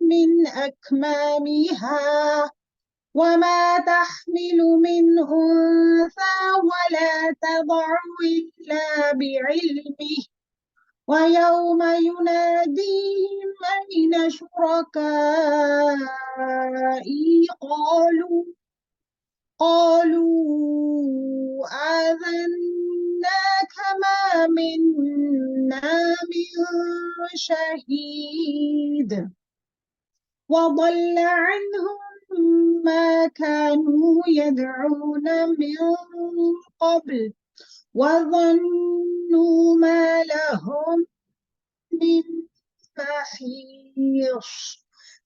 من أكمامها وما تحمل من أنثى ولا تضع إلا بعلمه ويوم يناديهم أين شركائي قالوا آذناك ما منا من شهيد وضل عنهم ما كانوا يدعون من قبل وظنوا ما لهم من محيص।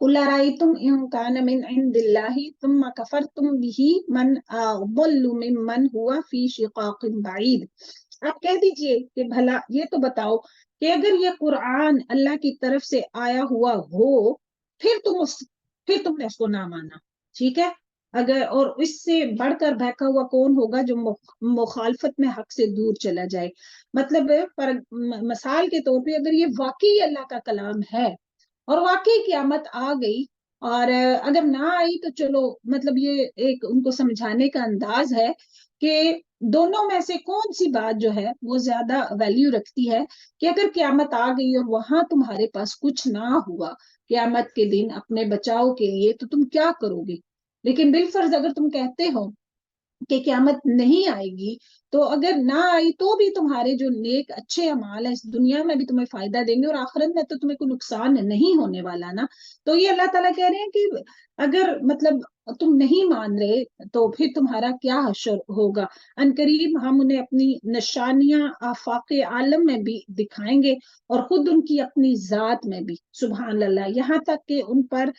قل أرأيتم إن كان من عند الله ثم كفرتم به من أضل ممن هو في شقاق بعيد. آپ کہہ دیجئے کہ بھلا یہ تو بتاؤ کہ اگر یہ قرآن اللہ کی طرف سے آیا ہوا ہو پھر تم نے اس کو نہ مانا، ٹھیک ہے، اگر اور اس سے بڑھ کر بہکا ہوا کون ہوگا جو مخالفت میں حق سے دور چلا جائے. مطلب مثال کے طور پہ اگر یہ واقعی اللہ کا کلام ہے اور واقعی قیامت آ گئی اور اگر نہ آئی تو چلو، مطلب یہ ایک ان کو سمجھانے کا انداز ہے کہ دونوں میں سے کون سی بات جو ہے وہ زیادہ ویلیو رکھتی ہے، کہ اگر قیامت آ گئی اور وہاں تمہارے پاس کچھ نہ ہوا قیامت کے دن اپنے بچاؤ کے لیے تو تم کیا کرو گے. لیکن بالفرض اگر تم کہتے ہو کہ قیامت نہیں آئے گی تو اگر نہ آئی تو بھی تمہارے جو نیک اچھے اعمال ہیں اس دنیا میں بھی تمہیں فائدہ دیں گے اور آخرت میں تو تمہیں کوئی نقصان نہیں ہونے والا نا. تو یہ اللہ تعالیٰ کہہ رہے ہیں کہ اگر مطلب تم نہیں مان رہے تو پھر تمہارا کیا حشر ہوگا. عنقریب ہم انہیں اپنی نشانیاں آفاق عالم میں بھی دکھائیں گے اور خود ان کی اپنی ذات میں بھی. سبحان اللہ، یہاں تک کہ ان پر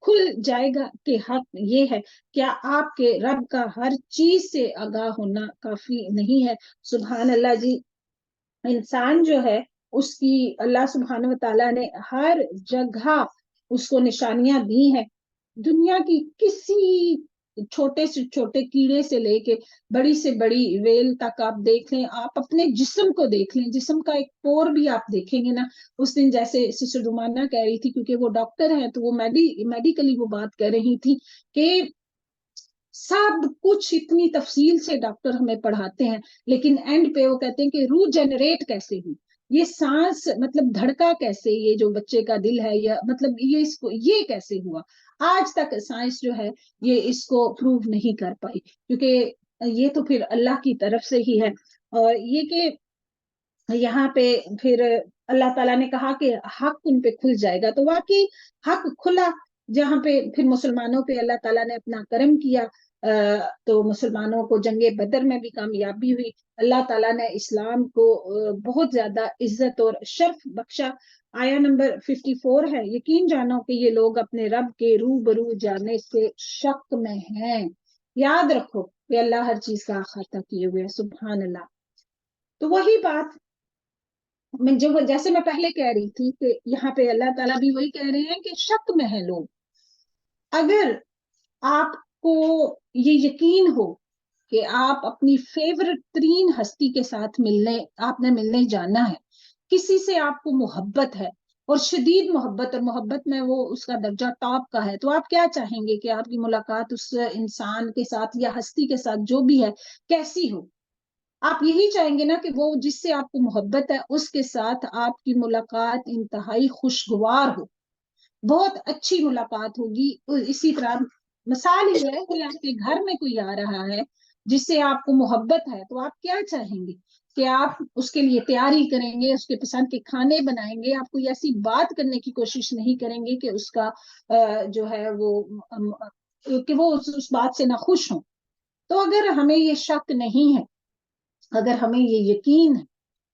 کھل جائے گا کہ حق یہ ہے، کیا آپ کے رب کا ہر چیز سے آگاہ ہونا کافی نہیں ہے. سبحان اللہ جی، انسان جو ہے اس کی اللہ سبحانہ و تعالیٰ نے ہر جگہ اس کو نشانیاں دی ہیں. دنیا کی کسی چھوٹے سے چھوٹے کیڑے سے لے کے بڑی سے بڑی ویل تک آپ دیکھ لیں، آپ اپنے جسم کو دیکھ لیں، جسم کا ایک پور بھی آپ دیکھیں گے نا. اس دن جیسے سسٹر رومانہ کہہ رہی تھی، کیونکہ وہ ڈاکٹر ہیں تو وہ میڈیکلی وہ بات کر رہی تھی کہ سب کچھ اتنی تفصیل سے ڈاکٹر ہمیں پڑھاتے ہیں لیکن اینڈ پہ وہ کہتے ہیں کہ روح جنریٹ کیسے ہوئی، یہ سانس مطلب دھڑکا کیسے، یہ جو بچے کا دل ہے یا مطلب یہ کیسے ہوا. آج تک سائنس جو ہے یہ اس کو پروو نہیں کر پائی، کیونکہ یہ تو پھر اللہ کی طرف سے ہی ہے. اور یہ کہ یہاں پہ پھر اللہ تعالیٰ نے کہا کہ حق ان پہ کھل جائے گا، تو واقعی حق کھلا. جہاں پہ پھر مسلمانوں پہ اللہ تعالیٰ نے اپنا کرم کیا تو مسلمانوں کو جنگ بدر میں بھی کامیابی ہوئی. اللہ تعالیٰ نے اسلام کو بہت زیادہ عزت اور شرف بخشا. آیا نمبر 54 ہے، یقین جانو کہ یہ لوگ اپنے رب کے روبرو جانے سے شک میں ہیں. یاد رکھو کہ اللہ ہر چیز کا احاطہ کیے ہوئے. سبحان اللہ. تو وہی بات جیسے میں پہلے کہہ رہی تھی کہ یہاں پہ اللہ تعالیٰ بھی وہی کہہ رہے ہیں کہ شک میں ہیں لوگ. اگر آپ کو یہ یقین ہو کہ آپ اپنی فیورٹ ترین ہستی کے ساتھ آپ نے ملنے جانا ہے، کسی سے آپ کو محبت ہے اور شدید محبت، اور محبت میں وہ اس کا درجہ ٹاپ کا ہے، تو آپ کیا چاہیں گے کہ آپ کی ملاقات اس انسان کے ساتھ یا ہستی کے ساتھ جو بھی ہے کیسی ہو. آپ یہی چاہیں گے نا کہ وہ جس سے آپ کو محبت ہے اس کے ساتھ آپ کی ملاقات انتہائی خوشگوار ہو، بہت اچھی ملاقات ہوگی. اسی طرح مثال یہ ہے کہ آپ کے گھر میں کوئی آ رہا ہے جس سے آپ کو محبت ہے، تو آپ کیا چاہیں گے کہ آپ اس کے لیے تیاری کریں گے، اس کے پسند کے کھانے بنائیں گے، آپ کوئی ایسی بات کرنے کی کوشش نہیں کریں گے کہ اس کا جو ہے وہ اس بات سے ناخوش ہوں. تو اگر ہمیں یہ شک نہیں ہے، اگر ہمیں یہ یقین ہے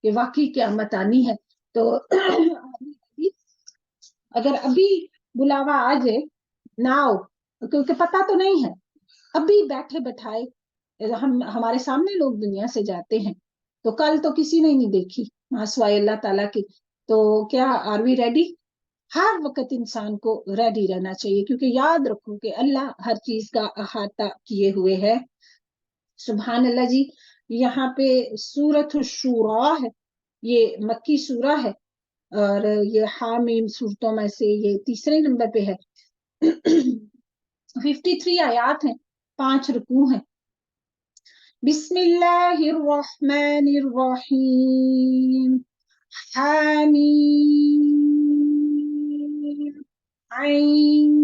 کہ واقعی قیامت آنی ہے، تو اگر ابھی بلاوا آ جائے نہ ہو، کیونکہ پتہ تو نہیں ہے، ابھی بیٹھے بٹھائے ہمارے سامنے لوگ دنیا سے جاتے ہیں تو کل تو کسی نے نہیں دیکھی سوائے اللہ تعالیٰ کی. تو کیا آر وی ریڈی؟ ہر وقت انسان کو ریڈی رہنا چاہیے، کیونکہ یاد رکھو کہ اللہ ہر چیز کا احاطہ کیے ہوئے ہے. سبحان اللہ جی. یہاں پہ سورۃ الشورى ہے، یہ مکی سورہ ہے اور یہ حامیم سورتوں میں سے یہ تیسرے نمبر پہ ہے. 53 آیات ہیں، 5 رکوع ہیں. بسم اللہ الرحمن الرحیم. حامیم عین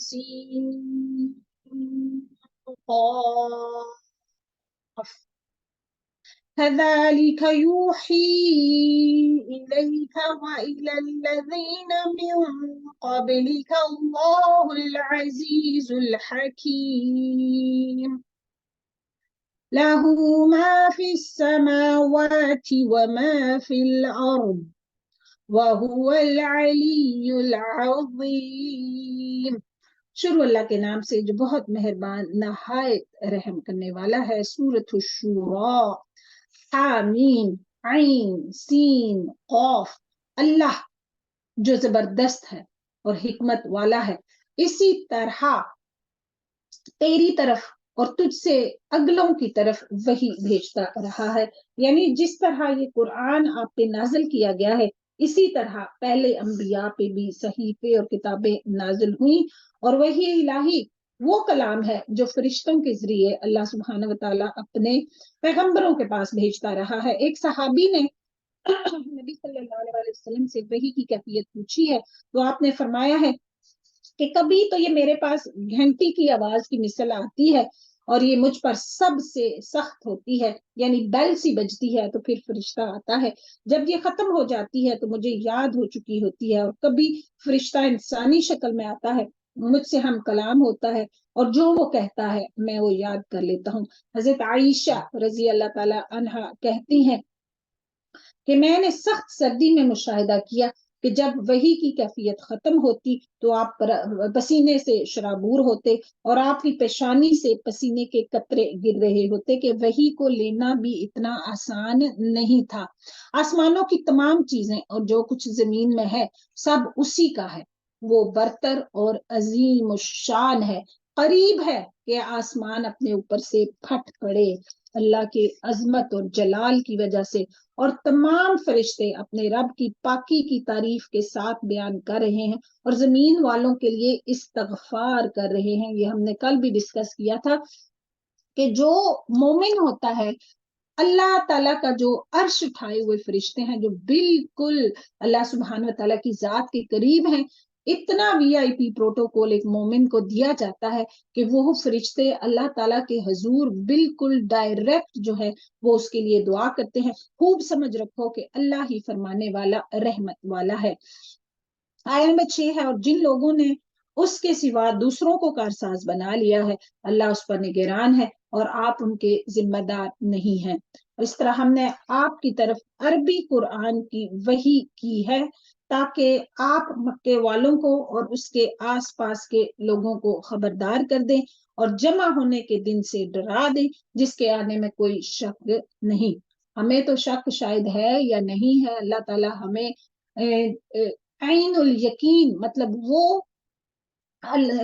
سین قاف كذلك يوحي إليك وإلى الذين من قبلك الله العزيز الحكيم. له ما في السماوات وما في الأرض وَهُوَ الْعَلِيُّ الْعَظِيمُ۔ شروع اللہ کے نام سے جو بہت مہربان نہایت رحم کرنے والا ہے۔ سورۃ الشورى، حامیم، عین، سین، قاف۔ اللہ جو زبردست ہے اور حکمت والا ہے، اسی طرح تیری طرف اور تجھ سے اگلوں کی طرف وہی بھیجتا رہا ہے۔ یعنی جس طرح یہ قرآن آپ پہ نازل کیا گیا ہے، اسی طرح پہلے انبیاء پہ بھی صحیفے اور کتابیں نازل ہوئیں، اور وہی الہی وہ کلام ہے جو فرشتوں کے ذریعے اللہ سبحانہ وتعالیٰ اپنے پیغمبروں کے پاس بھیجتا رہا ہے۔ ایک صحابی نے نبی صلی اللہ علیہ وسلم سے وحی کی کیفیت پوچھی ہے، تو آپ نے فرمایا ہے کہ کبھی تو یہ میرے پاس گھنٹی کی آواز کی مثل آتی ہے اور یہ مجھ پر سب سے سخت ہوتی ہے، یعنی بیل سی بجتی ہے، تو پھر فرشتہ آتا ہے۔ جب یہ ختم ہو جاتی ہے تو مجھے یاد ہو چکی ہوتی ہے، اور کبھی فرشتہ انسانی شکل میں آتا ہے، مجھ سے ہم کلام ہوتا ہے، اور جو وہ کہتا ہے میں وہ یاد کر لیتا ہوں۔ حضرت عائشہ رضی اللہ تعالی عنہا کہتی ہیں کہ میں نے سخت سردی میں مشاہدہ کیا کہ جب وحی کی کیفیت ختم ہوتی تو آپ پسینے سے شرابور ہوتے، اور آپ کی پیشانی سے پسینے کے قطرے گر رہے ہوتے کہ وحی کو لینا بھی اتنا آسان نہیں تھا۔ آسمانوں کی تمام چیزیں اور جو کچھ زمین میں ہے سب اسی کا ہے، وہ برتر اور عظیم الشان ہے۔ قریب ہے کہ آسمان اپنے اوپر سے پھٹ پڑے اللہ کے عظمت اور جلال کی وجہ سے، اور تمام فرشتے اپنے رب کی پاکی کی تعریف کے ساتھ بیان کر رہے ہیں اور زمین والوں کے لیے استغفار کر رہے ہیں۔ یہ ہم نے کل بھی ڈسکس کیا تھا کہ جو مومن ہوتا ہے، اللہ تعالیٰ کا جو عرش اٹھائے ہوئے فرشتے ہیں جو بالکل اللہ سبحانہ وتعالیٰ کی ذات کے قریب ہیں، اتنا وی آئی پی پروٹوکول ایک مومن کو دیا جاتا ہے کہ وہ فرشتے اللہ تعالیٰ کے حضور بالکل ڈائریکٹ جو ہے وہ اس کے لیے دعا کرتے ہیں۔ خوب سمجھ رکھو کہ اللہ ہی فرمانے والا رحمت والا ہے۔ آیت نمبر 6 ہے، اور جن لوگوں نے اس کے سوا دوسروں کو کارساز بنا لیا ہے، اللہ اس پر نگران ہے اور آپ ان کے ذمہ دار نہیں ہیں۔ اس طرح ہم نے آپ کی طرف عربی قرآن کی وحی کی ہے تاکہ آپ مکے والوں کو اور اس کے آس پاس کے لوگوں کو خبردار کر دیں اور جمع ہونے کے دن سے ڈرا دیں جس کے آنے میں کوئی شک نہیں۔ ہمیں تو شک شاید ہے یا نہیں ہے، اللہ تعالیٰ ہمیں عین الیقین، مطلب وہ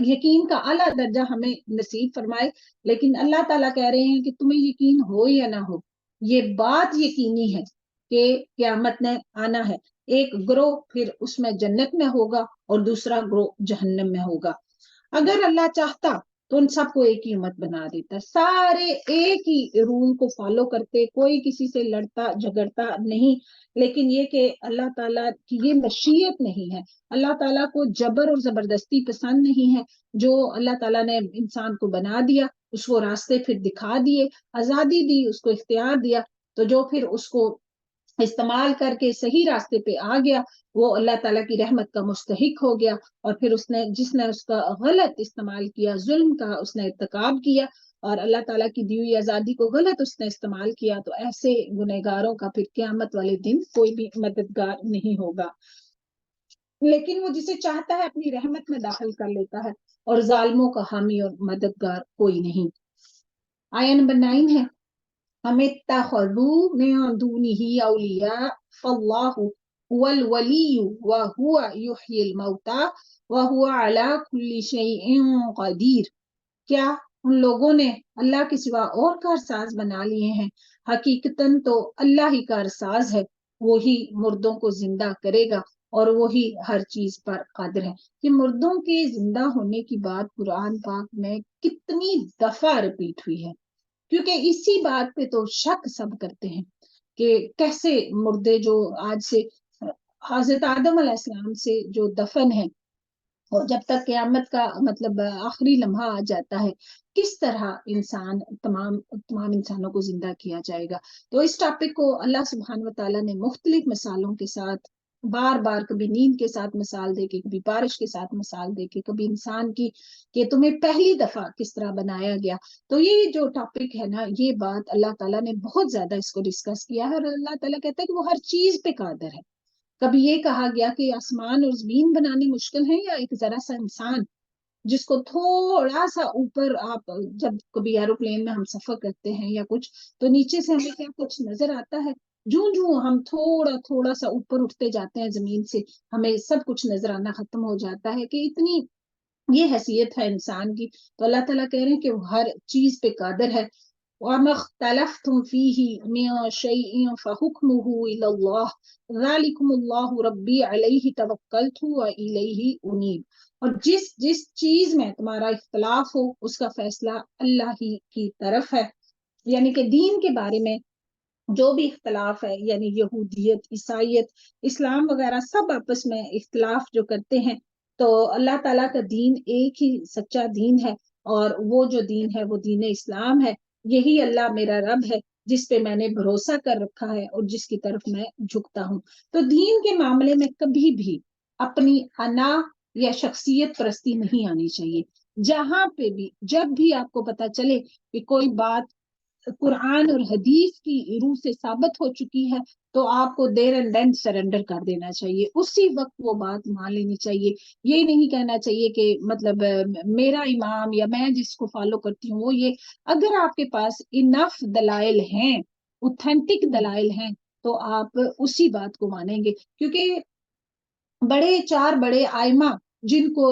یقین کا اعلیٰ درجہ ہمیں نصیب فرمائے، لیکن اللہ تعالیٰ کہہ رہے ہیں کہ تمہیں یقین ہو یا نہ ہو، یہ بات یقینی ہے کہ قیامت نے آنا ہے۔ ایک گروہ پھر اس میں جنت میں ہوگا اور دوسرا گروہ جہنم میں ہوگا۔ اگر اللہ چاہتا تو ان سب کو ایک ہی امت بنا دیتا، سارے ایک ہی رول کو فالو کرتے، کوئی کسی سے لڑتا جھگڑتا نہیں، لیکن یہ کہ اللہ تعالیٰ کی یہ مشیت نہیں ہے۔ اللہ تعالیٰ کو جبر اور زبردستی پسند نہیں ہے۔ جو اللہ تعالیٰ نے انسان کو بنا دیا، اس کو راستے پھر دکھا دیے، آزادی دی، اس کو اختیار دیا، تو جو پھر اس کو استعمال کر کے صحیح راستے پہ آ گیا وہ اللہ تعالیٰ کی رحمت کا مستحق ہو گیا، اور پھر جس نے اس کا غلط استعمال کیا، ظلم کا اس نے ارتکاب کیا اور اللہ تعالیٰ کی دی ہوئی آزادی کو غلط اس نے استعمال کیا، تو ایسے گنہگاروں کا پھر قیامت والے دن کوئی بھی مددگار نہیں ہوگا۔ لیکن وہ جسے چاہتا ہے اپنی رحمت میں داخل کر لیتا ہے، اور ظالموں کا حامی اور مددگار کوئی نہیں۔ آیت نمبر 9 ہے، ام اتخذوا من دونه اولیاء فاللہ هو الولی وهو یحیی الموتى وهو على كل شیء قدیر۔ کیا ان لوگوں نے اللہ کے سوا اور کارساز بنا لیے ہیں؟ حقیقتاً تو اللہ ہی کارساز ہے، وہی مردوں کو زندہ کرے گا اور وہی ہر چیز پر قادر ہے۔ کہ مردوں کے زندہ ہونے کی بات قرآن پاک میں کتنی دفعہ ریپیٹ ہوئی ہے، کیونکہ اسی بات پہ تو شک سب کرتے ہیں کہ کیسے مردے جو آج سے حضرت آدم علیہ السلام سے جو دفن ہے اور جب تک قیامت کا مطلب آخری لمحہ آ جاتا ہے، کس طرح تمام انسانوں کو زندہ کیا جائے گا۔ تو اس ٹاپک کو اللہ سبحانہ وتعالیٰ نے مختلف مثالوں کے ساتھ بار بار، کبھی نیند کے ساتھ مثال دے کے، کبھی بارش کے ساتھ مثال دے کے، کبھی انسان کی کہ تمہیں پہلی دفعہ کس طرح بنایا گیا۔ تو یہ جو ٹاپک ہے نا، یہ بات اللہ تعالیٰ نے بہت زیادہ اس کو ڈسکس کیا ہے، اور اللہ تعالیٰ کہتا ہے کہ وہ ہر چیز پہ قادر ہے۔ کبھی یہ کہا گیا کہ آسمان اور زمین بنانے مشکل ہے یا ایک ذرا سا انسان جس کو تھوڑا سا اوپر، آپ جب کبھی ایروپلین میں ہم سفر کرتے ہیں یا کچھ، تو نیچے سے ہمیں کیا کچھ نظر آتا ہے؟ جوں جوں ہم تھوڑا تھوڑا سا اوپر اٹھتے جاتے ہیں زمین سے، ہمیں سب کچھ نظر آنا ختم ہو جاتا ہے کہ اتنی یہ حیثیت ہے انسان کی۔ تو اللہ تعالیٰ کہہ رہے ہیں کہ وہ ہر چیز پہ قادر ہے۔ وَمَا اخْتَلَفْتُمْ فِيهِ مِنْ شَيْءٍ فَحُكْمُهُ إِلَى اللَّهِ ذَلِكُمُ اللَّهُ رَبِّي عَلَيْهِ تَوَكَّلْتُ وَإِلَيْهِ أُنِيبُ۔ اور جس چیز میں تمہارا اختلاف ہو اس کا فیصلہ اللہ ہی کی طرف ہے، یعنی کہ دین کے بارے میں جو بھی اختلاف ہے، یعنی یہودیت، عیسائیت، اسلام وغیرہ سب آپس میں اختلاف جو کرتے ہیں، تو اللہ تعالیٰ کا دین ایک ہی سچا دین ہے، اور وہ جو دین ہے وہ دین اسلام ہے۔ یہی اللہ میرا رب ہے جس پہ میں نے بھروسہ کر رکھا ہے اور جس کی طرف میں جھکتا ہوں۔ تو دین کے معاملے میں کبھی بھی اپنی انا یا شخصیت پرستی نہیں آنی چاہیے۔ جہاں پہ بھی جب بھی آپ کو پتا چلے کہ کوئی بات قرآن اور حدیث کی روح سے ثابت ہو چکی ہے، تو آپ کو دیر اینڈ دین سرنڈر کر دینا چاہیے، اسی وقت وہ بات مان لینی چاہیے۔ یہ نہیں کہنا چاہیے کہ مطلب میرا امام یا میں جس کو فالو کرتی ہوں وہ یہ۔ اگر آپ کے پاس انف دلائل ہیں، اوتھینٹک دلائل ہیں، تو آپ اسی بات کو مانیں گے، کیونکہ چار بڑے آئمہ جن کو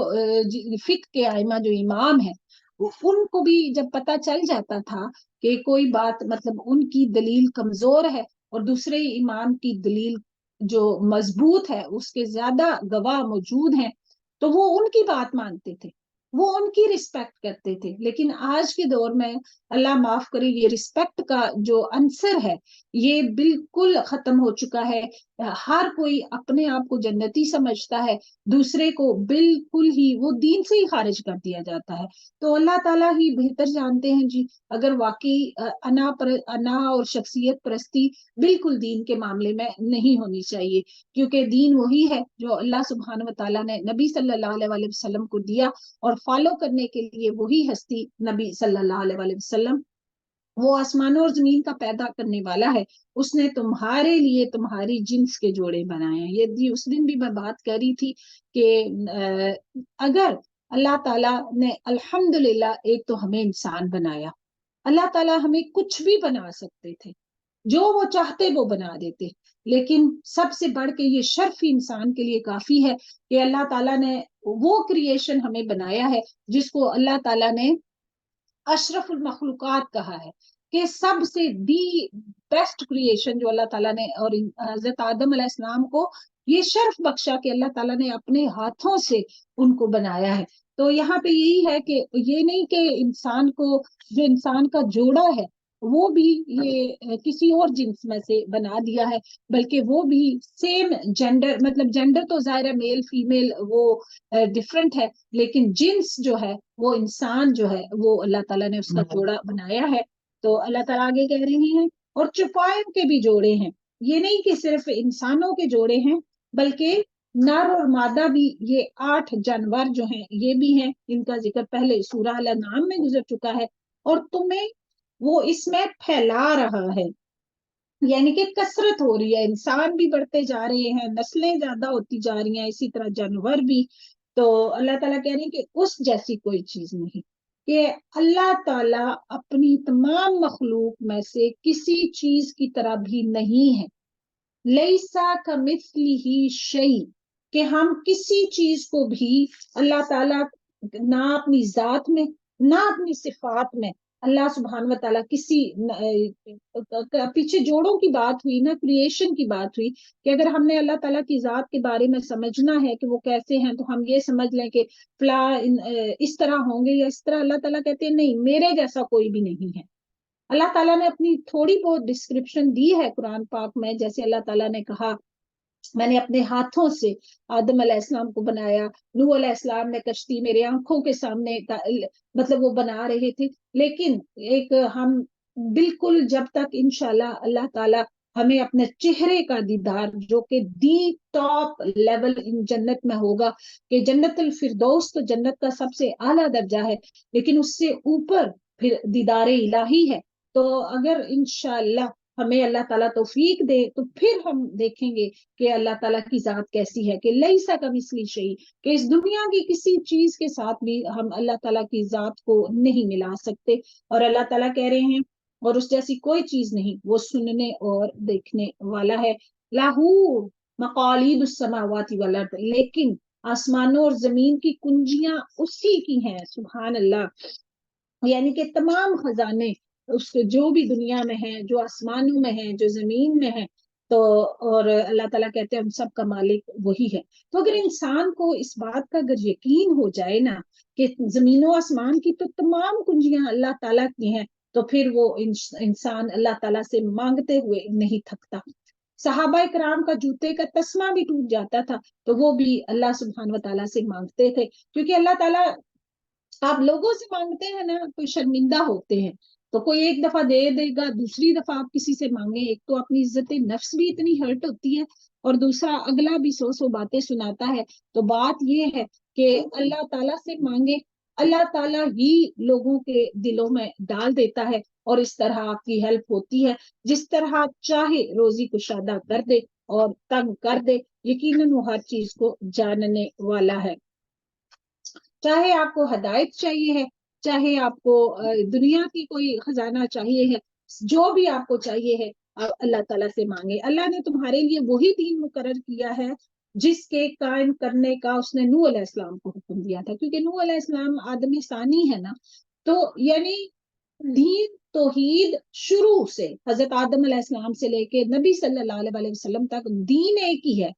فقہ کے آئمہ جو امام ہیں، ان کو بھی جب پتا چل جاتا تھا کہ کوئی بات مطلب ان کی دلیل کمزور ہے اور دوسرے امام کی دلیل جو مضبوط ہے اس کے زیادہ گواہ موجود ہیں، تو وہ ان کی بات مانتے تھے، وہ ان کی رسپیکٹ کرتے تھے۔ لیکن آج کے دور میں اللہ معاف کرے، یہ رسپیکٹ کا جو عنصر ہے یہ بالکل ختم ہو چکا ہے۔ ہر کوئی اپنے آپ کو جنتی سمجھتا ہے، دوسرے کو بالکل ہی وہ دین سے ہی خارج کر دیا جاتا ہے۔ تو اللہ تعالیٰ ہی بہتر جانتے ہیں جی، اگر واقعی انا اور شخصیت پرستی بالکل دین کے معاملے میں نہیں ہونی چاہیے، کیونکہ دین وہی ہے جو اللہ سبحانہ و تعالیٰ نے نبی صلی اللہ علیہ وسلم کو دیا، اور فالو کرنے کے لیے وہی ہستی نبی صلی اللہ علیہ وسلم، وہ آسمانوں اور زمین کا پیدا کرنے والا ہے۔ اس نے تمہارے لیے تمہاری جنس کے جوڑے بنائے ہیں۔ یہ اس دن بھی میں بات کر رہی تھی کہ اگر اللہ تعالیٰ نے الحمدللہ ایک تو ہمیں انسان بنایا، اللہ تعالیٰ ہمیں کچھ بھی بنا سکتے تھے، جو وہ چاہتے وہ بنا دیتے، لیکن سب سے بڑھ کے یہ شرف انسان کے لیے کافی ہے کہ اللہ تعالیٰ نے وہ کریشن ہمیں بنایا ہے جس کو اللہ تعالیٰ نے اشرف المخلوقات کہا ہے، کہ سب سے دی بیسٹ کریشن جو اللہ تعالیٰ نے، اور حضرت آدم علیہ السلام کو یہ شرف بخشا کہ اللہ تعالیٰ نے اپنے ہاتھوں سے ان کو بنایا ہے۔ تو یہاں پہ یہی ہے کہ یہ نہیں کہ انسان کو، جو انسان کا جوڑا ہے وہ بھی یہ کسی اور جنس میں سے بنا دیا ہے، بلکہ وہ بھی سیم جینڈر، مطلب جینڈر تو ظاہر ہے میل فیمیل وہ ڈفرنٹ ہے، لیکن جنس جو ہے وہ انسان جو ہے وہ اللہ تعالیٰ نے اس کا جوڑا بنایا ہے۔ تو اللہ تعالیٰ آگے کہہ رہے ہیں اور چوپایوں کے بھی جوڑے ہیں، یہ نہیں کہ صرف انسانوں کے جوڑے ہیں بلکہ نر اور مادہ بھی، یہ 8 جانور جو ہیں یہ بھی ہیں، ان کا ذکر پہلے سورہ الانعام میں گزر چکا ہے، اور تمہیں وہ اس میں پھیلا رہا ہے، یعنی کہ کثرت ہو رہی ہے، انسان بھی بڑھتے جا رہے ہیں، نسلیں زیادہ ہوتی جا رہی ہیں، اسی طرح جانور بھی۔ تو اللہ تعالیٰ کہہ رہے ہیں کہ اس جیسی کوئی چیز نہیں، کہ اللہ تعالیٰ اپنی تمام مخلوق میں سے کسی چیز کی طرح بھی نہیں ہے، لیسا کمثلہ شیء، کہ ہم کسی چیز کو بھی اللہ تعالیٰ نہ اپنی ذات میں نہ اپنی صفات میں، اللہ سبحانہ و تعالیٰ کسی پیچھے جوڑوں کی بات ہوئی نا، کریشن کی بات ہوئی، کہ اگر ہم نے اللہ تعالیٰ کی ذات کے بارے میں سمجھنا ہے کہ وہ کیسے ہیں، تو ہم یہ سمجھ لیں کہ فلاں اس طرح ہوں گے یا اس طرح۔ اللہ تعالیٰ کہتے ہیں نہیں، میرے جیسا کوئی بھی نہیں ہے۔ اللہ تعالیٰ نے اپنی تھوڑی بہت ڈسکرپشن دی ہے قرآن پاک میں، جیسے اللہ تعالیٰ نے کہا میں نے اپنے ہاتھوں سے آدم علیہ السلام کو بنایا، نوح علیہ السلام نے کشتی میرے آنکھوں کے سامنے مطلب وہ بنا رہے تھے، لیکن ایک ہم بالکل جب تک انشاءاللہ اللہ تعالیٰ ہمیں اپنے چہرے کا دیدار، جو کہ دی ٹاپ لیول ان جنت میں ہوگا، کہ جنت الفردوس تو جنت کا سب سے اعلیٰ درجہ ہے، لیکن اس سے اوپر پھر دیدار الہی ہے۔ تو اگر انشاءاللہ ہمیں اللہ تعالیٰ توفیق دے تو پھر ہم دیکھیں گے کہ اللہ تعالیٰ کی ذات کیسی ہے، کہ لیسا کمثلہ شیء، کہ اس دنیا کی کسی چیز کے ساتھ بھی ہم اللہ تعالیٰ کی ذات کو نہیں ملا سکتے، اور اللہ تعالیٰ کہہ رہے ہیں اور اس جیسی کوئی چیز نہیں، وہ سننے اور دیکھنے والا ہے۔ لاہو مقالید السماوات والارض، لیکن آسمانوں اور زمین کی کنجیاں اسی کی ہیں، سبحان اللہ، یعنی کہ تمام خزانے اس جو بھی دنیا میں ہیں، جو آسمانوں میں ہیں، جو زمین میں ہیں، تو اور اللہ تعالیٰ کہتے ہیں ہم سب کا مالک وہی ہے۔ تو اگر انسان کو اس بات کا اگر یقین ہو جائے نا کہ زمین و آسمان کی تو تمام کنجیاں اللہ تعالیٰ کی ہیں، تو پھر وہ انسان اللہ تعالیٰ سے مانگتے ہوئے نہیں تھکتا۔ صحابہ کرام کا جوتے کا تسمہ بھی ٹوٹ جاتا تھا تو وہ بھی اللہ سبحانہ و تعالیٰ سے مانگتے تھے، کیونکہ اللہ تعالیٰ، آپ لوگوں سے مانگتے ہیں نا تو شرمندہ ہوتے ہیں، تو کوئی ایک دفعہ دے دے گا، دوسری دفعہ آپ کسی سے مانگیں، ایک تو اپنی عزت نفس بھی اتنی ہرٹ ہوتی ہے، اور دوسرا اگلا بھی سو سو باتیں سناتا ہے۔ تو بات یہ ہے کہ اللہ تعالیٰ سے مانگے، اللہ تعالیٰ ہی لوگوں کے دلوں میں ڈال دیتا ہے، اور اس طرح آپ کی ہیلپ ہوتی ہے، جس طرح چاہے روزی کشادہ کر دے اور تنگ کر دے، یقیناً وہ ہر چیز کو جاننے والا ہے۔ چاہے آپ کو ہدایت چاہیے ہے، چاہے آپ کو دنیا کی کوئی خزانہ چاہیے ہے، جو بھی آپ کو چاہیے ہے آپ اللہ تعالیٰ سے مانگے۔ اللہ نے تمہارے لیے وہی دین مقرر کیا ہے جس کے قائم کرنے کا اس نے نوح علیہ السلام کو حکم دیا تھا، کیونکہ نوح علیہ السلام آدم ثانی ہے نا، تو یعنی دین توحید شروع سے حضرت آدم علیہ السلام سے لے کے نبی صلی اللہ علیہ وسلم تک دین ایک ہی ہے۔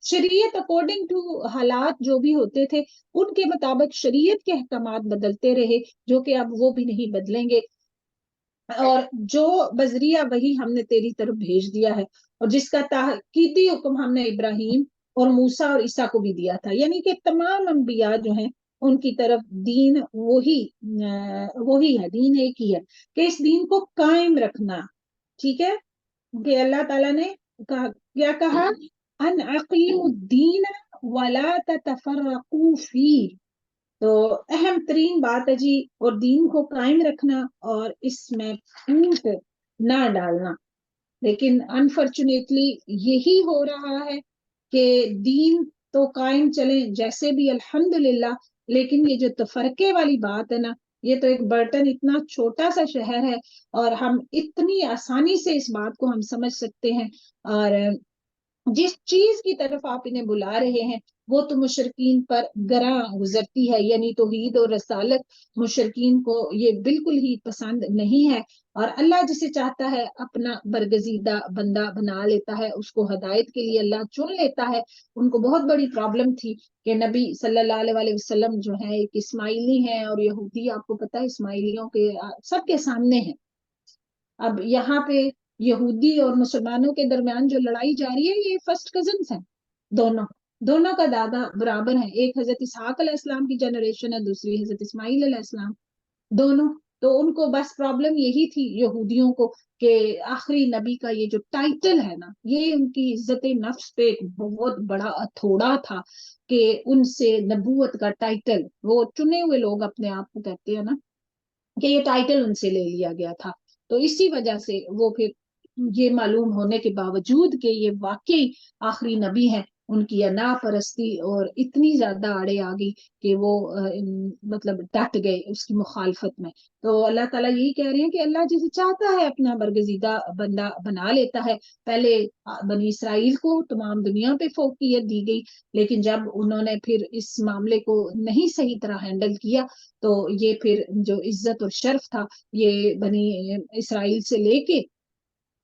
شریعت اکارڈنگ ٹو حالات جو بھی ہوتے تھے ان کے مطابق شریعت کے احکامات بدلتے رہے، جو کہ اب وہ بھی نہیں بدلیں گے، اور جو بذریعہ وہی ہم نے تیری طرف بھیج دیا ہے، اور جس کا تاکیدی حکم ہم نے ابراہیم اور موسیٰ اور عیسیٰ کو بھی دیا تھا، یعنی کہ تمام انبیاء جو ہیں ان کی طرف دین وہی ہے، دین ایک ہی ہے، کہ اس دین کو قائم رکھنا، ٹھیک ہے، کہ اللہ تعالیٰ نے کیا کہا، ان اقیموا الدین ولا تتفرقوا فیہ، تو اہم ترین بات ہے جی، اور دین کو قائم رکھنا اور اس میں پھوٹ نہ ڈالنا۔ لیکن انفارچونیٹلی یہی ہو رہا ہے کہ دین تو قائم چلے جیسے بھی الحمدللہ، لیکن یہ جو تفرقے والی بات ہے نا، یہ تو ایک برٹن اتنا چھوٹا سا شہر ہے، اور ہم اتنی آسانی سے اس بات کو ہم سمجھ سکتے ہیں، اور جس چیز کی طرف آپ انہیں بلا رہے ہیں وہ تو مشرکین پر گراں گزرتی ہے، یعنی توحید اور رسالت مشرکین کو یہ بالکل ہی پسند نہیں ہے، اور اللہ جسے چاہتا ہے اپنا برگزیدہ بندہ بنا لیتا ہے، اس کو ہدایت کے لیے اللہ چن لیتا ہے۔ ان کو بہت بڑی پرابلم تھی کہ نبی صلی اللہ علیہ وسلم جو ہے ایک اسماعیلی ہیں، اور یہودی آپ کو پتہ ہے اسماعیلیوں کے سب کے سامنے ہیں۔ اب یہاں پہ یہودی اور مسلمانوں کے درمیان جو لڑائی جاری ہے یہ فرسٹ کزنس ہیں، دونوں کا دادا برابر ہیں، ایک حضرت اسحاق علیہ السلام کی جنریشن ہے، دوسری حضرت اسماعیل علیہ السلام، دونوں۔ تو ان کو بس پرابلم یہی تھی یہودیوں کو کہ آخری نبی کا یہ جو ٹائٹل ہے نا، یہ ان کی عزت نفس پہ ایک بہت بڑا ہتھوڑا تھا، کہ ان سے نبوت کا ٹائٹل، وہ چنے ہوئے لوگ اپنے آپ کو کہتے ہیں نا، کہ یہ ٹائٹل ان سے لے لیا گیا تھا۔ تو اسی وجہ سے وہ پھر یہ معلوم ہونے کے باوجود کہ یہ واقعی آخری نبی ہیں، ان کی انا پرستی اور اتنی زیادہ آڑے آ گئی کہ وہ مطلب ڈٹ گئے اس کی مخالفت میں۔ تو اللہ تعالیٰ یہی کہہ رہے ہیں کہ اللہ جسے چاہتا ہے اپنا برگزیدہ بندہ بنا لیتا ہے۔ پہلے بنی اسرائیل کو تمام دنیا پہ فوقیت دی گئی، لیکن جب انہوں نے پھر اس معاملے کو نہیں صحیح طرح ہینڈل کیا تو یہ پھر جو عزت اور شرف تھا یہ بنی اسرائیل سے لے کے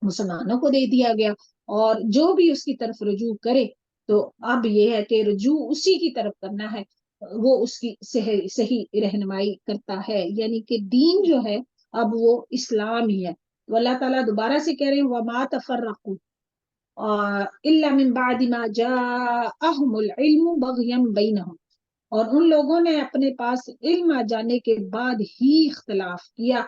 مسلمانوں کو دے دیا گیا، اور جو بھی اس کی طرف رجوع کرے تو اب یہ ہے کہ رجوع اسی کی طرف کرنا ہے، وہ اس کی صحیح رہنمائی کرتا ہے، یعنی کہ دین جو ہے اب وہ اسلام ہی ہے۔ تو اللہ تعالیٰ دوبارہ سے کہہ رہے ہیں وَمَا تَفَرَّقُوا إِلَّا مِن بَعْدِ مَا جَاءَهُمُ الْعِلْمُ بَغْيًا بَيْنَهُمْ، اور ان لوگوں نے اپنے پاس علم آ جانے کے بعد ہی اختلاف کیا،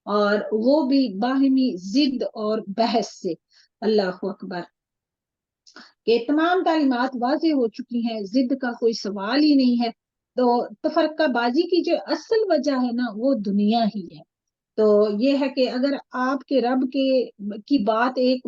اور وہ بھی باہمی ضد اور بحث سے۔ اللہ اکبر، کہ تمام تعلیمات واضح ہو چکی ہیں، ضد کا کوئی سوال ہی نہیں ہے۔ تو تفرقہ بازی کی جو اصل وجہ ہے نا وہ دنیا ہی ہے۔ تو یہ ہے کہ اگر آپ کے رب کی بات ایک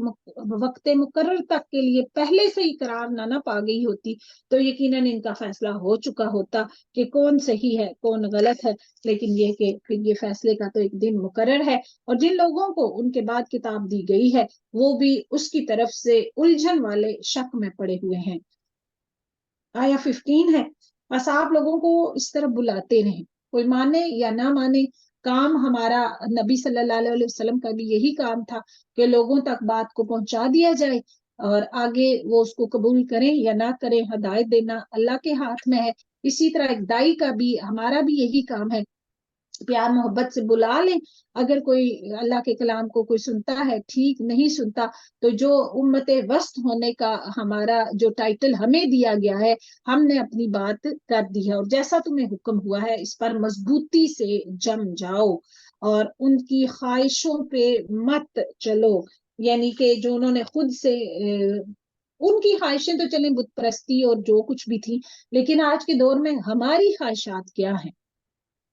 وقت مقرر تک کے لیے پہلے سے ہی قرار نہ پا گئی ہوتی تو یقیناً ان کا فیصلہ ہو چکا ہوتا کہ کون صحیح ہے کون غلط ہے، لیکن یہ کہ پھر یہ فیصلے کا تو ایک دن مقرر ہے، اور جن لوگوں کو ان کے بعد کتاب دی گئی ہے وہ بھی اس کی طرف سے الجھن والے شک میں پڑے ہوئے ہیں۔ آیا 15 ہے، بس آپ لوگوں کو اس طرف بلاتے رہیں، کوئی مانے یا نہ مانے، کام ہمارا نبی صلی اللہ علیہ وسلم کا بھی یہی کام تھا کہ لوگوں تک بات کو پہنچا دیا جائے، اور آگے وہ اس کو قبول کریں یا نہ کریں، ہدایت دینا اللہ کے ہاتھ میں ہے۔ اسی طرح ایک دائی کا بھی، ہمارا بھی یہی کام ہے، پیار محبت سے بلا لیں، اگر کوئی اللہ کے کلام کو کوئی سنتا ہے، ٹھیک نہیں سنتا تو جو امت وسط ہونے کا ہمارا جو ٹائٹل ہمیں دیا گیا ہے، ہم نے اپنی بات کر دی ہے، اور جیسا تمہیں حکم ہوا ہے اس پر مضبوطی سے جم جاؤ اور ان کی خواہشوں پہ مت چلو، یعنی کہ جو انہوں نے خود سے ان کی خواہشیں تو چلیں بت پرستی اور جو کچھ بھی تھی، لیکن آج کے دور میں ہماری خواہشات کیا ہیں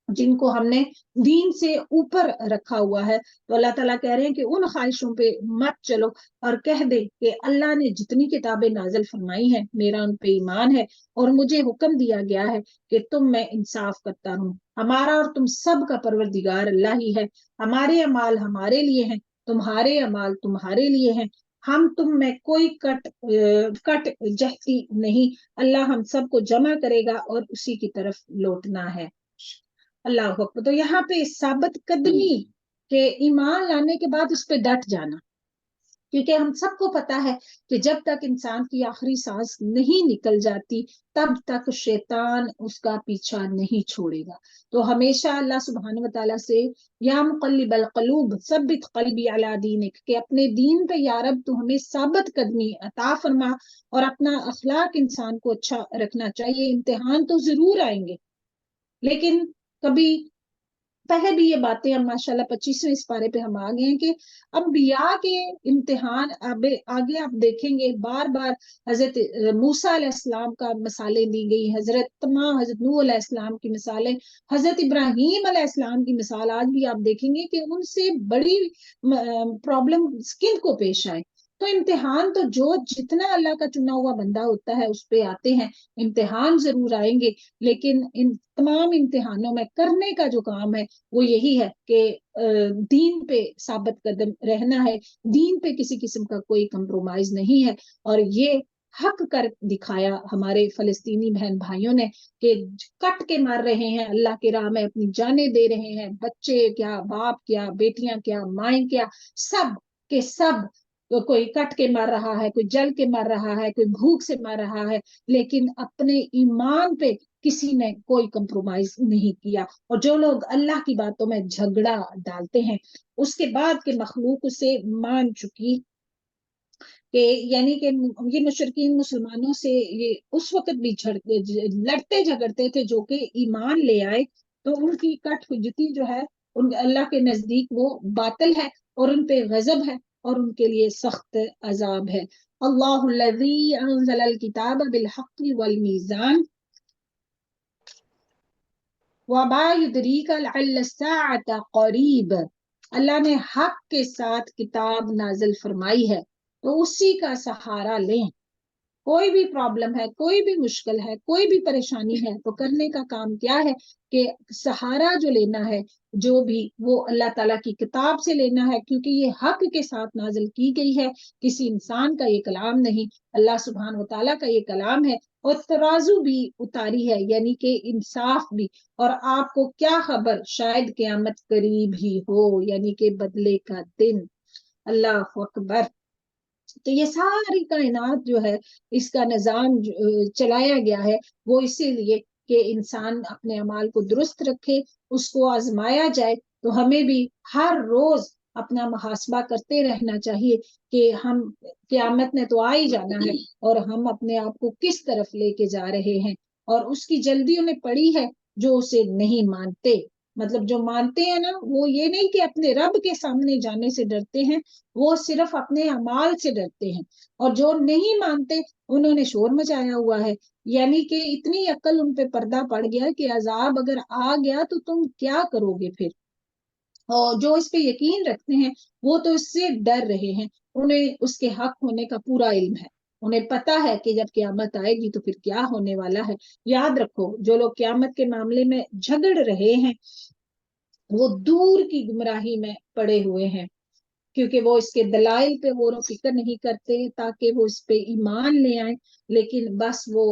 جن کو ہم نے دین سے اوپر رکھا ہوا ہے، تو اللہ تعالیٰ کہہ رہے ہیں کہ ان خواہشوں پہ مت چلو، اور کہہ دے کہ اللہ نے جتنی کتابیں نازل فرمائی ہیں میرا ان پہ ایمان ہے، اور مجھے حکم دیا گیا ہے کہ تم میں انصاف کرتا ہوں، ہمارا اور تم سب کا پروردگار اللہ ہی ہے، ہمارے اعمال ہمارے لیے ہیں، تمہارے اعمال تمہارے لیے ہیں، ہم تم میں کوئی کٹ جہتی نہیں، اللہ ہم سب کو جمع کرے گا اور اسی کی طرف لوٹنا ہے۔ اللہ اکبر۔ تو یہاں پہ ثابت قدمی کہ ایمان لانے کے بعد اس پہ ڈٹ جانا، کیونکہ ہم سب کو پتا ہے کہ جب تک انسان کی آخری سانس نہیں نکل جاتی تب تک شیطان اس کا پیچھا نہیں چھوڑے گا، تو ہمیشہ اللہ سبحانہ وتعالیٰ سے یا مقلب القلوب ثبت قلبی علی دینک، کہ اپنے دین پہ یا رب تو ہمیں ثابت قدمی عطا فرما، اور اپنا اخلاق انسان کو اچھا رکھنا چاہیے، امتحان تو ضرور آئیں گے، لیکن کبھی پہلے بھی یہ باتیں ہم ماشاءاللہ 25ویں اس پارے پہ ہم آ گئے ہیں کہ انبیاء کے امتحان اب آگے آپ دیکھیں گے بار بار حضرت موسیٰ علیہ السلام کا مثالیں دی گئی، حضرت نوح علیہ السلام کی مثالیں، حضرت ابراہیم علیہ السلام کی مثال آج بھی آپ دیکھیں گے کہ ان سے بڑی پرابلم کن کو پیش آئے، تو امتحان تو جو جتنا اللہ کا چنا ہوا بندہ ہوتا ہے اس پہ آتے ہیں، امتحان ضرور آئیں گے، لیکن ان تمام امتحانوں میں کرنے کا جو کام ہے وہ یہی ہے کہ دین پہ ثابت قدم رہنا ہے، دین پہ کسی قسم کا کوئی کمپرومائز نہیں ہے، اور یہ حق کر دکھایا ہمارے فلسطینی بہن بھائیوں نے کہ کٹ کے مار رہے ہیں اللہ کے راہ میں، اپنی جانیں دے رہے ہیں، بچے کیا، باپ کیا، بیٹیاں کیا، مائیں کیا، سب کے سب، کوئی کٹ کے مر رہا ہے، کوئی جل کے مر رہا ہے، کوئی بھوک سے مر رہا ہے، لیکن اپنے ایمان پہ کسی نے کوئی کمپرومائز نہیں کیا، اور جو لوگ اللہ کی باتوں میں جھگڑا ڈالتے ہیں اس کے بعد کہ مخلوق اسے مان چکی، کہ یعنی کہ یہ مشرکین مسلمانوں سے یہ اس وقت بھی لڑتے جھگڑتے تھے جو کہ ایمان لے آئے، تو ان کی کٹ حجتی جو ہے اللہ کے نزدیک وہ باطل ہے، اور ان پہ غضب ہے، اور ان کے لیے سخت عذاب ہے۔ اللہ الذی انزل الکتاب بالحق والمیزان وما یدریک لعل الساعة قریب، اللہ نے حق کے ساتھ کتاب نازل فرمائی ہے تو اسی کا سہارا لیں، کوئی بھی پرابلم ہے، کوئی بھی مشکل ہے، کوئی بھی پریشانی ہے تو کرنے کا کام کیا ہے کہ سہارا جو لینا ہے جو بھی وہ اللہ تعالیٰ کی کتاب سے لینا ہے، کیونکہ یہ حق کے ساتھ نازل کی گئی ہے، کسی انسان کا یہ کلام نہیں، اللہ سبحانہ وتعالیٰ کا یہ کلام ہے، اور ترازو بھی اتاری ہے یعنی کہ انصاف بھی، اور آپ کو کیا خبر شاید قیامت قریب ہی ہو یعنی کہ بدلے کا دن۔ اللہ اکبر۔ تو یہ ساری کائنات جو ہے اس کا نظام چلایا گیا ہے وہ اسی لیے کہ انسان اپنے اعمال کو درست رکھے، اس کو آزمایا جائے، تو ہمیں بھی ہر روز اپنا محاسبہ کرتے رہنا چاہیے کہ ہم قیامت نے تو آ ہی جانا ہے اور ہم اپنے آپ کو کس طرف لے کے جا رہے ہیں، اور اس کی جلدی انہیں پڑی ہے جو اسے نہیں مانتے، مطلب جو مانتے ہیں نا وہ یہ نہیں کہ اپنے رب کے سامنے جانے سے ڈرتے ہیں، وہ صرف اپنے اعمال سے ڈرتے ہیں، اور جو نہیں مانتے انہوں نے شور مچایا ہوا ہے، یعنی کہ اتنی عقل ان پہ پردہ پڑ گیا کہ عذاب اگر آ گیا تو تم کیا کرو گے پھر، اور جو اس پہ یقین رکھتے ہیں وہ تو اس سے ڈر رہے ہیں، انہیں اس کے حق ہونے کا پورا علم ہے، انہیں پتا ہے کہ جب قیامت آئے گی تو پھر کیا ہونے والا ہے۔ یاد رکھو جو لوگ قیامت کے معاملے میں جھگڑ رہے ہیں وہ دور کی گمراہی میں پڑے ہوئے ہیں، کیونکہ وہ اس کے دلائل پہ غور و فکر نہیں کرتے تاکہ وہ اس پہ ایمان لے آئیں، لیکن بس وہ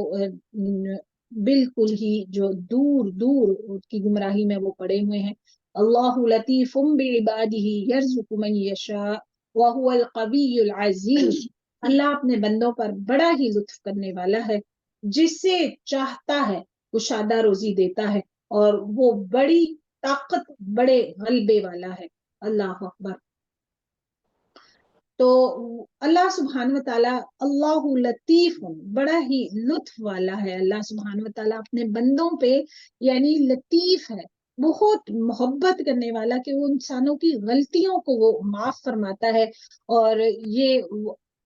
بالکل ہی جو دور دور کی گمراہی میں وہ پڑے ہوئے ہیں۔ اللہ لطیف بعبادہ یرزق من یشاء وہو القوی العزیز، اللہ اپنے بندوں پر بڑا ہی لطف کرنے والا ہے، جسے چاہتا ہے کشادہ روزی دیتا ہے، اور وہ بڑی طاقت بڑے غلبے والا ہے۔ اللہ اکبر۔ تو اللہ سبحانہ و تعالیٰ اللہ لطیف بڑا ہی لطف والا ہے، اللہ سبحانہ و تعالیٰ اپنے بندوں پہ یعنی لطیف ہے، بہت محبت کرنے والا کہ وہ انسانوں کی غلطیوں کو وہ معاف فرماتا ہے۔ اور یہ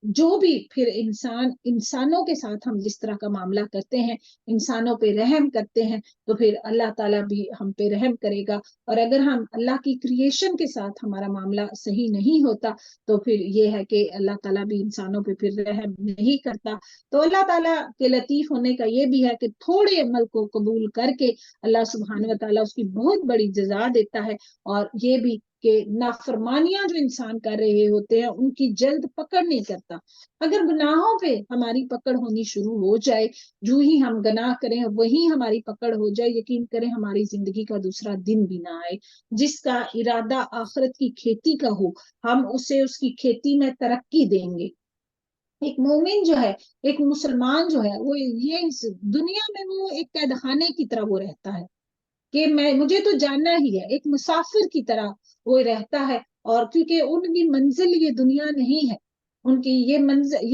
جو بھی پھر انسانوں کے ساتھ ہم جس طرح کا معاملہ کرتے ہیں، انسانوں پہ رحم کرتے ہیں، تو پھر اللہ تعالیٰ بھی ہم پہ رحم کرے گا۔ اور اگر ہم اللہ کی کریشن کے ساتھ ہمارا معاملہ صحیح نہیں ہوتا تو پھر یہ ہے کہ اللہ تعالیٰ بھی انسانوں پہ پھر رحم نہیں کرتا۔ تو اللہ تعالیٰ کے لطیف ہونے کا یہ بھی ہے کہ تھوڑے عمل کو قبول کر کے اللہ سبحانہ و تعالیٰ اس کی بہت بڑی جزا دیتا ہے، اور یہ بھی کہ نافرمانیاں جو انسان کر رہے ہوتے ہیں ان کی جلد پکڑ نہیں کرتا۔ اگر گناہوں پہ ہماری پکڑ ہونی شروع ہو جائے، جو ہی ہم گناہ کریں وہی ہماری پکڑ ہو جائے، یقین کریں ہماری زندگی کا دوسرا دن بھی نہ آئے۔ جس کا ارادہ آخرت کی کھیتی کا ہو ہم اسے اس کی کھیتی میں ترقی دیں گے۔ ایک مومن جو ہے، ایک مسلمان جو ہے، وہ یہ اس دنیا میں وہ ایک قید خانے کی طرح وہ رہتا ہے کہ مجھے تو جاننا ہی ہے، ایک مسافر کی طرح وہ رہتا ہے۔ اور کیونکہ ان کی منزل یہ دنیا نہیں ہے، ان کی یہ منزل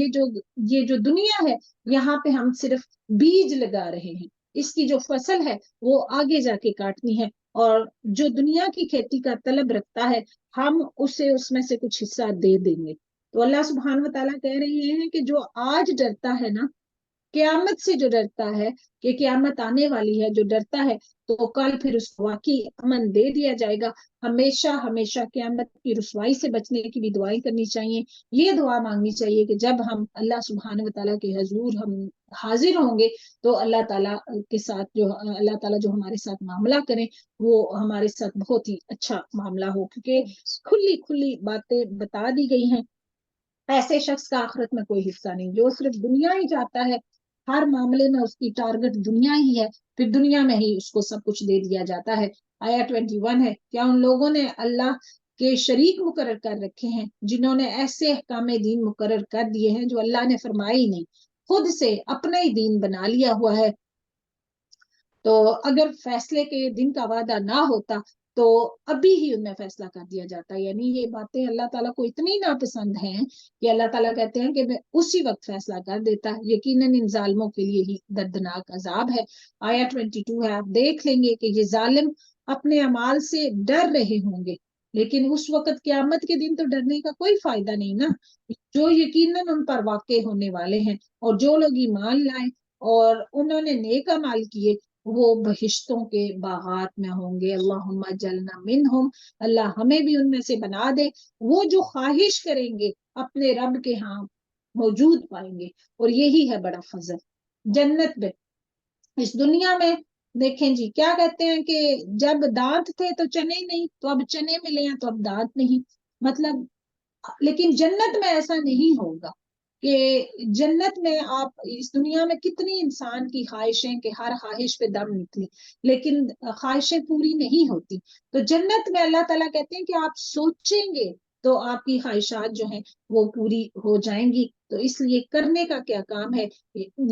یہ جو دنیا ہے یہاں پہ ہم صرف بیج لگا رہے ہیں، اس کی جو فصل ہے وہ آگے جا کے کاٹنی ہے، اور جو دنیا کی کھیتی کا طلب رکھتا ہے ہم اسے اس میں سے کچھ حصہ دے دیں گے۔ تو اللہ سبحانہ و تعالیٰ کہہ رہے ہیں کہ جو آج ڈرتا ہے نا، قیامت سے جو ڈرتا ہے کہ قیامت آنے والی ہے، جو ڈرتا ہے تو کل پھر اس کو واقعی امن دے دیا جائے گا۔ ہمیشہ ہمیشہ قیامت کی رسوائی سے بچنے کی بھی دعائیں کرنی چاہیے، یہ دعا مانگنی چاہیے کہ جب ہم اللہ سبحانہ و تعالیٰ کے حضور ہم حاضر ہوں گے تو اللہ تعالیٰ کے ساتھ جو اللہ تعالیٰ جو ہمارے ساتھ معاملہ کریں وہ ہمارے ساتھ بہت ہی اچھا معاملہ ہو، کیونکہ کھلی کھلی باتیں بتا دی گئی ہیں۔ ایسے شخص کا آخرت میں کوئی حصہ نہیں جو صرف دنیا ہی چاہتا ہے، ہر معاملے میں اس کی ٹارگٹ دنیا ہی ہے، پھر دنیا میں ہی اس کو سب کچھ دے دیا جاتا ہے۔ آیا 21 ہے، کیا ان لوگوں نے اللہ کے شریک مقرر کر رکھے ہیں جنہوں نے ایسے احکام دین مقرر کر دیے ہیں جو اللہ نے فرمائے ہی نہیں، خود سے اپنا ہی دین بنا لیا ہوا ہے۔ تو اگر فیصلے کے دن کا وعدہ نہ ہوتا تو ابھی ہی ان میں فیصلہ کر دیا جاتا، یعنی یہ باتیں اللہ تعالیٰ کو اتنی ناپسند ہیں کہ اللہ تعالیٰ کہتے ہیں کہ میں اسی وقت فیصلہ کر دیتا۔ یقیناً ان ظالموں کے لیے ہی دردناک عذاب ہے۔ آیا 22 ہے، آپ دیکھ لیں گے کہ یہ ظالم اپنے اعمال سے ڈر رہے ہوں گے، لیکن اس وقت قیامت کے دن تو ڈرنے کا کوئی فائدہ نہیں نا، جو یقیناً ان پر واقع ہونے والے ہیں۔ اور جو لوگ ایمان لائے اور انہوں نے نیک اعمال کیے وہ بہشتوں کے باغات میں ہوں گے۔ اللہم اجعلنا منہم، اللہ ہمیں بھی ان میں سے بنا دے۔ وہ جو خواہش کریں گے اپنے رب کے ہاں موجود پائیں گے، اور یہی ہے بڑا فضل جنت میں۔ اس دنیا میں دیکھیں جی کیا کہتے ہیں کہ جب دانت تھے تو چنے نہیں، تو اب چنے ملے ہیں تو اب دانت نہیں، مطلب لیکن جنت میں ایسا نہیں ہوگا کہ جنت میں آپ اس دنیا میں کتنی انسان کی خواہشیں کہ ہر خواہش پہ دم نکلی، لیکن خواہشیں پوری نہیں ہوتی۔ تو جنت میں اللہ تعالیٰ کہتے ہیں کہ آپ سوچیں گے تو آپ کی خواہشات جو ہیں وہ پوری ہو جائیں گی۔ تو اس لیے کرنے کا کیا کام ہے،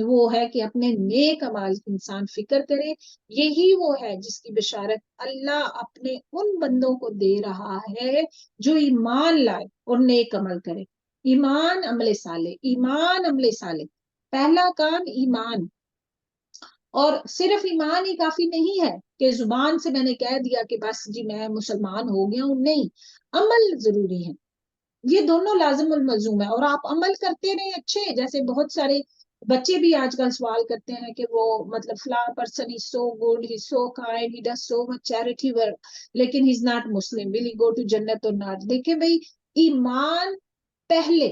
وہ ہے کہ اپنے نیک اعمال انسان فکر کرے، یہی وہ ہے جس کی بشارت اللہ اپنے ان بندوں کو دے رہا ہے جو ایمان لائے اور نیک عمل کرے۔ ایمان عمل صالح، ایمان عمل صالح، پہلا کام ایمان۔ اور صرف ایمان ہی کافی نہیں ہے کہ زبان سے میں نے کہہ دیا کہ بس جی میں مسلمان ہو گیا ہوں، نہیں، عمل ضروری ہے، یہ دونوں لازم الملزوم ہے۔ اور آپ عمل کرتے رہیں اچھے، جیسے بہت سارے بچے بھی آج کل سوال کرتے ہیں کہ وہ مطلب فلاں person is so good, he so kind, he does so much charity work, لیکن ہی is not Muslim, will he go to جنت اور ناٹ؟ دیکھیں بھائی، ایمان پہلے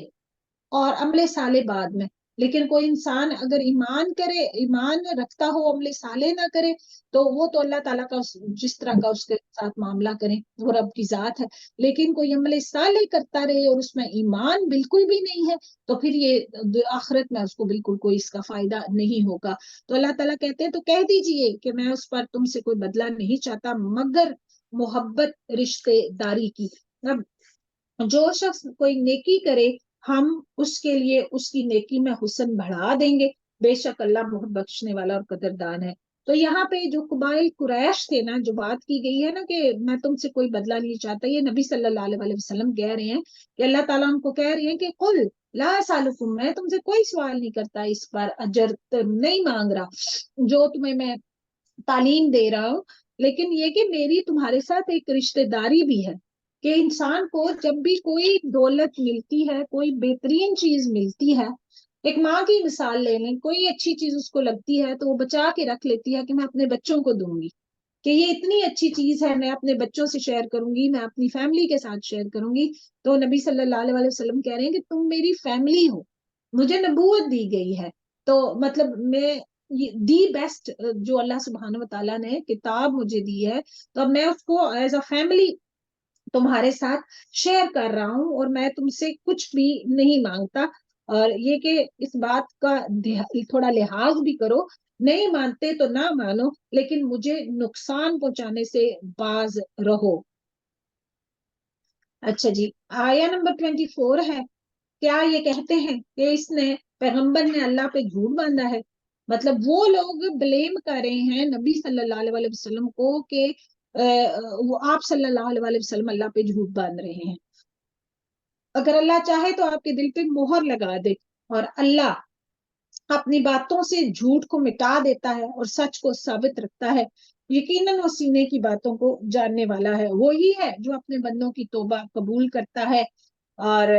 اور عمل صالح بعد میں. لیکن کوئی انسان اگر ایمان کرے، ایمان رکھتا ہو، عمل صالح نہ کرے، تو وہ تو اللہ تعالیٰ کا جس طرح کا اس کے ساتھ معاملہ کریں، وہ رب کی ذات ہے. لیکن کوئی عمل صالح کرتا رہے اور اس میں ایمان بالکل بھی نہیں ہے، تو پھر یہ آخرت میں اس کو بالکل کوئی اس کا فائدہ نہیں ہوگا. تو اللہ تعالیٰ کہتے ہیں تو کہہ دیجئے کہ میں اس پر تم سے کوئی بدلہ نہیں چاہتا مگر محبت رشتے داری کی. اب جو شخص کوئی نیکی کرے، ہم اس کے لیے اس کی نیکی میں حسن بڑھا دیں گے، بے شک اللہ بہت بخشنے والا اور قدردان ہے. تو یہاں پہ جو قبائل قریش تھے نا، جو بات کی گئی ہے نا کہ میں تم سے کوئی بدلہ نہیں چاہتا، یہ نبی صلی اللہ علیہ وسلم کہہ رہے ہیں کہ اللہ تعالیٰ ان کو کہہ رہے ہیں کہ قل لا اسالکم، میں تم سے کوئی سوال نہیں کرتا اس پر اجر، نہیں مانگ رہا جو تمہیں میں تعلیم دے رہا ہوں. لیکن یہ کہ میری تمہارے ساتھ ایک رشتہ داری بھی ہے کہ انسان کو جب بھی کوئی دولت ملتی ہے، کوئی بہترین چیز ملتی ہے، ایک ماں کی مثال لے لیں، کوئی اچھی چیز اس کو لگتی ہے تو وہ بچا کے رکھ لیتی ہے کہ میں اپنے بچوں کو دوں گی، کہ یہ اتنی اچھی چیز ہے، میں اپنے بچوں سے شیئر کروں گی، میں اپنی فیملی کے ساتھ شیئر کروں گی. تو نبی صلی اللہ علیہ وسلم کہہ رہے ہیں کہ تم میری فیملی ہو، مجھے نبوت دی گئی ہے، تو مطلب میں دی بیسٹ جو اللہ سبحانہ وتعالیٰ نے کتاب مجھے دی ہے، تو اب میں اس کو ایز اے فیملی تمہارے ساتھ شیئر کر رہا ہوں، اور میں تم سے کچھ بھی نہیں مانگتا. اور یہ کہ اس بات کا تھوڑا لحاظ بھی کرو، نہیں مانتے تو نہ مانو، لیکن مجھے نقصان پہنچانے سے باز رہو. اچھا جی، آیا نمبر 24 ہے. کیا یہ کہتے ہیں کہ اس نے پیغمبر نے اللہ پہ جھوٹ باندھا ہے؟ مطلب وہ لوگ بلیم کر رہے ہیں نبی صلی اللہ علیہ وسلم کو کہ وہ آپ صلی اللہ علیہ وسلم اللہ پہ جھوٹ باندھ رہے ہیں. اگر اللہ چاہے تو آپ کے دل پہ مہر لگا دے، اور اللہ اپنی باتوں سے جھوٹ کو مٹا دیتا ہے اور سچ کو ثابت رکھتا ہے. یقیناً وہ سینے کی باتوں کو جاننے والا ہے. وہی ہے جو اپنے بندوں کی توبہ قبول کرتا ہے اور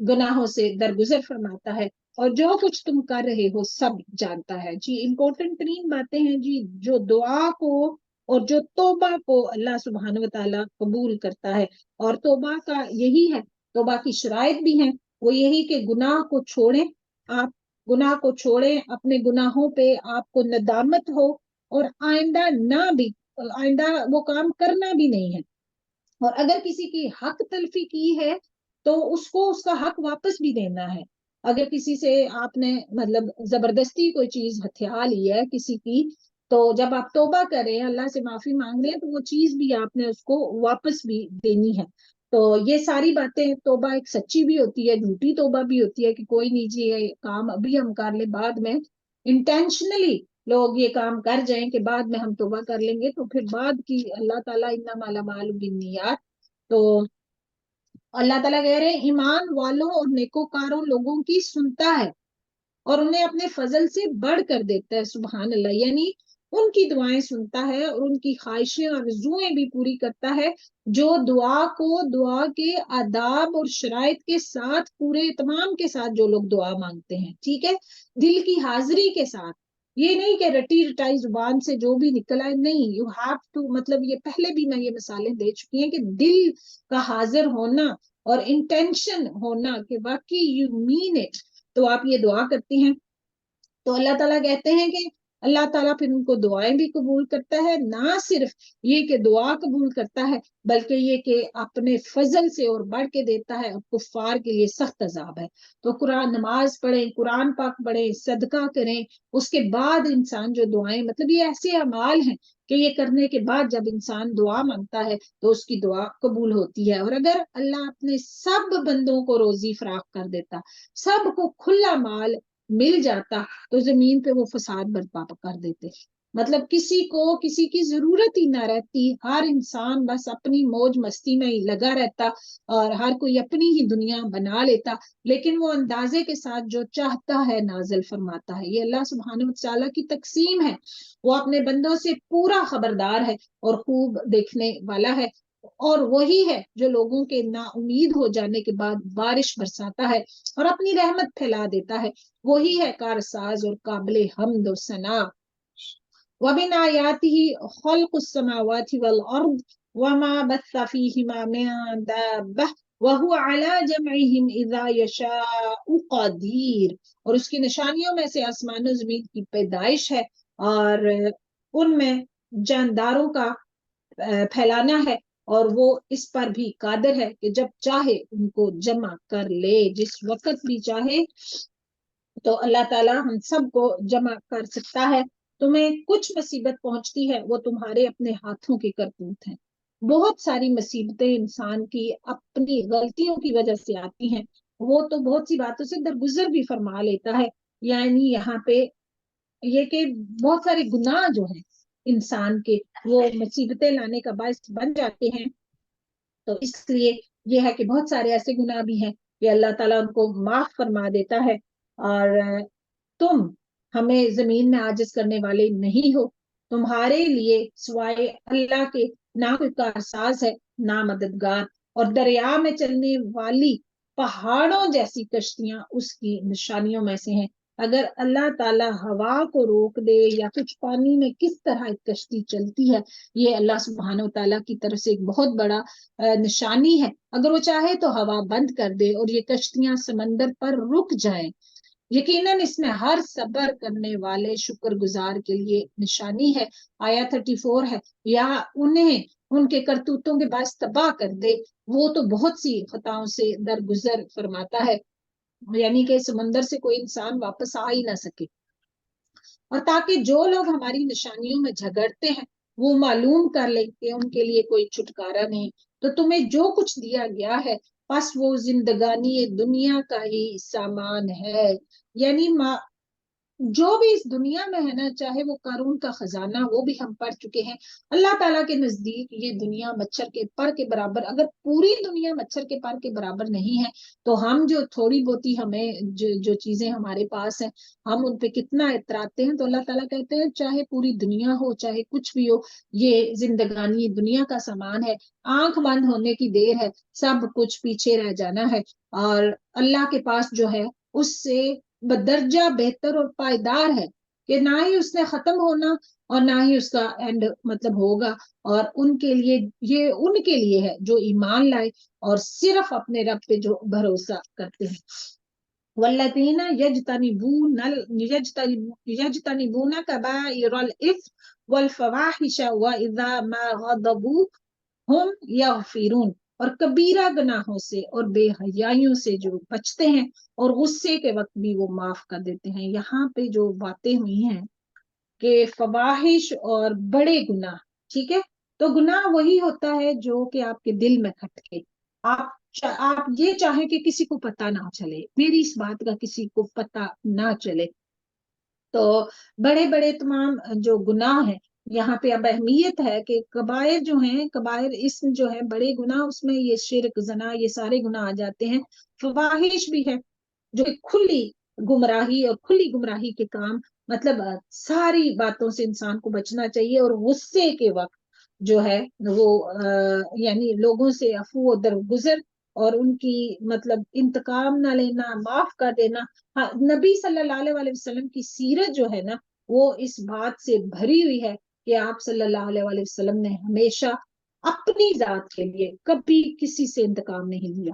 گناہوں سے درگزر فرماتا ہے، اور جو کچھ تم کر رہے ہو سب جانتا ہے. جی امپورٹنٹ ترین باتیں ہیں جی، جو دعا کو اور جو توبہ کو اللہ سبحانہ و تعالیٰ قبول کرتا ہے. اور توبہ کا یہی ہے، توبہ کی شرائط بھی ہیں، وہ یہی کہ گناہ کو چھوڑیں، آپ گناہ کو چھوڑیں، اپنے گناہوں پہ آپ کو ندامت ہو، اور آئندہ وہ کام کرنا بھی نہیں ہے. اور اگر کسی کی حق تلفی کی ہے تو اس کو اس کا حق واپس بھی دینا ہے. اگر کسی سے آپ نے مطلب زبردستی کوئی چیز ہتھیا لی ہے کسی کی، تو جب آپ توبہ کریں، اللہ سے معافی مانگ لیں، تو وہ چیز بھی آپ نے اس کو واپس بھی دینی ہے. تو یہ ساری باتیں، توبہ ایک سچی بھی ہوتی ہے، جھوٹی توبہ بھی ہوتی ہے کہ کوئی نجی کام ابھی ہم کر لیں، بعد میں انٹینشنلی لوگ یہ کام کر جائیں کہ بعد میں ہم توبہ کر لیں گے، تو پھر بعد کی اللہ تعالیٰ انما الاعمال بالنیات. تو اللہ تعالیٰ کہہ رہے ہیں ایمان والوں اور نیکوکاروں لوگوں کی سنتا ہے اور انہیں اپنے فضل سے بڑھ کر دیتا ہے. سبحان اللہ، یعنی ان کی دعائیں سنتا ہے اور ان کی خواہشیں اور رضویں بھی پوری کرتا ہے، جو دعا کو دعا کے آداب اور شرائط کے ساتھ، پورے تمام کے ساتھ جو لوگ دعا مانگتے ہیں، ٹھیک ہے، دل کی حاضری کے ساتھ. یہ نہیں کہ رٹی رٹائی زبان سے جو بھی نکل آئے، نہیں، یو ہیو ٹو، مطلب یہ پہلے بھی میں یہ مثالیں دے چکی ہیں کہ دل کا حاضر ہونا اور انٹینشن ہونا کہ واقعی یو مین اٹ، تو آپ یہ دعا کرتے ہیں. تو اللہ تعالیٰ کہتے ہیں کہ اللہ تعالیٰ پھر ان کو دعائیں بھی قبول کرتا ہے. نہ صرف یہ کہ دعا قبول کرتا ہے، بلکہ یہ کہ اپنے فضل سے اور بڑھ کے دیتا ہے. کفار کے لیے سخت عذاب ہے. تو قرآن، نماز پڑھیں، قرآن پاک پڑھیں، صدقہ کریں، اس کے بعد انسان جو دعائیں، مطلب یہ ایسے اعمال ہیں کہ یہ کرنے کے بعد جب انسان دعا مانگتا ہے تو اس کی دعا قبول ہوتی ہے. اور اگر اللہ اپنے سب بندوں کو روزی فراخ کر دیتا، سب کو کھلا مال مل جاتا، تو زمین پہ وہ فساد برپا کر دیتے. مطلب کسی کو کسی کی ضرورت ہی نہ رہتی، ہر انسان بس اپنی موج مستی میں ہی لگا رہتا اور ہر کوئی اپنی ہی دنیا بنا لیتا. لیکن وہ اندازے کے ساتھ جو چاہتا ہے نازل فرماتا ہے. یہ اللہ سبحانہ وتعالیٰ کی تقسیم ہے. وہ اپنے بندوں سے پورا خبردار ہے اور خوب دیکھنے والا ہے. اور وہی ہے جو لوگوں کے نا امید ہو جانے کے بعد بارش برساتا ہے اور اپنی رحمت پھیلا دیتا ہے. وہی ہے کارساز اور قابل حمد و ثنا. وَمِنْ آيَاتِهِ خَلْقُ السَّمَاوَاتِ وَالْأَرْضِ وَمَا بَثَّ فِيهِمَا مِنْ دَابَّةٍ وَهُوَ عَلَى جَمْعِهِمْ إِذَا يَشَاءُ قَدِيرٌ. اور اس کی نشانیوں میں سے آسمان و زمین کی پیدائش ہے اور ان میں جانداروں کا پھیلانا ہے اور وہ اس پر بھی قادر ہے کہ جب چاہے ان کو جمع کر لے. جس وقت بھی چاہے تو اللہ تعالیٰ ہم سب کو جمع کر سکتا ہے. تمہیں کچھ مصیبت پہنچتی ہے وہ تمہارے اپنے ہاتھوں کی کرتوت ہیں. بہت ساری مصیبتیں انسان کی اپنی غلطیوں کی وجہ سے آتی ہیں. وہ تو بہت سی باتوں سے درگزر بھی فرما لیتا ہے. یعنی یہاں پہ یہ کہ بہت سارے گناہ جو ہیں انسان کے وہ مصیبتیں لانے کا باعث بن جاتے ہیں. تو اس لیے یہ ہے کہ بہت سارے ایسے گناہ بھی ہیں کہ اللہ تعالیٰ ان کو معاف فرما دیتا ہے. اور تم ہمیں زمین میں عاجز کرنے والے نہیں ہو. تمہارے لیے سوائے اللہ کے نہ کوئی کارساز ہے نہ مددگار. اور دریا میں چلنے والی پہاڑوں جیسی کشتیاں اس کی نشانیوں میں سے ہیں. اگر اللہ تعالیٰ ہوا کو روک دے یا کچھ پانی میں کس طرح ایک کشتی چلتی ہے یہ اللہ سبحانہ و تعالیٰ کی طرف سے ایک بہت بڑا نشانی ہے. اگر وہ چاہے تو ہوا بند کر دے اور یہ کشتیاں سمندر پر رک جائیں. یقیناً اس میں ہر صبر کرنے والے شکر گزار کے لیے نشانی ہے. آیا 34 ہے. یا انہیں ان کے کرتوتوں کے باعث تباہ کر دے. وہ تو بہت سی خطاؤں سے درگزر فرماتا ہے. یعنی کہ سمندر سے کوئی انسان واپس آ ہی نہ سکے. اور تاکہ جو لوگ ہماری نشانیوں میں جھگڑتے ہیں وہ معلوم کر لیں کہ ان کے لیے کوئی چھٹکارا نہیں. تو تمہیں جو کچھ دیا گیا ہے بس وہ زندگانی دنیا کا ہی سامان ہے. یعنی جو بھی اس دنیا میں ہے نا چاہے وہ قارون کا خزانہ وہ بھی ہم پڑھ چکے ہیں. اللہ تعالیٰ کے نزدیک یہ دنیا مچھر کے پر کے برابر. اگر پوری دنیا مچھر کے پر کے برابر نہیں ہے تو ہم جو تھوڑی بہتی ہمیں جو چیزیں ہمارے پاس ہیں ہم ان پہ کتنا اتراتے ہیں. تو اللہ تعالیٰ کہتے ہیں چاہے پوری دنیا ہو چاہے کچھ بھی ہو یہ زندگانی دنیا کا سامان ہے. آنکھ بند ہونے کی دیر ہے. سب کچھ پیچھے رہ جانا ہے اور اللہ کے پاس جو ہے اس سے بدرجہ بہتر اور پائیدار ہے کہ نہ ہی اس نے ختم ہونا اور نہ ہی اس کا اینڈ مطلب ہوگا. اور ان کے لیے ہے جو ایمان لائے اور صرف اپنے رب پہ جو بھروسہ کرتے ہیں. والذین یجتنبون کبائر الاثم والفواحش واذا ما غضبوا ہم یغفرون. اور کبیرہ گناہوں سے اور بے حیائیوں سے جو بچتے ہیں اور غصے کے وقت بھی وہ معاف کر دیتے ہیں. یہاں پہ جو باتیں ہوئی ہیں کہ فواحش اور بڑے گناہ ٹھیک ہے. تو گناہ وہی ہوتا ہے جو کہ آپ کے دل میں کھٹکے. آپ یہ چاہیں کہ کسی کو پتہ نہ چلے میری اس بات کا کسی کو پتہ نہ چلے. تو بڑے بڑے تمام جو گناہ ہیں یہاں پہ اب اہمیت ہے کہ کبائر جو ہیں کبائر اسم جو ہے بڑے گناہ اس میں یہ شرک زنا یہ سارے گناہ آ جاتے ہیں. فواحش بھی ہے جو کھلی گمراہی اور کھلی گمراہی کے کام مطلب ساری باتوں سے انسان کو بچنا چاہیے. اور غصے کے وقت جو ہے وہ یعنی لوگوں سے عفو و درگزر اور ان کی مطلب انتقام نہ لینا معاف کر دینا. نبی صلی اللہ علیہ وسلم کی سیرت جو ہے نا وہ اس بات سے بھری ہوئی ہے کہ آپ صلی اللہ علیہ وسلم نے ہمیشہ اپنی ذات کے لیے کبھی کسی سے انتقام نہیں لیا.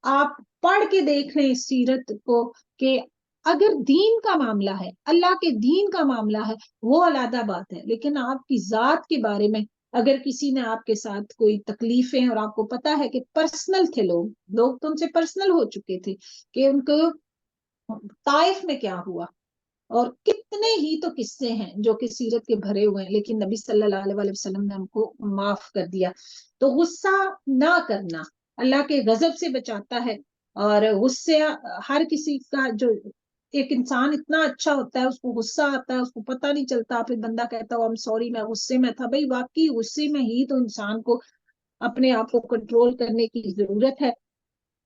آپ پڑھ کے دیکھ لیں اس سیرت کو کہ اگر دین کا معاملہ ہے اللہ کے دین کا معاملہ ہے وہ علیحدہ بات ہے. لیکن آپ کی ذات کے بارے میں اگر کسی نے آپ کے ساتھ کوئی تکلیفیں اور آپ کو پتا ہے کہ پرسنل تھے لوگ تو ان سے پرسنل ہو چکے تھے کہ ان کو طائف میں کیا ہوا اور کتنے ہی تو قصے ہیں جو کہ سیرت کے بھرے ہوئے ہیں لیکن نبی صلی اللہ علیہ وسلم نے ہم کو معاف کر دیا. تو غصہ نہ کرنا اللہ کے غضب سے بچاتا ہے. اور غصہ ہر کسی کا جو ایک انسان اتنا اچھا ہوتا ہے اس کو غصہ آتا ہے اس کو پتہ نہیں چلتا پھر بندہ کہتا ہے سوری میں غصے میں تھا. بھائی واقعی غصے میں ہی تو انسان کو اپنے آپ کو کنٹرول کرنے کی ضرورت ہے.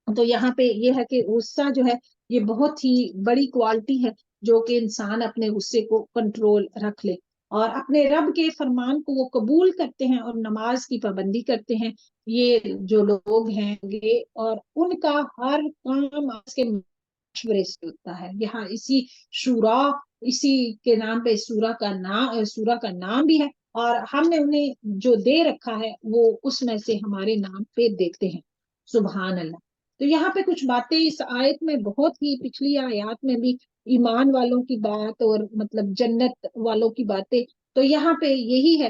تو یہاں پہ یہ ہے کہ غصہ جو ہے یہ بہت ہی بڑی کوالٹی ہے جو کہ انسان اپنے غصے کو کنٹرول رکھ لے. اور اپنے رب کے فرمان کو وہ قبول کرتے ہیں اور نماز کی پابندی کرتے ہیں، یہ جو لوگ ہیں گے، اور ان کا ہر کام اس کے مشورے سے ہوتا ہے. یہاں اسی شورا، اسی کے نام پہ سورہ کا نام بھی ہے، اور ہم نے انہیں جو دے رکھا ہے وہ اس میں سے ہمارے نام پہ دیتے ہیں. سبحان اللہ. تو یہاں پہ کچھ باتیں اس آیت میں، بہت ہی پچھلی آیات میں بھی ایمان والوں کی بات اور مطلب جنت والوں کی باتیں، تو یہاں پہ یہی ہے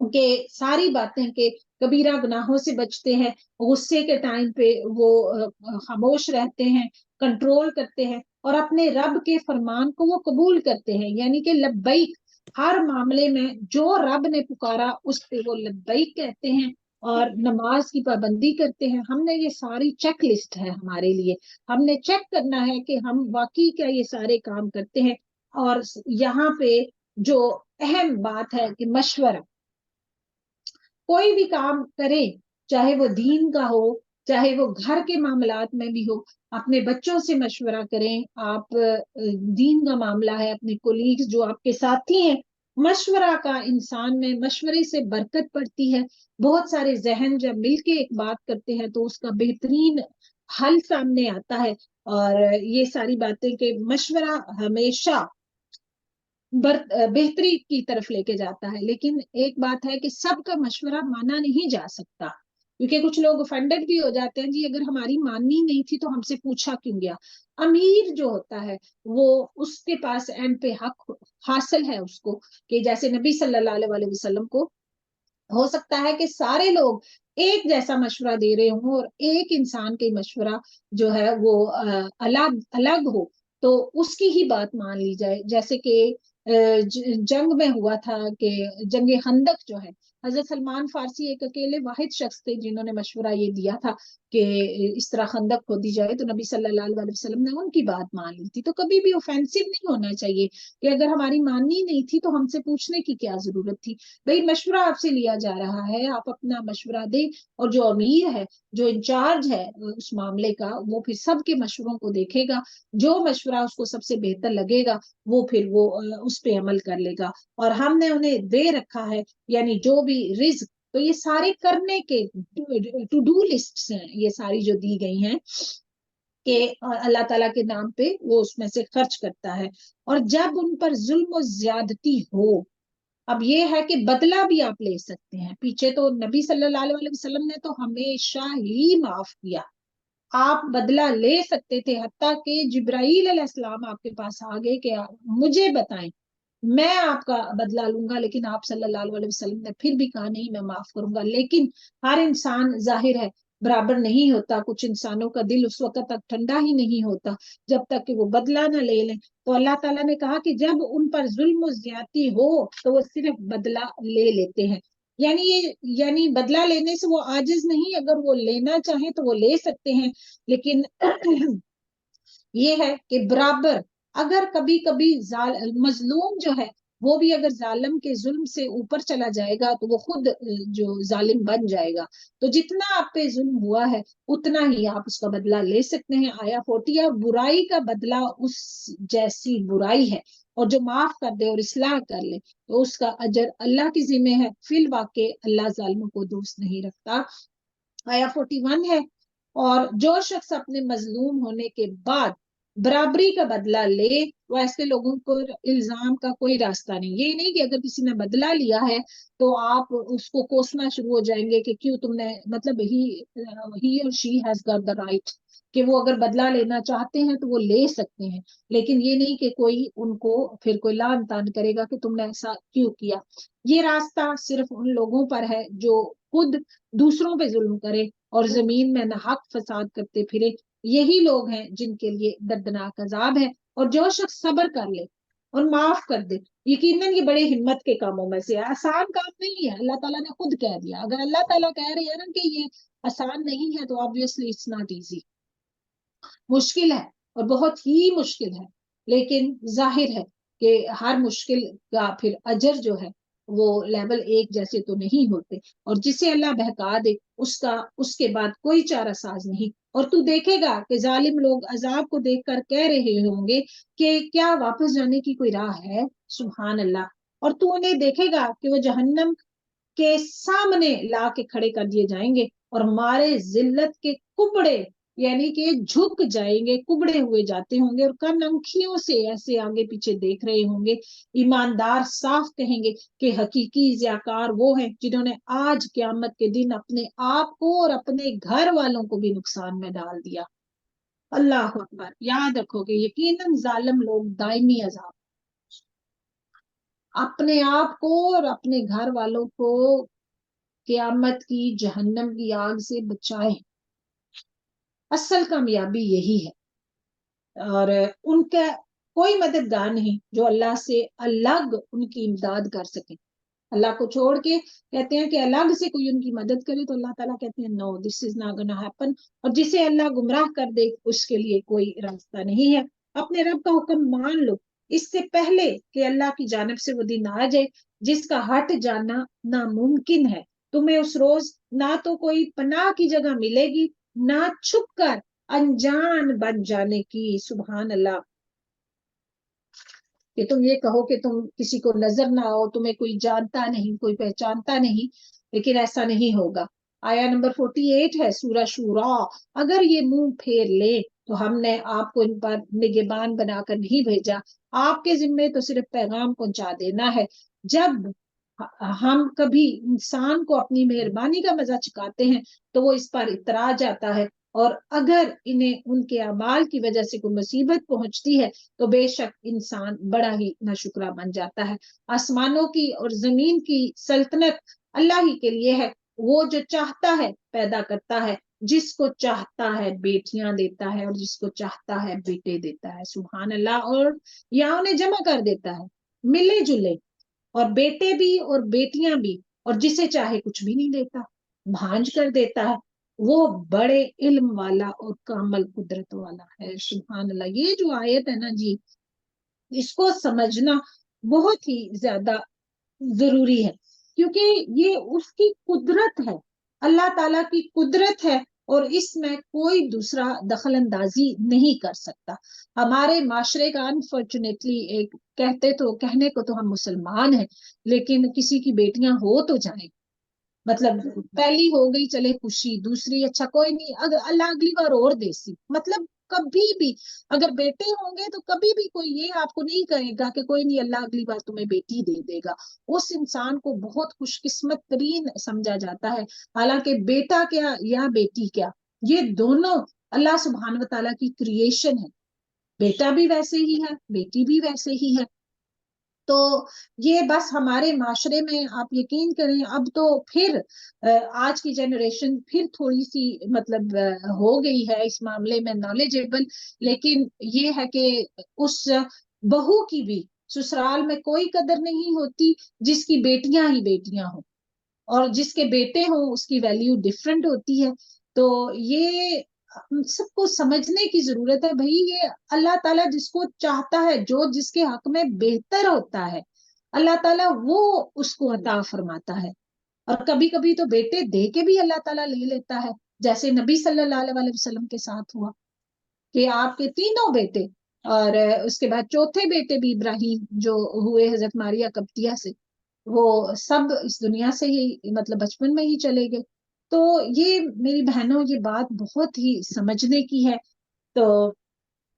کہ ساری باتیں کہ کبیرہ گناہوں سے بچتے ہیں، غصے کے ٹائم پہ وہ خاموش رہتے ہیں، کنٹرول کرتے ہیں، اور اپنے رب کے فرمان کو وہ قبول کرتے ہیں، یعنی کہ لبیک. ہر معاملے میں جو رب نے پکارا اس پہ وہ لبیک کہتے ہیں، اور نماز کی پابندی کرتے ہیں. ہم نے یہ ساری چیک لسٹ ہے ہمارے لیے، ہم نے چیک کرنا ہے کہ ہم واقعی کیا یہ سارے کام کرتے ہیں. اور یہاں پہ جو اہم بات ہے کہ مشورہ، کوئی بھی کام کریں، چاہے وہ دین کا ہو، چاہے وہ گھر کے معاملات میں بھی ہو، اپنے بچوں سے مشورہ کریں. آپ دین کا معاملہ ہے، اپنے کولیگز جو آپ کے ساتھی ہیں، مشورہ کا انسان میں مشورے سے برکت پڑتی ہے. بہت سارے ذہن جب مل کے ایک بات کرتے ہیں تو اس کا بہترین حل سامنے آتا ہے. اور یہ ساری باتیں کہ مشورہ ہمیشہ بہتری کی طرف لے کے جاتا ہے. لیکن ایک بات ہے کہ سب کا مشورہ مانا نہیں جا سکتا، کیونکہ کچھ لوگ افینڈڈ بھی ہو جاتے ہیں، جی اگر ہماری ماننی نہیں تھی تو ہم سے پوچھا کیوں گیا. امیر جو ہوتا ہے وہ اس کے پاس اینڈ پہ حق حاصل ہے اس کو، کہ جیسے نبی صلی اللہ علیہ وسلم کو ہو سکتا ہے کہ سارے لوگ ایک جیسا مشورہ دے رہے ہوں اور ایک انسان کے مشورہ جو ہے وہ الگ الگ ہو، تو اس کی ہی بات مان لی جائے. جیسے کہ جنگ میں ہوا تھا کہ جنگ خندق جو ہے، حضرت سلمان فارسی ایک اکیلے واحد شخص تھے جنہوں نے مشورہ یہ دیا تھا کہ اس طرح خندق کھودی جائے، تو نبی صلی اللہ علیہ وسلم نے ان کی بات مان لی تھی. تو کبھی بھی اوفینسو نہیں ہونا چاہیے کہ اگر ہماری ماننی نہیں تھی تو ہم سے پوچھنے کی کیا ضرورت تھی. بھئی مشورہ آپ سے لیا جا رہا ہے، آپ اپنا مشورہ دیں، اور جو امیر ہے، جو انچارج ہے اس معاملے کا، وہ پھر سب کے مشوروں کو دیکھے گا، جو مشورہ اس کو سب سے بہتر لگے گا وہ پھر وہ اس پہ عمل کر لے گا. اور ہم نے انہیں دے رکھا ہے، یعنی جو بھی رزق، تو یہ سارے کرنے کے ٹو ڈو لسٹ ہیں، یہ ساری جو دی گئی ہیں کہ اللہ تعالیٰ کے نام پہ وہ اس میں سے خرچ کرتا ہے. اور جب ان پر ظلم و زیادتی ہو، اب یہ ہے کہ بدلہ بھی آپ لے سکتے ہیں. پیچھے تو نبی صلی اللہ علیہ وسلم نے تو ہمیشہ ہی معاف کیا، آپ بدلہ لے سکتے تھے، حتیٰ کہ جبرائیل علیہ السلام آپ کے پاس آگے کہ مجھے بتائیں، میں آپ کا بدلہ لوں گا. لیکن آپ صلی اللہ علیہ وسلم نے پھر بھی کہا نہیں، میں معاف کروں گا. لیکن ہر انسان ظاہر ہے برابر نہیں ہوتا، کچھ انسانوں کا دل اس وقت تک ٹھنڈا ہی نہیں ہوتا جب تک کہ وہ بدلہ نہ لے لیں. تو اللہ تعالیٰ نے کہا کہ جب ان پر ظلم و زیادتی ہو تو وہ صرف بدلہ لے لیتے ہیں. یعنی بدلہ لینے سے وہ عاجز نہیں، اگر وہ لینا چاہیں تو وہ لے سکتے ہیں. لیکن یہ ہے کہ برابر اگر کبھی کبھی مظلوم جو ہے وہ بھی اگر ظالم کے ظلم سے اوپر چلا جائے گا تو وہ خود جو ظالم بن جائے گا. تو جتنا آپ پہ ظلم ہوا ہے اتنا ہی آپ اس کا بدلہ لے سکتے ہیں. آیا 40 برائی کا بدلہ اس جیسی برائی ہے، اور جو معاف کر دے اور اصلاح کر لے تو اس کا اجر اللہ کی ذمہ ہے. فی الواقع اللہ ظالموں کو دوست نہیں رکھتا. آیا 41 ہے، اور جو شخص اپنے مظلوم ہونے کے بعد برابری کا بدلہ لے، وہ ایسے لوگوں کو الزام کا کوئی راستہ نہیں. یہ نہیں کہ اگر کسی نے بدلہ لیا ہے تو آپ اس کو کوسنا شروع ہو جائیں گے کہ کیوں تم نے، مطلب ہی اور she has got the right, کہ وہ اگر بدلہ لینا چاہتے ہیں تو وہ لے سکتے ہیں. لیکن یہ نہیں کہ کوئی ان کو پھر کوئی لعن طعن کرے گا کہ تم نے ایسا کیوں کیا. یہ راستہ صرف ان لوگوں پر ہے جو خود دوسروں پہ ظلم کرے اور زمین میں ناحق فساد کرتے پھرے. یہی لوگ ہیں جن کے لیے دردناک عذاب ہے. اور جو شخص صبر کر لے اور معاف کر دے، یقیناً یہ بڑے ہمت کے کاموں میں سے آسان کام نہیں ہے. اللہ تعالیٰ نے خود کہہ دیا، اگر اللہ تعالیٰ کہہ رہے ہیں نا کہ یہ آسان نہیں ہے تو obviously it's not easy، مشکل ہے اور بہت ہی مشکل ہے. لیکن ظاہر ہے کہ ہر مشکل کا پھر اجر جو ہے وہ لیول ایک جیسے تو نہیں ہوتے، اور جسے اللہ بہکا دے اس کے بعد کوئی چارہ ساز نہیں. اور تو دیکھے گا کہ ظالم لوگ عذاب کو دیکھ کر کہہ رہے ہوں گے کہ کیا واپس جانے کی کوئی راہ ہے. سبحان اللہ. اور تو انہیں دیکھے گا کہ وہ جہنم کے سامنے لا کے کھڑے کر دیے جائیں گے اور ہمارے ذلت کے کبڑے یعنی کہ جھک جائیں گے، کبڑے ہوئے جاتے ہوں گے اور کن انکھیوں سے ایسے آگے پیچھے دیکھ رہے ہوں گے۔ ایماندار صاف کہیں گے کہ حقیقی ضیاءکار وہ ہیں جنہوں نے آج قیامت کے دن اپنے آپ کو اور اپنے گھر والوں کو بھی نقصان میں ڈال دیا۔ اللہ اکبر، یاد رکھو کہ یقیناً ظالم لوگ دائمی عذاب اپنے آپ کو اور اپنے گھر والوں کو قیامت کی جہنم کی آگ سے بچائیں۔ اصل کامیابی یہی ہے، اور ان کا کوئی مددگار نہیں جو اللہ سے الگ ان کی امداد کر سکے۔ اللہ کو چھوڑ کے کہتے ہیں کہ الگ سے کوئی ان کی مدد کرے تو اللہ تعالیٰ کہتے ہیں نو دس از ناٹ گونا ہیپن، اور جسے اللہ گمراہ کر دے اس کے لیے کوئی راستہ نہیں ہے۔ اپنے رب کا حکم مان لو اس سے پہلے کہ اللہ کی جانب سے وہ دن آ جائے جس کا ہٹ جانا ناممکن ہے۔ تمہیں اس روز نہ تو کوئی پناہ کی جگہ ملے گی، نہ چھپ کر انجان بن جانے کی۔ سبحان اللہ، کہ تم یہ کہو کہ تم کسی کو نظر نہ آؤ، تمہیں کوئی جانتا نہیں، کوئی پہچانتا نہیں، لیکن ایسا نہیں ہوگا۔ آیا نمبر 48 ہے سورہ شورا۔ اگر یہ منہ پھیر لے تو ہم نے آپ کو ان پر نگہبان بنا کر نہیں بھیجا، آپ کے ذمے تو صرف پیغام پہنچا دینا ہے۔ جب ہم کبھی انسان کو اپنی مہربانی کا مزہ چکھاتے ہیں تو وہ اس پر اترا جاتا ہے، اور اگر انہیں ان کے اعمال کی وجہ سے کوئی مصیبت پہنچتی ہے تو بے شک انسان بڑا ہی ناشکرا بن جاتا ہے۔ آسمانوں کی اور زمین کی سلطنت اللہ ہی کے لیے ہے، وہ جو چاہتا ہے پیدا کرتا ہے، جس کو چاہتا ہے بیٹیاں دیتا ہے اور جس کو چاہتا ہے بیٹے دیتا ہے۔ سبحان اللہ، اور یا انہیں جمع کر دیتا ہے ملے جلے، اور بیٹے بھی اور بیٹیاں بھی، اور جسے چاہے کچھ بھی نہیں دیتا، بھانج کر دیتا ہے۔ وہ بڑے علم والا اور کامل قدرت والا ہے۔ سبحان اللہ، یہ جو آیت ہے نا جی، اس کو سمجھنا بہت ہی زیادہ ضروری ہے، کیونکہ یہ اس کی قدرت ہے، اللہ تعالیٰ کی قدرت ہے، اور اس میں کوئی دوسرا دخل اندازی نہیں کر سکتا۔ ہمارے معاشرے کا انفارچونیٹلی ایک کہنے کو تو ہم مسلمان ہیں، لیکن کسی کی بیٹیاں ہو تو جائیں، مطلب پہلی ہو گئی چلے خوشی، دوسری اچھا کوئی نہیں، اگر اللہ اگلی بار اور دے سی، مطلب کبھی بھی اگر بیٹے ہوں گے تو کبھی بھی کوئی یہ آپ کو نہیں کہے گا کہ کوئی نہیں اللہ اگلی بار تمہیں بیٹی دے دے گا۔ اس انسان کو بہت خوش قسمت ترین سمجھا جاتا ہے، حالانکہ بیٹا کیا یا بیٹی کیا، یہ دونوں اللہ سبحانہ و تعالیٰ کی کریشن ہے۔ بیٹا بھی ویسے ہی ہے، بیٹی بھی ویسے ہی ہے۔ تو یہ بس ہمارے معاشرے میں آپ یقین کریں اب تو پھر آج کی جنریشن پھر تھوڑی سی مطلب ہو گئی ہے اس معاملے میں نالجیبل، لیکن یہ ہے کہ اس بہو کی بھی سسرال میں کوئی قدر نہیں ہوتی جس کی بیٹیاں ہی بیٹیاں ہوں، اور جس کے بیٹے ہوں اس کی ویلیو ڈفرینٹ ہوتی ہے۔ تو یہ سب کو سمجھنے کی ضرورت ہے بھائی، یہ اللہ تعالیٰ جس کو چاہتا ہے، جو جس کے حق میں بہتر ہوتا ہے، اللہ تعالیٰ وہ اس کو عطا فرماتا ہے، اور کبھی کبھی تو بیٹے دے کے بھی اللہ تعالیٰ لے لیتا ہے، جیسے نبی صلی اللہ علیہ وسلم کے ساتھ ہوا کہ آپ کے تینوں بیٹے، اور اس کے بعد چوتھے بیٹے بھی ابراہیم جو ہوئے حضرت ماریہ قبطیہ سے، وہ سب اس دنیا سے ہی مطلب بچپن میں ہی چلے گئے۔ تو یہ میری بہنوں یہ بات بہت ہی سمجھنے کی ہے۔ تو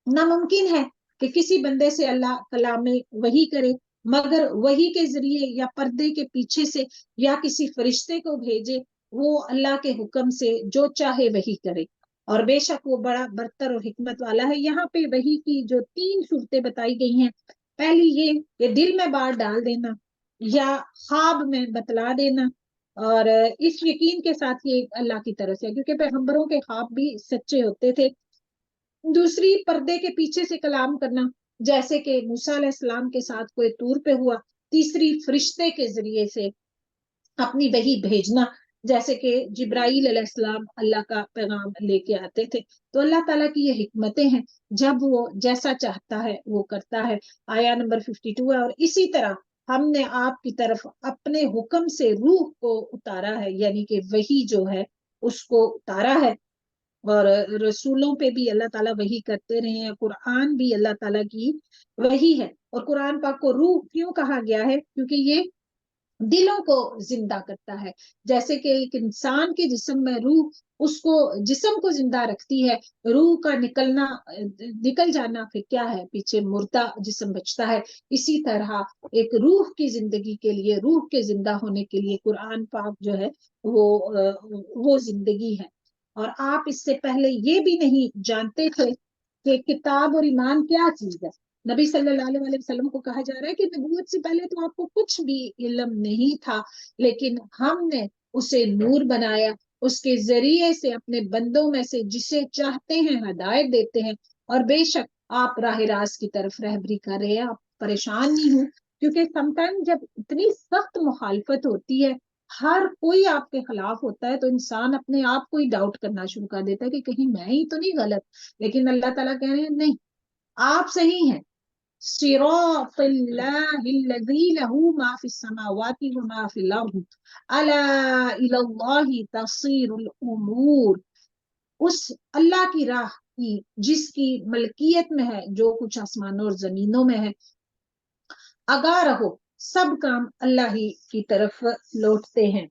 ناممکن ہے کہ کسی بندے سے اللہ کلام وحی کرے مگر وحی کے ذریعے یا پردے کے پیچھے سے، یا کسی فرشتے کو بھیجے، وہ اللہ کے حکم سے جو چاہے وحی کرے، اور بے شک وہ بڑا برتر اور حکمت والا ہے۔ یہاں پہ وحی کی جو 3 صورتیں بتائی گئی ہیں، پہلی یہ کہ دل میں بات ڈال دینا یا خواب میں بتلا دینا، اور اس یقین کے ساتھ یہ اللہ کی طرف سے، کیونکہ پیغمبروں کے خواب بھی سچے ہوتے تھے۔ دوسری پردے کے پیچھے سے کلام کرنا، جیسے کہ موسیٰ علیہ السلام کے ساتھ کوئی طور پہ ہوا۔ تیسری فرشتے کے ذریعے سے اپنی وحی بھیجنا، جیسے کہ جبرائیل علیہ السلام اللہ کا پیغام لے کے آتے تھے۔ تو اللہ تعالیٰ کی یہ حکمتیں ہیں، جب وہ جیسا چاہتا ہے وہ کرتا ہے۔ آیا نمبر 52 ہے، اور اسی طرح ہم نے آپ کی طرف اپنے حکم سے روح کو اتارا ہے، یعنی کہ وحی جو ہے اس کو اتارا ہے، اور رسولوں پہ بھی اللہ تعالیٰ وحی کرتے رہے ہیں، قرآن بھی اللہ تعالیٰ کی وحی ہے۔ اور قرآن پاک کو روح کیوں کہا گیا ہے؟ کیونکہ یہ دلوں کو زندہ کرتا ہے. جیسے کہ ایک انسان کے جسم میں روح اس کو جسم کو زندہ رکھتی ہے، روح کا نکل جانا پھر کیا ہے، پیچھے مردہ جسم بچتا ہے. اسی طرح ایک روح کی زندگی کے لیے، روح کے زندہ ہونے کے لیے قرآن پاک جو ہے وہ زندگی ہے. اور آپ اس سے پہلے یہ بھی نہیں جانتے تھے کہ کتاب اور ایمان کیا چیز ہے. نبی صلی اللہ علیہ وسلم کو کہا جا رہا ہے کہ نبوت سے پہلے تو آپ کو کچھ بھی علم نہیں تھا، لیکن ہم نے اسے نور بنایا، اس کے ذریعے سے اپنے بندوں میں سے جسے چاہتے ہیں ہدایت دیتے ہیں. اور بے شک آپ راہ راست کی طرف رہبری کر رہے ہیں، آپ پریشان نہیں ہوں. کیونکہ سم ٹائم جب اتنی سخت مخالفت ہوتی ہے، ہر کوئی آپ کے خلاف ہوتا ہے، تو انسان اپنے آپ کو ہی ڈاؤٹ کرنا شروع کر دیتا ہے کہ کہیں میں ہی تو نہیں غلط. لیکن اللہ تعالیٰ کہہ رہے ہیں نہیں، آپ صحیح ہیں. صراط اللہ الذی لہ ما فی السماوات وما فی الارض الا الی اللہ تصیر الامور. اس اللہ کی راہ کی جس کی ملکیت میں ہے جو کچھ آسمانوں اور زمینوں میں ہے. آگاہ رہو، سب کام اللہ ہی کی طرف لوٹتے ہیں.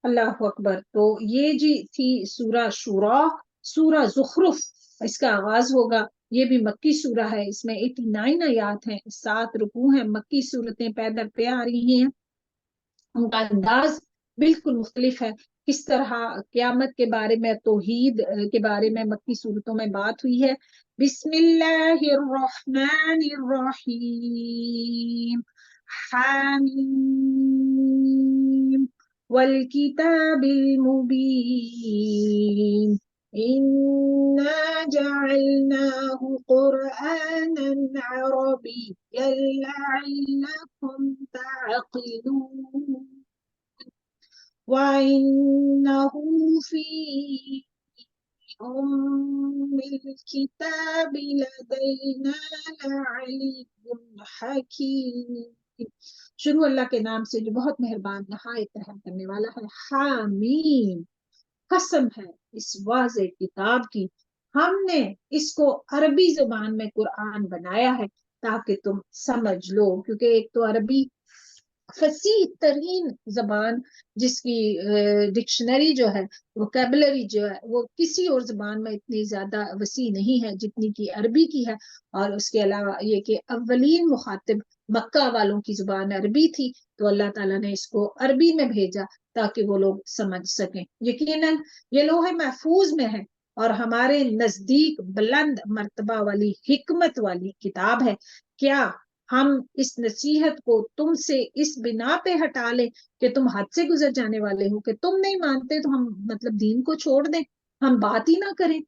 اللہ اکبر. تو یہ جی تھی سورہ شورا. سورہ زخرف اس کا آغاز ہوگا. یہ بھی مکی سورہ ہے، اس میں 89 آیات ہیں، 7 رکوع ہیں. مکی صورتیں پے در پہ آ رہی ہیں، ان کا انداز بالکل مختلف ہے. کس طرح قیامت کے بارے میں، توحید کے بارے میں مکی صورتوں میں بات ہوئی ہے. بسم اللہ الرحمن الرحیم. حامیم والکتاب المبین انا جعلناه قرآنا عربيا لعلكم تعقلون وإنه في أم الكتاب لدينا لعلي حكيم. شروع اللہ کے نام سے جو بہت مہربان نہایت رحم کرنے والا ہے. حامیم، قسم ہے اس واضح کتاب کی، ہم نے اس کو عربی زبان میں قرآن بنایا ہے تاکہ تم سمجھ لو. کیونکہ ایک تو عربی فصیح ترین زبان، جس کی ڈکشنری جو ہے، ووکیبلری جو ہے، وہ کسی اور زبان میں اتنی زیادہ وسیع نہیں ہے جتنی کی عربی کی ہے. اور اس کے علاوہ یہ کہ اولین مخاطب مکہ والوں کی زبان عربی تھی، تو اللہ تعالیٰ نے اس کو عربی میں بھیجا تاکہ وہ لوگ سمجھ سکیں. یقیناً یہ لوح محفوظ میں ہے اور ہمارے نزدیک بلند مرتبہ والی حکمت والی کتاب ہے. کیا ہم اس نصیحت کو تم سے اس بنا پہ ہٹا لیں کہ تم حد سے گزر جانے والے ہو، کہ تم نہیں مانتے تو ہم مطلب دین کو چھوڑ دیں، ہم بات ہی نہ کریں؟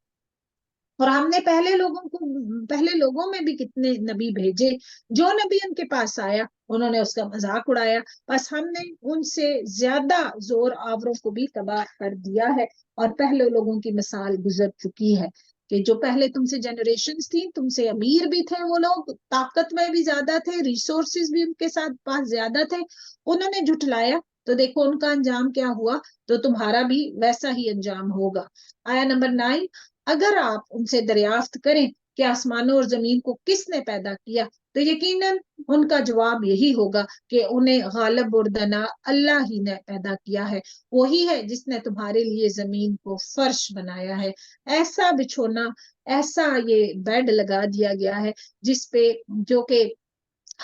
اور ہم نے پہلے لوگوں میں بھی کتنے نبی بھیجے، جو نبی ان کے پاس آیا انہوں نے اس کا مذاق اڑایا. بس ہم نے ان سے زیادہ زور آوروں کو بھی تباہ کر دیا ہے. اور پہلے لوگوں کی مثال گزر چکی ہے کہ جو پہلے تم سے جنریشنز تھی، تم سے امیر بھی تھے وہ لوگ، طاقت میں بھی زیادہ تھے، ریسورسز بھی ان کے ساتھ پاس زیادہ تھے، انہوں نے جھٹلایا تو دیکھو ان کا انجام کیا ہوا. تو تمہارا بھی ویسا ہی انجام ہوگا. آیا نمبر 9. اگر آپ ان سے دریافت کریں کہ آسمانوں اور زمین کو کس نے پیدا کیا، تو یقیناً ان کا جواب یہی ہوگا کہ انہیں غالب اور دنا اللہ ہی نے پیدا کیا ہے. وہی ہے جس نے تمہارے لیے زمین کو فرش بنایا ہے، ایسا بچھونا، ایسا یہ بیڈ لگا دیا گیا ہے جس پہ جو کہ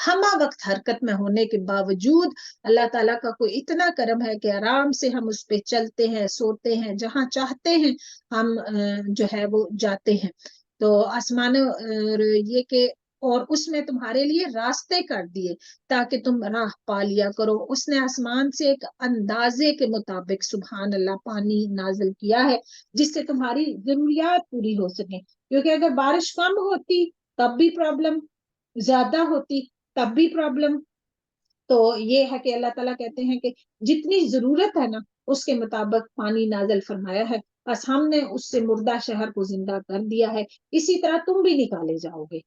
ہمہ وقت حرکت میں ہونے کے باوجود اللہ تعالیٰ کا کوئی اتنا کرم ہے کہ آرام سے ہم اس پہ چلتے ہیں، سوتے ہیں، جہاں چاہتے ہیں ہم جو ہے وہ جاتے ہیں. تو آسمانوں یہ کہ اور اس میں تمہارے لیے راستے کر دیے تاکہ تم راہ پا لیا کرو. اس نے آسمان سے ایک اندازے کے مطابق سبحان اللہ پانی نازل کیا ہے جس سے تمہاری ضروریات پوری ہو سکیں. کیونکہ اگر بارش کم ہوتی تب بھی پرابلم، زیادہ ہوتی تب بھی پرابلم. تو یہ ہے کہ اللہ تعالیٰ کہتے ہیں کہ جتنی ضرورت ہے نا اس کے مطابق پانی نازل فرمایا ہے، بس ہم نے اس سے مردہ شہر کو زندہ کر دیا ہے. اسی طرح تم بھی نکالے جاؤ گے.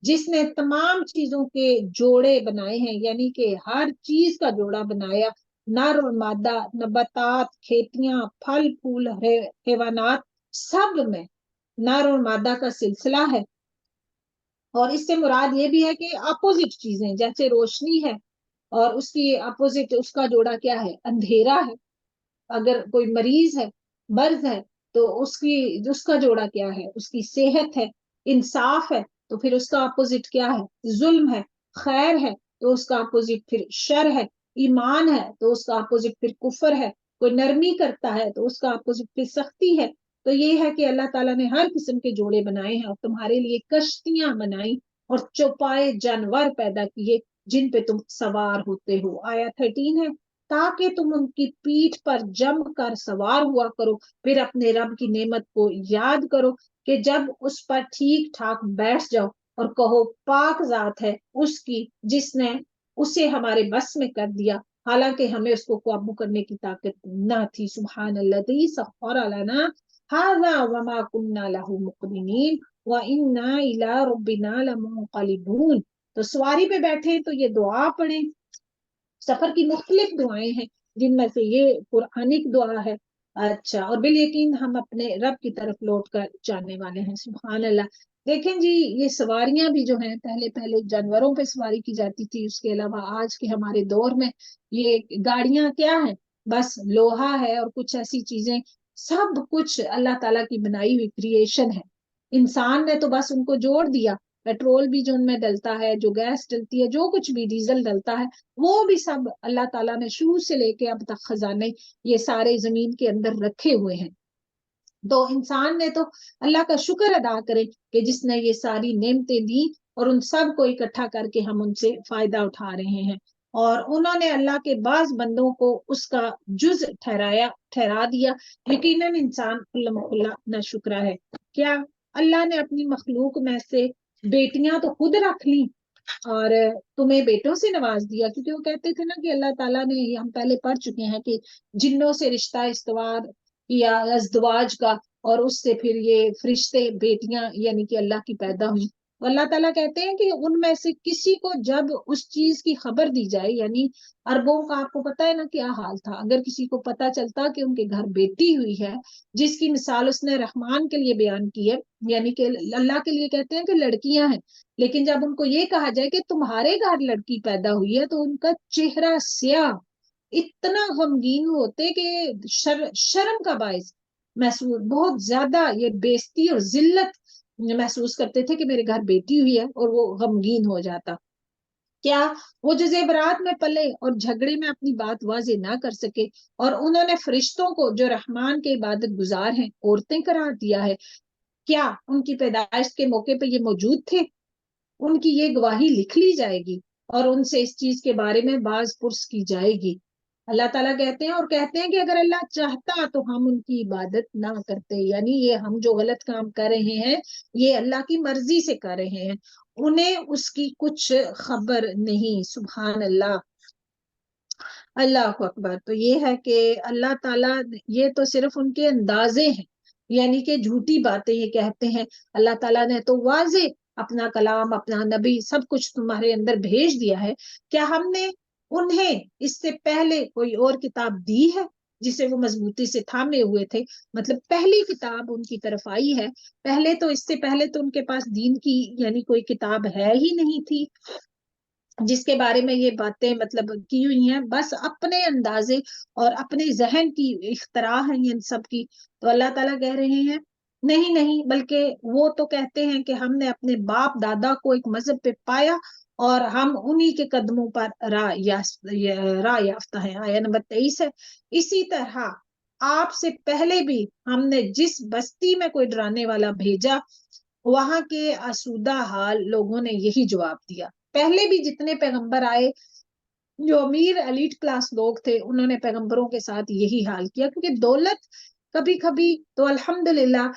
جس نے تمام چیزوں کے جوڑے بنائے ہیں، یعنی کہ ہر چیز کا جوڑا بنایا، نر اور مادہ، نباتات، کھیتیاں، پھل پھول، حیوانات، سب میں نر اور مادہ کا سلسلہ ہے. اور اس سے مراد یہ بھی ہے کہ اپوزٹ چیزیں، جیسے روشنی ہے اور اس کی اپوزٹ، اس کا جوڑا کیا ہے؟ اندھیرا ہے. اگر کوئی مریض ہے، مرض ہے، تو اس کا جوڑا کیا ہے؟ اس کی صحت ہے. انصاف ہے تو پھر اس کا اپوزٹ کیا ہے؟ ظلم ہے. خیر ہے تو اس کا اپوزٹ پھر شر ہے. ایمان ہے تو اس کا اپوزٹ پھر کفر ہے. کوئی نرمی کرتا ہے تو اس کا اپوزٹ پھر سختی ہے. تو یہ ہے کہ اللہ تعالیٰ نے ہر قسم کے جوڑے بنائے ہیں اور تمہارے لیے کشتیاں بنائی اور چوپائے جانور پیدا کیے جن پہ تم سوار ہوتے ہو. آیا 13 ہے، تاکہ تم ان کی پیٹھ پر جم کر سوار ہوا کرو، پھر اپنے رب کی نعمت کو یاد کرو کہ جب اس پر ٹھیک ٹھاک بیٹھ جاؤ اور کہو پاک ذات ہے اس کی جس نے اسے ہمارے بس میں کر دیا، حالانکہ ہمیں اس کو قابو کرنے کی طاقت نہ تھی. سبحان اللہ سخر لنا هذا وما كنا له مقرنين وإنا إلى ربنا لمنقلبون. تو سواری پہ بیٹھے تو یہ دعا پڑھیں. سفر کی مختلف دعائیں ہیں جن میں سے یہ قرآنک دعا ہے. اچھا، اور بالیقین ہم اپنے رب کی طرف لوٹ کر جانے والے ہیں. سبحان اللہ. دیکھیں جی، یہ سواریاں بھی جو ہیں پہلے جانوروں پہ سواری کی جاتی تھی. اس کے علاوہ آج کے ہمارے دور میں یہ گاڑیاں کیا ہیں؟ بس لوہا ہے اور کچھ ایسی چیزیں. سب کچھ اللہ تعالیٰ کی بنائی ہوئی کریشن ہے. انسان نے تو بس ان کو جوڑ دیا. پیٹرول بھی جو ان میں ڈلتا ہے، جو گیس ڈلتی ہے، جو کچھ بھی ڈیزل ڈلتا ہے، وہ بھی سب اللہ تعالیٰ نے شروع سے لے کے اب تک خزانے یہ سارے زمین کے اندر رکھے ہوئے ہیں. تو انسان نے تو اللہ کا شکر ادا کرے کہ جس نے یہ ساری نعمتیں دی اور ان سب کو اکٹھا کر کے ہم ان سے فائدہ اٹھا رہے ہیں. اور انہوں نے اللہ کے بعض بندوں کو اس کا جز ٹھہرا دیا. یقیناً انسان نہ شکرا ہے. کیا اللہ نے اپنی مخلوق میں سے بیٹیاں تو خود رکھ لی اور تمہیں بیٹوں سے نواز دیا؟ کیونکہ وہ کہتے تھے نا کہ اللہ تعالیٰ نے، ہم پہلے پڑھ چکے ہیں کہ جنوں سے رشتہ استوار یا ازدواج کا، اور اس سے پھر یہ فرشتے بیٹیاں یعنی کہ اللہ کی پیدا ہوئی. اللہ تعالیٰ کہتے ہیں کہ ان میں سے کسی کو جب اس چیز کی خبر دی جائے، یعنی عربوں کا آپ کو پتا ہے نا کیا حال تھا، اگر کسی کو پتا چلتا کہ ان کے گھر بیٹی ہوئی ہے جس کی مثال اس نے رحمان کے لیے بیان کی ہے، یعنی کہ اللہ کے لیے کہتے ہیں کہ لڑکیاں ہیں، لیکن جب ان کو یہ کہا جائے کہ تمہارے گھر لڑکی پیدا ہوئی ہے تو ان کا چہرہ سیاہ، اتنا غمگین ہوتے کہ شرم کا باعث محسوس، بہت زیادہ یہ بےزتی اور ذلت محسوس کرتے تھے کہ میرے گھر بیٹی ہوئی ہے، اور وہ غمگین ہو جاتا. کیا وہ جو زیورات میں پلے اور جھگڑے میں اپنی بات واضح نہ کر سکے اور انہوں نے فرشتوں کو جو رحمان کے عبادت گزار ہیں عورتیں قرار دیا ہے، کیا ان کی پیدائش کے موقع پہ یہ موجود تھے؟ ان کی یہ گواہی لکھ لی جائے گی اور ان سے اس چیز کے بارے میں باز پرس کی جائے گی. اللہ تعالیٰ کہتے ہیں کہ اگر اللہ چاہتا تو ہم ان کی عبادت نہ کرتے، یعنی یہ ہم جو غلط کام کر رہے ہیں یہ اللہ کی مرضی سے کر رہے ہیں، انہیں اس کی کچھ خبر نہیں. سبحان اللہ، اللہ اکبر. تو یہ ہے کہ اللہ تعالیٰ، یہ تو صرف ان کے اندازے ہیں، یعنی کہ جھوٹی باتیں یہ کہتے ہیں. اللہ تعالیٰ نے تو واضح اپنا کلام، اپنا نبی، سب کچھ تمہارے اندر بھیج دیا ہے. کیا ہم نے انہیں اس سے پہلے کوئی اور کتاب دی ہے جسے وہ مضبوطی سے تھامے ہوئے تھے؟ مطلب پہلی کتاب ان کی طرف آئی ہے، پہلے تو اس سے پہلے تو ان کے پاس دین کی یعنی کوئی کتاب ہے ہی نہیں تھی جس کے بارے میں یہ باتیں مطلب کی ہوئی ہیں. بس اپنے اندازے اور اپنے ذہن کی اختراع ہیں ان سب کی. تو اللہ تعالیٰ کہہ رہے ہیں نہیں، بلکہ وہ تو کہتے ہیں کہ ہم نے اپنے باپ دادا کو ایک مذہب پہ پایا اور ہم انہی کے قدموں پر راہ یافتہ ہیں. آیا نمبر 23 ہے. اسی طرح آپ سے پہلے بھی ہم نے جس بستی میں کوئی ڈرانے والا بھیجا، وہاں کے آسودہ حال لوگوں نے یہی جواب دیا. پہلے بھی جتنے پیغمبر آئے جو امیر ایلیٹ کلاس لوگ تھے انہوں نے پیغمبروں کے ساتھ یہی حال کیا، کیونکہ دولت کبھی کبھی تو الحمدللہ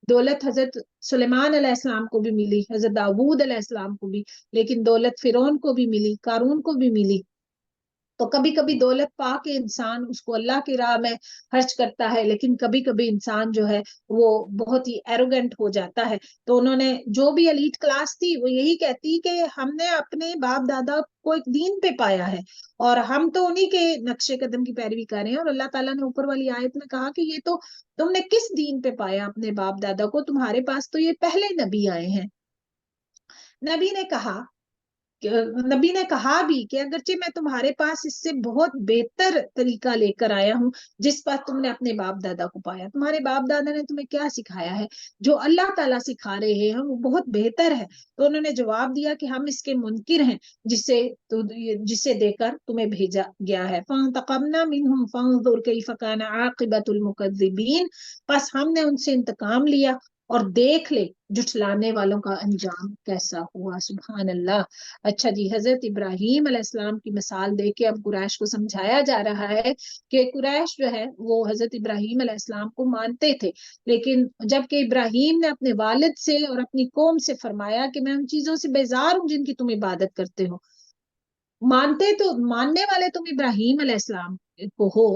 دولت حضرت سلیمان علیہ السلام کو بھی ملی، حضرت داؤد علیہ السلام کو بھی، لیکن دولت فرعون کو بھی ملی، قارون کو بھی ملی. تو کبھی کبھی دولت پا کے انسان اس کو اللہ کی راہ میں خرچ کرتا ہے، لیکن کبھی کبھی انسان جو ہے وہ بہت ہی ایروگنٹ ہو جاتا ہے. تو انہوں نے جو بھی ایلیٹ کلاس تھی وہ یہی کہتی کہ ہم نے اپنے باپ دادا کو ایک دین پہ پایا ہے اور ہم تو انہی کے نقش قدم کی پیروی کر رہے ہیں. اور اللہ تعالیٰ نے اوپر والی آیت میں کہا کہ یہ تو تم نے کس دین پہ پایا اپنے باپ دادا کو، تمہارے پاس تو یہ پہلے نبی آئے ہیں. نبی نے کہا بھی کہ اگرچہ میں تمہارے پاس اس سے بہت بہتر طریقہ لے کر آیا ہوں جس پر تم نے اپنے باپ دادا کو پایا، تمہارے باپ دادا نے تمہیں کیا سکھایا ہے، جو اللہ تعالیٰ سکھا رہے ہیں وہ بہت بہتر ہے۔ تو انہوں نے جواب دیا کہ ہم اس کے منکر ہیں جسے دے کر تمہیں بھیجا گیا ہے۔ فَانْتَقَمْنَا مِنْهُمْ فَانْظُرْ كَيْفَ كَانَ عَاقِبَةُ الْمُكَذِّبِينَ، پس ہم نے ان سے انتقام لیا اور دیکھ لے جھٹلانے والوں کا انجام کیسا ہوا۔ سبحان اللہ۔ اچھا جی، حضرت ابراہیم علیہ السلام کی مثال دے کے اب قریش کو سمجھایا جا رہا ہے کہ قریش جو ہے وہ حضرت ابراہیم علیہ السلام کو مانتے تھے، لیکن جب کہ ابراہیم نے اپنے والد سے اور اپنی قوم سے فرمایا کہ میں ان چیزوں سے بیزار ہوں جن کی تم عبادت کرتے ہو، ماننے والے تم ابراہیم علیہ السلام کو ہو،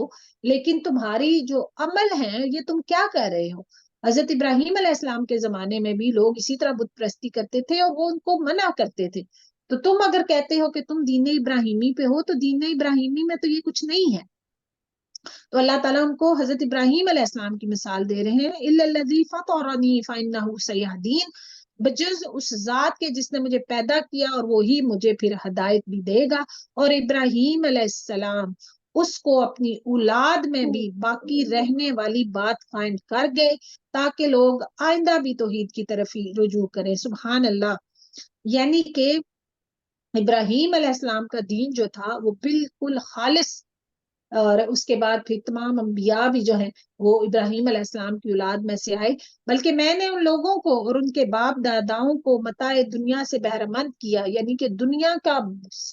لیکن تمہاری جو عمل ہے یہ تم کیا کر رہے ہو۔ حضرت ابراہیم علیہ السلام کے زمانے میں بھی لوگ اسی طرح بت پرستی کرتے تھے اور وہ ان کو منع کرتے تھے، تو تم اگر کہتے ہو کہ تم دین ابراہیمی پہ ہو تو دین ابراہیمی میں تو یہ کچھ نہیں ہے۔ تو اللہ تعالیٰ ان کو حضرت ابراہیم علیہ السلام کی مثال دے رہے ہیں، إِلَّا الَّذِي فَطَرَنِي فَإِنَّهُ سَيَهْدِينِ، بجز اس ذات کے جس نے مجھے پیدا کیا اور وہی مجھے پھر ہدایت بھی دے گا۔ اور ابراہیم علیہ السلام اس کو اپنی اولاد میں بھی باقی رہنے والی بات قائم کر گئے تاکہ لوگ آئندہ بھی توحید کی طرف ہی رجوع کریں۔ سبحان اللہ۔ یعنی کہ ابراہیم علیہ السلام کا دین جو تھا وہ بالکل خالص، اور اس کے بعد پھر تمام انبیاء بھی جو ہیں وہ ابراہیم علیہ السلام کی اولاد میں سے آئے، بلکہ میں نے ان لوگوں کو اور ان کے باپ داداؤں کو متاع دنیا سے بہرہ مند کیا، یعنی کہ دنیا کا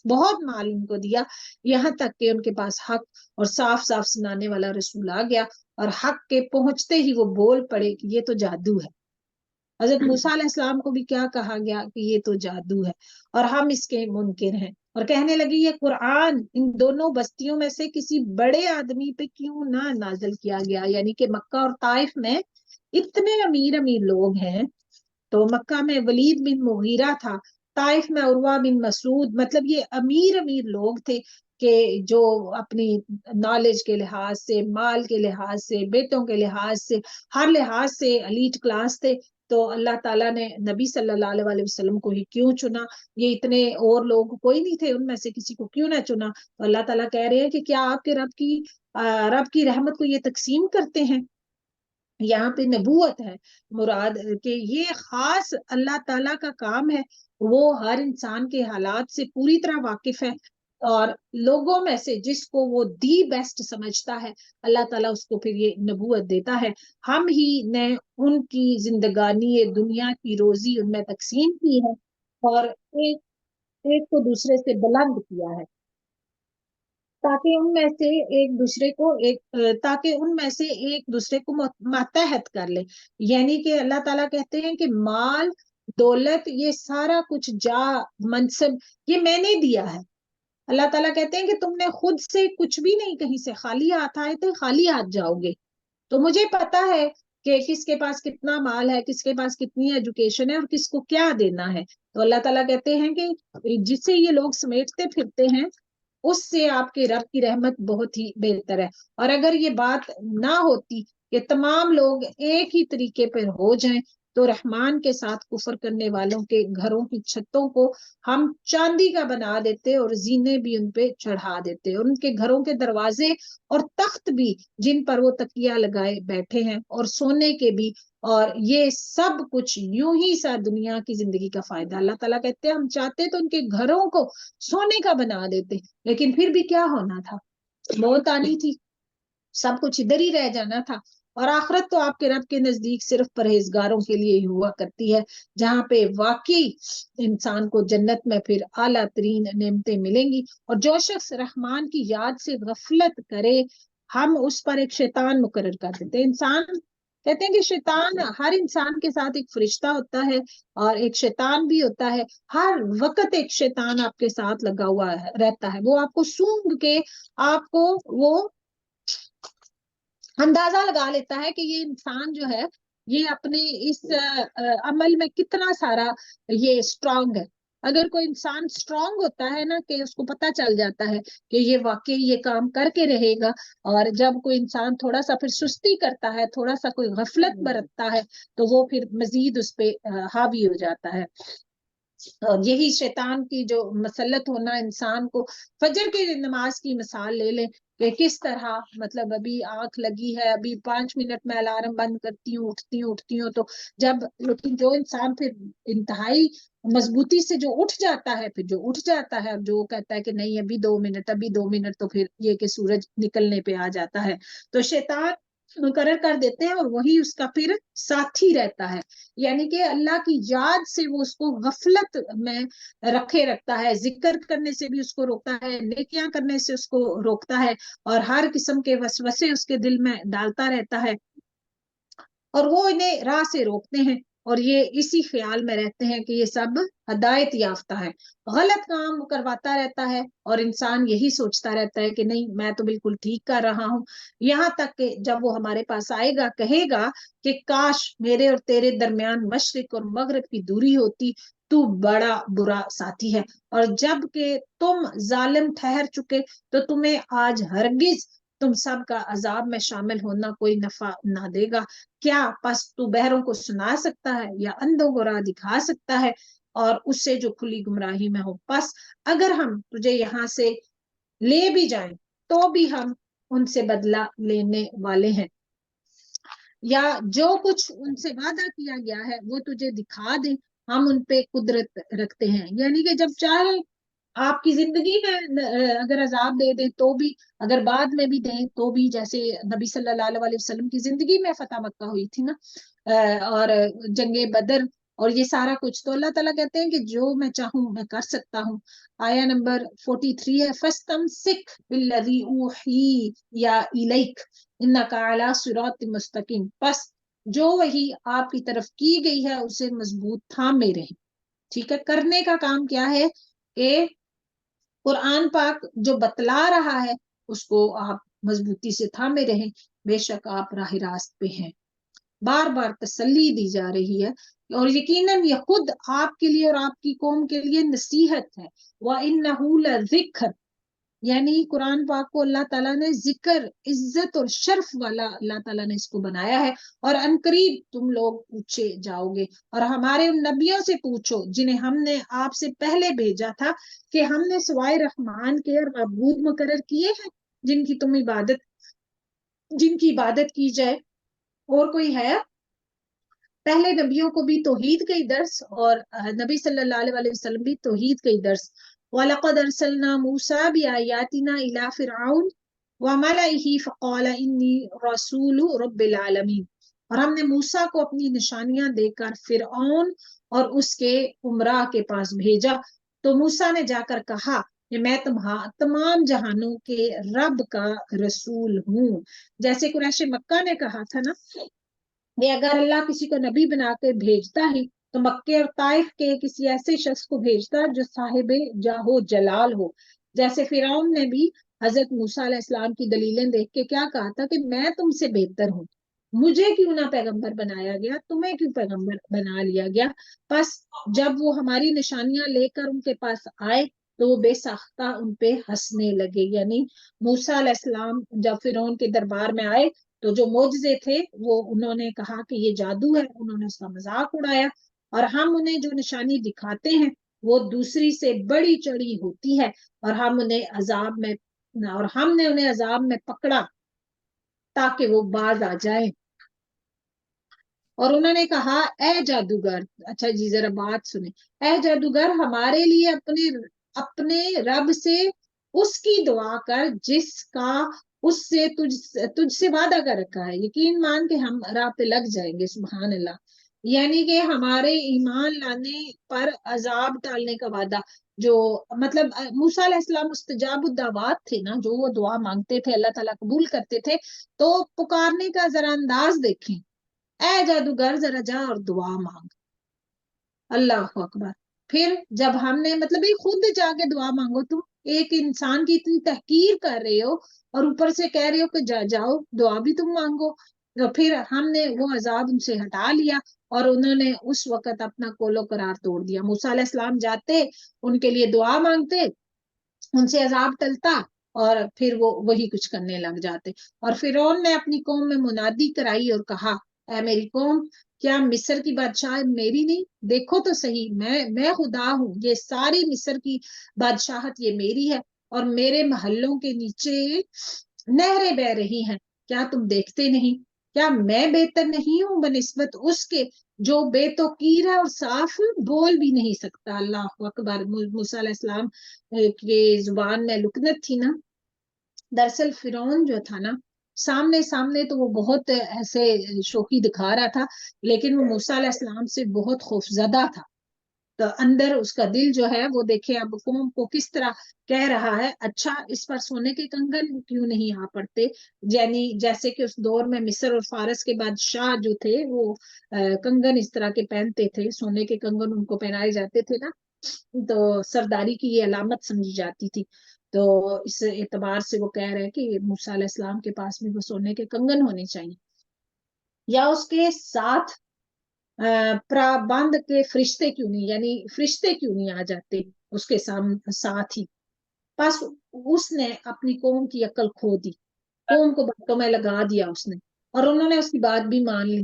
بہت مال ان کو دیا، یہاں تک کہ ان کے پاس حق اور صاف صاف سنانے والا رسول آ گیا، اور حق کے پہنچتے ہی وہ بول پڑے کہ یہ تو جادو ہے۔ حضرت موسیٰ علیہ السلام کو بھی کیا کہا گیا کہ یہ تو جادو ہے اور ہم اس کے منکر ہیں، اور کہنے لگی یہ قرآن ان دونوں بستیوں میں سے کسی بڑے آدمی پہ کیوں نہ نازل کیا گیا، یعنی کہ مکہ اور طائف میں اتنے امیر امیر لوگ ہیں، تو مکہ میں ولید بن مغیرہ تھا، طائف میں عروہ بن مسعود، مطلب یہ امیر امیر لوگ تھے کہ جو اپنی نالج کے لحاظ سے، مال کے لحاظ سے، بیٹوں کے لحاظ سے، ہر لحاظ سے ایلیٹ کلاس تھے۔ تو اللہ تعالیٰ نے نبی صلی اللہ علیہ وسلم کو ہی کیوں چنا، یہ اتنے اور لوگ کوئی نہیں تھے، ان میں سے کسی کو کیوں نہ چنا؟ تو اللہ تعالیٰ کہہ رہے ہیں کہ کیا آپ کے رب کی رحمت کو یہ تقسیم کرتے ہیں؟ یہاں پہ نبوت ہے مراد، کہ یہ خاص اللہ تعالیٰ کا کام ہے، وہ ہر انسان کے حالات سے پوری طرح واقف ہے، اور لوگوں میں سے جس کو وہ دی بیسٹ سمجھتا ہے اللہ تعالیٰ اس کو پھر یہ نبوت دیتا ہے۔ ہم ہی نے ان کی زندگانی دنیا کی روزی ان میں تقسیم کی ہے اور ایک کو دوسرے سے بلند کیا ہے، تاکہ ان میں سے ایک دوسرے کو ماتحت کر لے، یعنی کہ اللہ تعالیٰ کہتے ہیں کہ مال دولت یہ سارا کچھ منصب یہ میں نے دیا ہے۔ اللہ تعالیٰ کہتے ہیں کہ تم نے خود سے کچھ بھی نہیں، کہیں سے خالی ہاتھ آئے تھے خالی ہاتھ جاؤ گے، تو مجھے پتا ہے کہ کس کے پاس کتنا مال ہے، کس کے پاس کتنی ایجوکیشن ہے اور کس کو کیا دینا ہے۔ تو اللہ تعالیٰ کہتے ہیں کہ جسے یہ لوگ سمیٹتے پھرتے ہیں اس سے آپ کے رب کی رحمت بہت ہی بہتر ہے۔ اور اگر یہ بات نہ ہوتی کہ تمام لوگ ایک ہی طریقے پر ہو جائیں تو رحمان کے ساتھ کفر کرنے والوں کے گھروں کی چھتوں کو ہم چاندی کا بنا دیتے اور زینے بھی ان پہ چڑھا دیتے، اور ان کے گھروں کے دروازے اور تخت بھی جن پر وہ تکیہ لگائے بیٹھے ہیں اور سونے کے بھی، اور یہ سب کچھ یوں ہی سا دنیا کی زندگی کا فائدہ۔ اللہ تعالیٰ کہتے ہیں ہم چاہتے تو ان کے گھروں کو سونے کا بنا دیتے، لیکن پھر بھی کیا ہونا تھا، موت آنی تھی، سب کچھ ادھر ہی رہ جانا تھا، اور آخرت تو آپ کے رب کے نزدیک صرف پرہیزگاروں کے لیے ہی ہوا کرتی ہے، جہاں پہ واقعی انسان کو جنت میں پھر اعلیٰ ترین نعمتیں ملیں گی۔ اور جو شخص رحمان کی یاد سے غفلت کرے ہم اس پر ایک شیطان مقرر کر دیتے ہیں۔ انسان کہتے ہیں کہ شیطان ہر انسان کے ساتھ ایک فرشتہ ہوتا ہے اور ایک شیطان بھی ہوتا ہے، ہر وقت ایک شیطان آپ کے ساتھ لگا ہوا رہتا ہے، وہ آپ کو سونگ کے آپ کو وہ اندازہ لگا لیتا ہے کہ یہ انسان جو ہے یہ اپنے اس عمل میں کتنا سارا یہ اسٹرانگ ہے۔ اگر کوئی انسان اسٹرانگ ہوتا ہے نا کہ اس کو پتا چل جاتا ہے کہ یہ واقعی یہ کام کر کے رہے گا، اور جب کوئی انسان تھوڑا سا پھر سستی کرتا ہے، تھوڑا سا کوئی غفلت برتتا ہے تو وہ پھر مزید اس پہ حاوی ہو جاتا ہے۔ اور یہی شیطان کی جو مسلط ہونا انسان کو، فجر کی نماز کی مثال لے لیں کہ کس طرح مطلب ابھی آنکھ لگی ہے، ابھی 5 منٹ میں الارم بند کرتی ہوں، اٹھتی ہوں تو جب، لیکن جو انسان پھر انتہائی مضبوطی سے جو اٹھ جاتا ہے، پھر جو اٹھ جاتا ہے، جو کہتا ہے کہ نہیں ابھی 2 منٹ، تو پھر یہ کہ سورج نکلنے پہ آ جاتا ہے، تو شیطان مقرر کر دیتے ہیں اور وہی اس کا پھر ساتھی رہتا ہے، یعنی کہ اللہ کی یاد سے وہ اس کو غفلت میں رکھے رکھتا ہے، ذکر کرنے سے بھی اس کو روکتا ہے، نیکیاں کرنے سے اس کو روکتا ہے، اور ہر قسم کے وسوسے اس کے دل میں ڈالتا رہتا ہے، اور وہ انہیں راہ سے روکتے ہیں، اور یہ اسی خیال میں رہتے ہیں کہ یہ سب ہدایت یافتہ ہے، غلط کام کرواتا رہتا ہے، اور انسان یہی سوچتا رہتا ہے کہ نہیں میں تو بالکل ٹھیک کر رہا ہوں، یہاں تک کہ جب وہ ہمارے پاس آئے گا، کہے گا کہ کاش میرے اور تیرے درمیان مشرق اور مغرب کی دوری ہوتی، تو بڑا برا ساتھی ہے، اور جب کہ تم ظالم ٹھہر چکے تو تمہیں آج ہرگز تم سب کا عذاب میں شامل ہونا کوئی نفع نہ دے گا، کیا پس تو بہروں کو سنا سکتا ہے یا اندھوں کو راہ دکھا سکتا ہے، اور اس سے جو کھلی گمراہی میں ہو، پس اگر ہم تجھے یہاں سے لے بھی جائیں تو بھی ہم ان سے بدلہ لینے والے ہیں، یا جو کچھ ان سے وعدہ کیا گیا ہے وہ تجھے دکھا دیں، ہم ان پہ قدرت رکھتے ہیں، یعنی کہ جب چاہے آپ کی زندگی میں اگر عذاب دے دیں تو بھی، اگر بعد میں بھی دیں تو بھی، جیسے نبی صلی اللہ علیہ وسلم کی زندگی میں فتح مکہ ہوئی تھی نا، اور جنگ بدر اور یہ سارا کچھ، تو اللہ تعالیٰ کہتے ہیں کہ جو میں چاہوں میں کر سکتا ہوں، آیا نمبر 43 ہے، فَاسْتَمْسِكْ بِالَّذِي أُوحِيَ إِلَيْكَ إِنَّكَ عَلَىٰ صِرَاطٍ مُسْتَقِيمٍ، بس جو وہی آپ کی طرف کی گئی ہے اسے مضبوط تھامے رہیں، ٹھیک ہے، کرنے کا کام کیا ہے کہ قرآن پاک جو بتلا رہا ہے اس کو آپ مضبوطی سے تھامے رہیں، بے شک آپ راہ راست پہ ہیں، بار بار تسلی دی جا رہی ہے، اور یقیناً یہ خود آپ کے لیے اور آپ کی قوم کے لیے نصیحت ہے، وَإِنَّهُ لَذِكْرٌ، یعنی قرآن پاک کو اللہ تعالیٰ نے ذکر، عزت اور شرف والا اللہ تعالیٰ نے اس کو بنایا ہے، اور عنقریب تم لوگ پوچھے جاؤ گے، اور ہمارے ان نبیوں سے پوچھو جنہیں ہم نے آپ سے پہلے بھیجا تھا کہ ہم نے سوائے رحمان کے اور معبود مقرر کیے ہیں جن کی عبادت کی جائے، اور کوئی ہے؟ پہلے نبیوں کو بھی توحید کا ہی درس، اور نبی صلی اللہ علیہ وسلم بھی توحید کا ہی درس، وَلَقَدْ أَرْسَلْنَا مُوسَىٰ بِآيَاتِنَا إِلَىٰ فِرْعَوْنَ وَمَلَئِهِ فَقَالَ إِنِّي رَسُولُ رَبِّ الْعَالَمِينَ، اور ہم نے موسیٰ کو اپنی نشانیاں دے کر فرعون اور اس کے عمراء کے پاس بھیجا، تو موسیٰ نے جا کر کہا کہ میں تمام جہانوں کے رب کا رسول ہوں، جیسے قریش مکہ نے کہا تھا نا کہ اگر اللہ کسی کو نبی بنا کے بھیجتا ہی تو مکے اور طائف کے کسی ایسے شخص کو بھیجتا جو صاحب جاہو جلال ہو، جیسے فرعون نے بھی حضرت موسیٰ علیہ السلام کی دلیلیں دیکھ کے کیا کہا تھا کہ میں تم سے بہتر ہوں، مجھے کیوں نہ پیغمبر بنایا گیا، تمہیں کیوں پیغمبر بنا لیا گیا، بس جب وہ ہماری نشانیاں لے کر ان کے پاس آئے تو وہ بے ساختہ ان پہ ہنسنے لگے، یعنی موسیٰ علیہ السلام جب فرعون کے دربار میں آئے تو جو معجزے تھے وہ انہوں نے کہا کہ یہ جادو ہے، انہوں نے اس کا مذاق اڑایا، اور ہم انہیں جو نشانی دکھاتے ہیں وہ دوسری سے بڑی چڑی ہوتی ہے، اور ہم نے انہیں عذاب میں پکڑا تاکہ وہ باز آ جائیں، اور انہوں نے کہا اے جادوگر، اچھا جی ذرا بات سنیں، اے جادوگر ہمارے لیے اپنے رب سے اس کی دعا کر جس کا اس سے تجھ سے وعدہ کر رکھا ہے، یقین مان کے ہم راہ پہ لگ جائیں گے، سبحان اللہ، یعنی کہ ہمارے ایمان لانے پر عذاب ٹالنے کا وعدہ، جو مطلب موسیٰ علیہ السلام مستجاب الدعوات تھے نا، جو وہ دعا مانگتے تھے اللہ تعالیٰ قبول کرتے تھے، تو پکارنے کا ذرا انداز دیکھیں، اے جادوگر ذرا جا اور دعا مانگ، اللہ اکبر، پھر جب ہم نے مطلب یہ خود جا کے دعا مانگو، تم ایک انسان کی اتنی تحقیر کر رہے ہو اور اوپر سے کہہ رہے ہو کہ جاؤ دعا بھی تم مانگو، تو پھر ہم نے وہ عذاب ان سے ہٹا لیا، اور انہوں نے اس وقت اپنا کول و قرار توڑ دیا، موسیٰ علیہ السلام جاتے ان کے لیے دعا مانگتے، ان سے عذاب ٹلتا، اور پھر وہ وہی کچھ کرنے لگ جاتے، اور فرعون نے اپنی قوم میں منادی کرائی اور کہا اے میری قوم کیا مصر کی بادشاہ میری نہیں؟ دیکھو تو صحیح، میں خدا ہوں، یہ ساری مصر کی بادشاہت یہ میری ہے، اور میرے محلوں کے نیچے نہریں بہ رہی ہیں، کیا تم دیکھتے نہیں؟ کیا میں بہتر نہیں ہوں بنسبت اس کے جو بے توقیر ہے اور صاف بول بھی نہیں سکتا؟ اللہ اکبر۔ موسیٰ علیہ السلام کے زبان میں لکنت تھی نا۔ دراصل فرعون جو تھا نا، سامنے تو وہ بہت ایسے شوخی دکھا رہا تھا، لیکن وہ موسیٰ علیہ السلام سے بہت خوفزدہ تھا۔ تو اندر اس کا دل جو ہے وہ دیکھیں اب قوم کو کس طرح کہہ رہا ہے، اچھا اس پر سونے کے کنگن کیوں نہیں آ پڑتے؟ یعنی جیسے کہ اس دور میں مصر اور فارس کے بادشاہ جو تھے وہ کنگن اس طرح کے پہنتے تھے، سونے کے کنگن ان کو پہنائے جاتے تھے نا، تو سرداری کی یہ علامت سمجھی جاتی تھی۔ تو اس اعتبار سے وہ کہہ رہے ہیں کہ موسیٰ علیہ السلام کے پاس بھی وہ سونے کے کنگن ہونے چاہیے، یا اس کے ساتھ پرابند کے فرشتے کیوں نہیں، یعنی فرشتے کیوں نہیں آ جاتے اس کے ساتھ ہی؟ بس اس نے اپنی قوم کی عقل کھو دی، قوم کو باتوں میں لگا دیا اس نے، اور انہوں نے اس کی بات بھی مان لی۔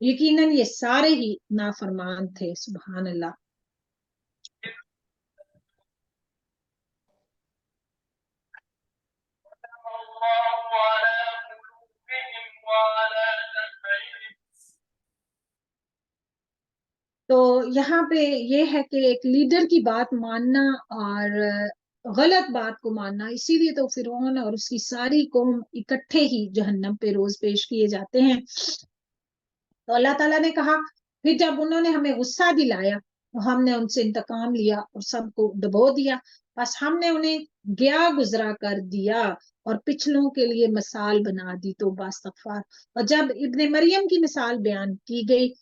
یقیناً یہ سارے ہی نافرمان تھے، سبحان اللہ۔ تو یہاں پہ یہ ہے کہ ایک لیڈر کی بات ماننا اور غلط بات کو ماننا، اسی لیے تو فرعون اور اس کی ساری قوم اکٹھے ہی جہنم پہ روز پیش کیے جاتے ہیں۔ تو اللہ تعالیٰ نے کہا پھر جب انہوں نے ہمیں غصہ دلایا تو ہم نے ان سے انتقام لیا اور سب کو ڈبو دیا، بس ہم نے انہیں گیا گزرا کر دیا اور پچھلوں کے لیے مثال بنا دی، تو باستغفار۔ اور جب ابن مریم کی مثال بیان کی گئی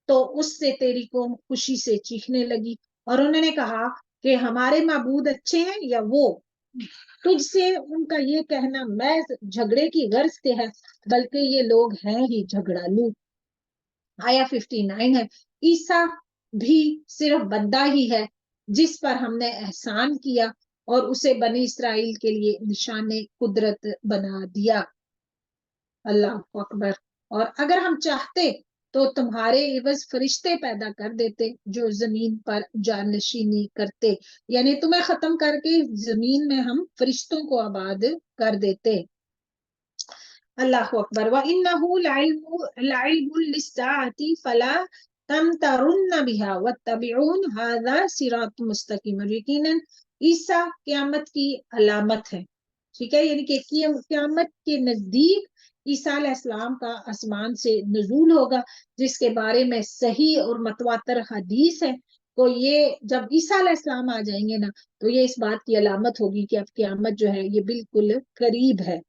تو اس سے تیری قوم خوشی سے چیخنے لگی، اور انہوں نے کہا کہ ہمارے معبود اچھے ہیں یا وہ؟ تجھ سے ان کا یہ کہنا محض جھگڑے کی غرض کے ہے، بلکہ یہ لوگ ہیں ہی جھگڑالو۔ آیا 59 ہے، عیسیٰ بھی صرف بندہ ہی ہے جس پر ہم نے احسان کیا اور اسے بنی اسرائیل کے لیے نشان قدرت بنا دیا۔ اللہ اکبر۔ اور اگر ہم چاہتے تو تمہارے عوض فرشتے پیدا کر دیتے جو زمین پر جانشینی کرتے، یعنی تمہیں ختم کر کے زمین میں ہم فرشتوں کو آباد کر دیتے۔ اللہ اکبر۔ وَإِنَّهُ لَعِلْمٌ لِلسَّاعَةِ فَلَا تَمْتَرُنَّ بِهَا وَاتَّبِعُونِ هَذَا صِرَاطٌ مُسْتَقِيمٌ۔ یقیناً عیسیٰ قیامت کی علامت ہے، ٹھیک ہے، یعنی کہ قیامت کے نزدیک عیسیٰ علیہ السلام کا آسمان سے نزول ہوگا، جس کے بارے میں صحیح اور متواتر حدیث ہے۔ تو یہ جب عیسیٰ علیہ السلام آ جائیں گے نا تو یہ اس بات کی علامت ہوگی کہ اب قیامت جو ہے یہ بالکل قریب ہے۔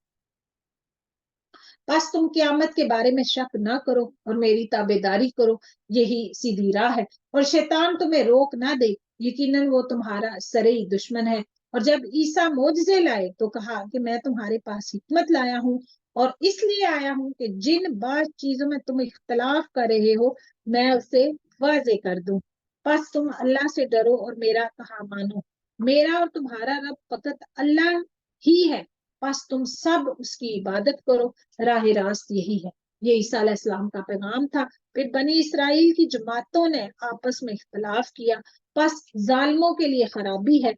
بس تم قیامت کے بارے میں شک نہ کرو اور میری تابعداری کرو، یہی سیدھی راہ ہے، اور شیطان تمہیں روک نہ دے، یقیناً وہ تمہارا سرئی دشمن ہے۔ اور جب عیسیٰ معجزے لائے تو کہا کہ میں تمہارے پاس حکمت لایا ہوں، اور اس لیے آیا ہوں کہ جن بعض چیزوں میں تم اختلاف کر رہے ہو میں اسے واضح کر دوں۔ بس تم اللہ سے ڈرو اور میرا کہا مانو، میرا اور تمہارا رب فقط اللہ ہی ہے، بس تم سب اس کی عبادت کرو، راہ راست یہی ہے۔ یہ عیسیٰ علیہ السلام کا پیغام تھا۔ پھر بنی اسرائیل کی جماعتوں نے آپس میں اختلاف کیا، بس ظالموں کے لیے خرابی ہے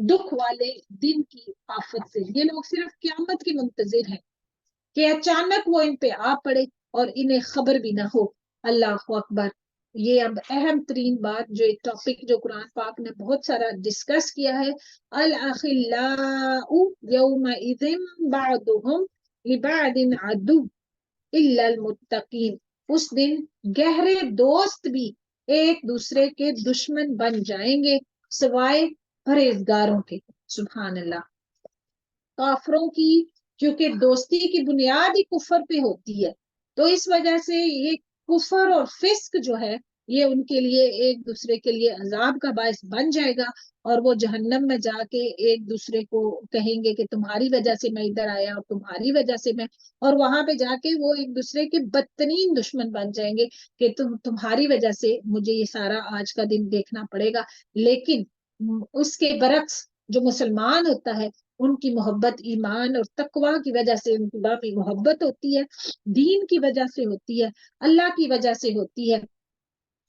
دکھ والے دن کی آفت سے۔ یہ لوگ صرف قیامت کے منتظر ہیں کہ اچانک وہ ان پہ آ پڑے اور انہیں خبر بھی نہ ہو۔ اللہ اکبر۔ یہ اب اہم ترین بات جو ایک ٹاپک جو قرآن پاک نے بہت سارا ڈسکس کیا ہے، الاخلاء یومئذ بعضهم لبعض عدو الا المتقین۔ اس دن گہرے دوست بھی ایک دوسرے کے دشمن بن جائیں گے سوائے پرہیزگاروں کے۔ سبحان اللہ۔ کافروں کی کیونکہ دوستی کی بنیاد ہی کفر پہ ہوتی ہے، تو اس وجہ سے یہ کفر اور فسق جو ہے یہ ان کے لیے ایک دوسرے کے لیے عذاب کا باعث بن جائے گا، اور وہ جہنم میں جا کے ایک دوسرے کو کہیں گے کہ تمہاری وجہ سے میں ادھر آیا اور تمہاری وجہ سے میں، اور وہاں پہ جا کے وہ ایک دوسرے کے بدترین دشمن بن جائیں گے کہ تمہاری وجہ سے مجھے یہ سارا آج کا دن دیکھنا پڑے گا۔ لیکن اس کے برعکس جو مسلمان ہوتا ہے ان کی محبت ایمان اور تقوی کی وجہ سے ان کی باقی محبت ہوتی ہے، دین کی وجہ سے ہوتی ہے، اللہ کی وجہ سے ہوتی ہے،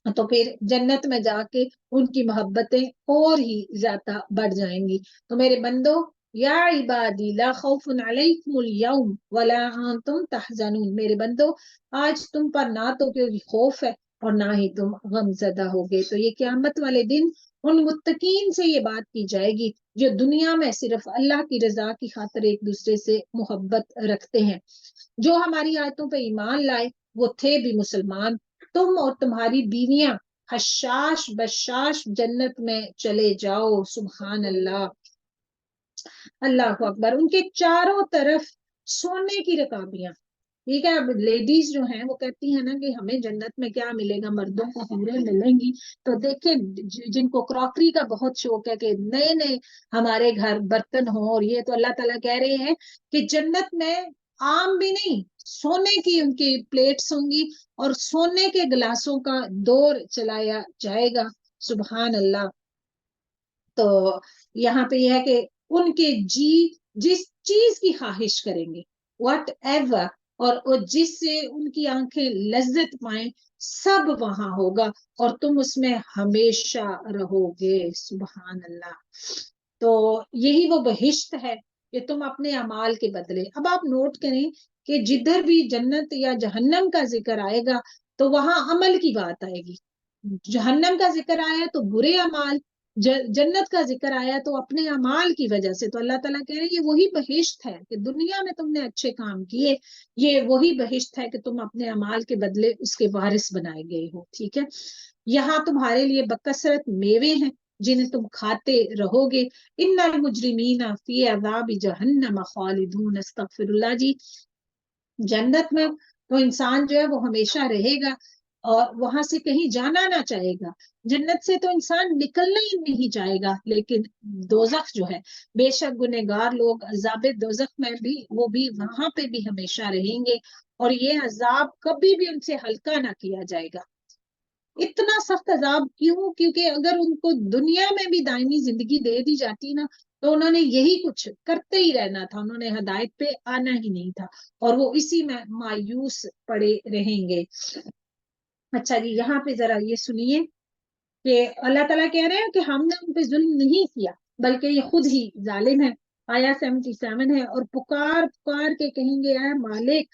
تو پھر جنت میں جا کے ان کی محبتیں اور ہی زیادہ بڑھ جائیں گی۔ تو میرے بندو، یا عبادی لا خوف علیکم اليوم ولا انتم تحزنون، میرے بندو آج تم پر نہ تو کوئی خوف ہے اور نہ ہی تم غم زدہ ہوگے۔ تو یہ قیامت والے دن ان متقین سے یہ بات کی جائے گی جو دنیا میں صرف اللہ کی رضا کی خاطر ایک دوسرے سے محبت رکھتے ہیں، جو ہماری آیتوں پہ ایمان لائے وہ تھے بھی مسلمان، تم اور تمہاری بیویاں حشاش بشاش جنت میں چلے جاؤ۔ سبحان اللہ، اللہ اکبر۔ ان کے چاروں طرف سونے کی رکابیاں، ٹھیک ہے۔ اب لیڈیز جو ہیں وہ کہتی ہیں نا کہ ہمیں جنت میں کیا ملے گا، مردوں کو حوریں ملیں گی، تو دیکھیں جن کو کراکری کا بہت شوق ہے کہ نئے نئے ہمارے گھر برتن ہوں، اور یہ تو اللہ تعالیٰ کہہ رہے ہیں کہ جنت میں عام بھی نہیں، سونے کی ان کی پلیٹس ہوں گی اور سونے کے گلاسوں کا دور چلایا جائے گا۔ سبحان اللہ۔ تو یہاں پہ یہ ہے کہ ان کے جی جس چیز کی خواہش کریں گے واٹ ایور، اور جس سے ان کی آنکھیں لذت پائیں، سب وہاں ہوگا اور تم اس میں ہمیشہ رہو گے۔ سبحان اللہ۔ تو یہی وہ بہشت ہے کہ تم اپنے اعمال کے بدلے۔ اب آپ نوٹ کریں کہ جدھر بھی جنت یا جہنم کا ذکر آئے گا تو وہاں عمل کی بات آئے گی، جہنم کا ذکر آیا تو برے اعمال، جنت کا ذکر آیا تو اپنے اعمال کی وجہ سے۔ تو اللہ تعالیٰ کہہ رہے ہیں یہ وہی بہشت ہے کہ دنیا میں تم نے اچھے کام کیے، یہ وہی بہشت ہے کہ تم اپنے اعمال کے بدلے اس کے وارث بنائے گئے ہو، ٹھیک ہے۔ یہاں تمہارے لیے بکثرت میوے ہیں جنہیں تم کھاتے رہو گے۔ ان المجرمین فی عذاب جہنم خالدون، استغفر اللہ جی۔ جنت میں تو انسان جو ہے وہ ہمیشہ رہے گا اور وہاں سے کہیں جانا نہ چاہے گا، جنت سے تو انسان نکلنا ہی نہیں چاہے گا، لیکن دوزخ جو ہے بے شک گنہگار لوگ عذاب دوزخ میں بھی وہ بھی وہاں پہ بھی ہمیشہ رہیں گے، اور یہ عذاب کبھی بھی ان سے ہلکا نہ کیا جائے گا۔ اتنا سخت عذاب کیوں؟ کیونکہ اگر ان کو دنیا میں بھی دائمی زندگی دے دی جاتی نا تو انہوں نے یہی کچھ کرتے ہی رہنا تھا، انہوں نے ہدایت پہ آنا ہی نہیں تھا، اور وہ اسی میں مایوس پڑے رہیں گے۔ اچھا جی، یہاں پہ ذرا یہ سنیے کہ اللہ تعالیٰ کہہ رہے ہیں کہ ہم نے ان پہ ظلم نہیں کیا بلکہ یہ خود ہی ظالم ہے۔ آیا 77 ہے، اور پکار پکار کے کہیں گے اے مالک،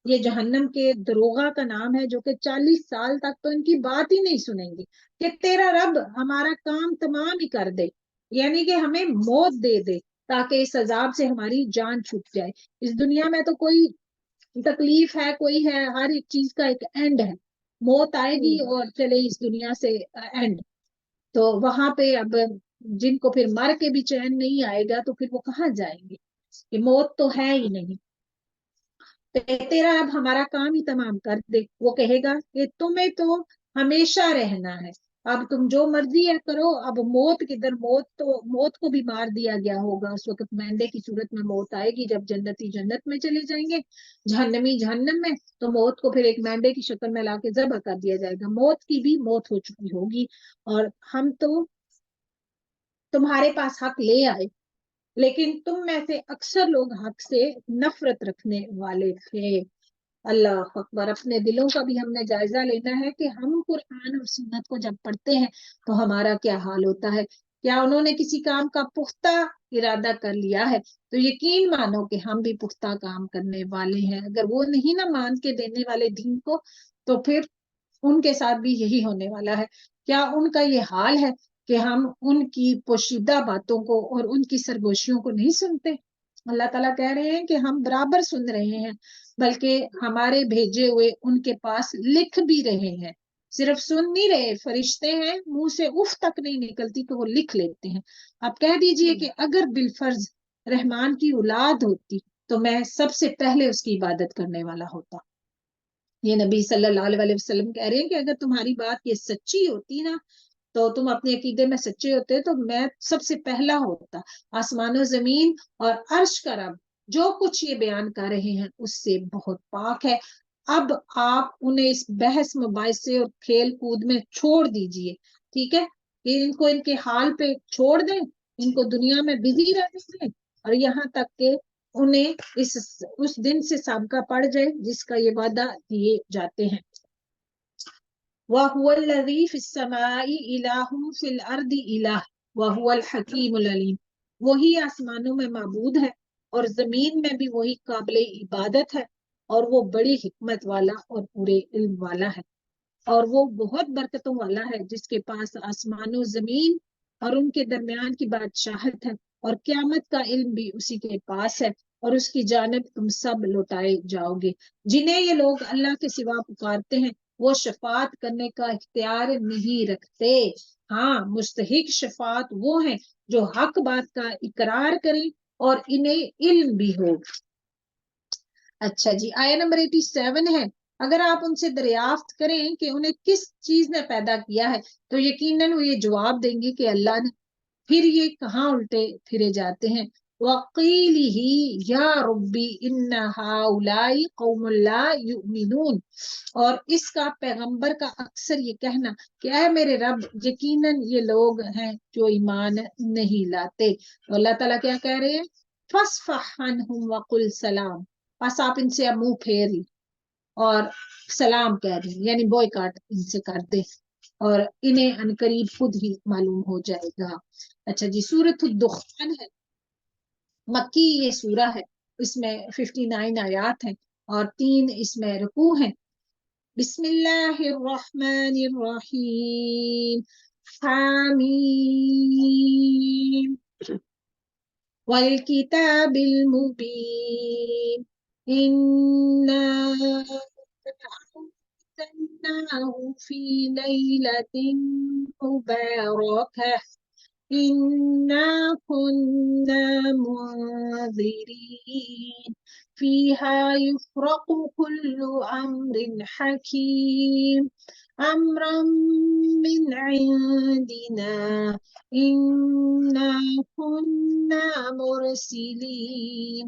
یہ جہنم کے دروغہ کا نام ہے جو کہ 40 سال تک تو ان کی بات ہی نہیں سنیں گے کہ تیرا رب ہمارا کام تمام ہی کر دے، یعنی کہ ہمیں موت دے دے تاکہ اس عذاب سے ہماری جان چھوٹ جائے۔ اس دنیا میں تو کوئی تکلیف ہے، کوئی ہے، ہر ایک چیز کا ایک اینڈ ہے، موت آئے گی اور چلے اس دنیا سے اینڈ۔ تو وہاں پہ اب جن کو پھر مر کے بھی چین نہیں آئے گا تو پھر وہ کہاں جائیں گے، کہ موت تو ہے ہی نہیں۔ تیرا اب ہمارا کام ہی تمام کر دے، وہ کہے گا کہ تمہیں تو ہمیشہ رہنا ہے، اب تم جو مرضی ہے کرو۔ اب موت کدھر، موت کو بھی مار دیا گیا ہوگا اس وقت، مینڈے کی صورت میں موت آئے گی جب جنتی جنت میں چلے جائیں گے، جہنمی جہنم میں، تو موت کو پھر ایک مینڈے کی شکل میں لا کے ذبح کر دیا جائے گا۔ موت کی بھی موت ہو چکی ہوگی، اور ہم تو تمہارے پاس حق لے آئے، لیکن تم میں سے اکثر لوگ حق سے نفرت رکھنے والے تھے۔ اللہ اکبر۔ اپنے دلوں کا بھی ہم نے جائزہ لینا ہے کہ ہم قرآن اور سنت کو جب پڑھتے ہیں تو ہمارا کیا حال ہوتا ہے۔ کیا انہوں نے کسی کام کا پختہ ارادہ کر لیا ہے تو یقین مانو کہ ہم بھی پختہ کام کرنے والے ہیں۔ اگر وہ نہیں نہ مان کے دینے والے دین کو تو پھر ان کے ساتھ بھی یہی ہونے والا ہے۔ کیا ان کا یہ حال ہے کہ ہم ان کی پوشیدہ باتوں کو اور ان کی سرگوشیوں کو نہیں سنتے؟ اللہ تعالیٰ کہہ رہے ہیں کہ ہم برابر سن رہے ہیں، بلکہ ہمارے بھیجے ہوئے ان کے پاس لکھ بھی رہے ہیں، صرف سن نہیں رہے۔ فرشتے ہیں، منہ سے اف تک نہیں نکلتی تو وہ لکھ لیتے ہیں۔ آپ کہہ دیجئے کہ اگر بالفرض رحمان کی اولاد ہوتی تو میں سب سے پہلے اس کی عبادت کرنے والا ہوتا۔ یہ نبی صلی اللہ علیہ وسلم کہہ رہے ہیں کہ اگر تمہاری بات یہ سچی ہوتی نا تو تم اپنے عقیدے میں سچے ہوتے تو میں سب سے پہلا ہوتا۔ آسمان و زمین اور عرش کا رب جو کچھ یہ بیان کر رہے ہیں اس سے بہت پاک ہے۔ اب آپ انہیں اس بحث مباحثے اور کھیل کود میں چھوڑ دیجئے، ٹھیک ہے، ان کو ان کے حال پہ چھوڑ دیں ان کو دنیا میں بزی رہنے دیں اور یہاں تک کہ انہیں اس دن سے سابقہ پڑ جائے جس کا یہ وعدہ دیے جاتے ہیں. وَهُوَ الَّذِي فِي السَّمَاءِ إِلَٰهٌ فِي الْأَرْضِ إِلَٰهٌ وَهُوَ الْحَكِيمُ الْعَلِيمُ. وہی آسمانوں میں معبود ہے اور زمین میں بھی وہی قابل عبادت ہے اور وہ بڑی حکمت والا اور پورے علم والا ہے. اور وہ بہت برکتوں والا ہے جس کے پاس آسمان و زمین اور ان کے درمیان کی بادشاہت ہے اور قیامت کا علم بھی اسی کے پاس ہے اور اس کی جانب تم سب لوٹائے جاؤ گے. جنہیں یہ لوگ اللہ کے سوا پکارتے ہیں وہ شفاعت کرنے کا اختیار نہیں رکھتے. ہاں، مستحق شفاعت وہ ہیں جو حق بات کا اقرار کریں اور انہیں علم بھی ہو. اچھا جی، آیت نمبر 87 ہے. اگر آپ ان سے دریافت کریں کہ انہیں کس چیز نے پیدا کیا ہے تو یقیناً وہ یہ جواب دیں گے کہ اللہ نے. پھر یہ کہاں الٹے پھرے جاتے ہیں. وَقِيلِهِ يَا رَبِّ إِنَّ هَٰؤُلَاءِ قَوْمٌ لَا يُؤْمِنُونَ. اور اس کا پیغمبر کا اکثر یہ کہنا کہ اے میرے رب یقیناً یہ لوگ ہیں جو ایمان نہیں لاتے. تو اللہ تعالیٰ کیا کہہ رہے ہیں؟ فَاصْفَحْ عَنْهُمْ وَقُلْ سَلَامٌ. بس آپ ان سے منہ پھیر لیں اور سلام کہہ دیں، یعنی بوائکاٹ ان سے کر دیں اور انہیں عنقریب خود ہی معلوم ہو جائے گا. اچھا جی، سورۃ الدخان ہے، مکی یہ سورہ ہے. اس میں 59 آیات ہیں اور 3 اس میں رکوع ہیں. بسم اللہ الرحمن الرحیم. حامیم والکتاب المبین اِنَّا أنزلناه في ليلة مباركة إنا كنا منذرين فيها يفرق كل أمر حكيم أمرا من عندنا إنا كنا مرسلين.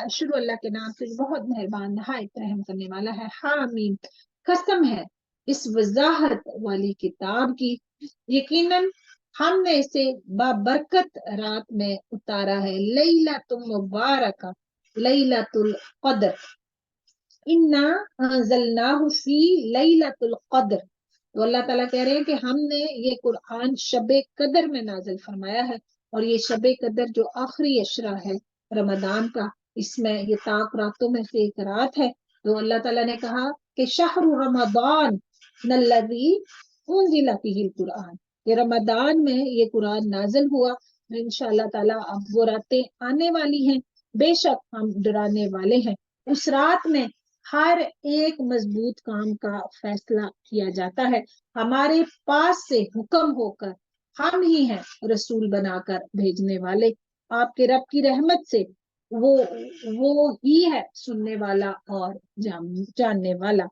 شروع اللہ کے نام سے بہت مہربان نہایت رحم کرنے والا ہے. حامیم، قسم ہے اس وضاحت والی کتاب کی، یقیناً ہم نے اسے بابرکت رات میں اتارا ہے. لیلۃ مبارکہ، لیلۃ القدر. انا انزلناہ فی لیلۃ القدر. تو اللہ تعالیٰ کہہ رہے ہیں کہ ہم نے یہ قرآن شب قدر میں نازل فرمایا ہے اور یہ شب قدر جو آخری عشرہ ہے رمضان کا، اس میں یہ طاق راتوں میں سے ایک رات ہے. تو اللہ تعالیٰ نے کہا کہ شہر رمضان الذی انزل فیہ القرآن، کہ رمضان میں یہ قرآن نازل ہوا. انشاءاللہ تعالیٰ اب وہ راتیں آنے والی ہیں، بے شک ہم ڈرانے والے ہیں. اس رات میں ہر ایک مضبوط کام کا فیصلہ کیا جاتا ہے. ہمارے پاس سے حکم ہو کر ہم ہی ہیں رسول بنا کر بھیجنے والے. آپ کے رب کی رحمت سے وہ ہی ہے سننے والا اور جاننے والا.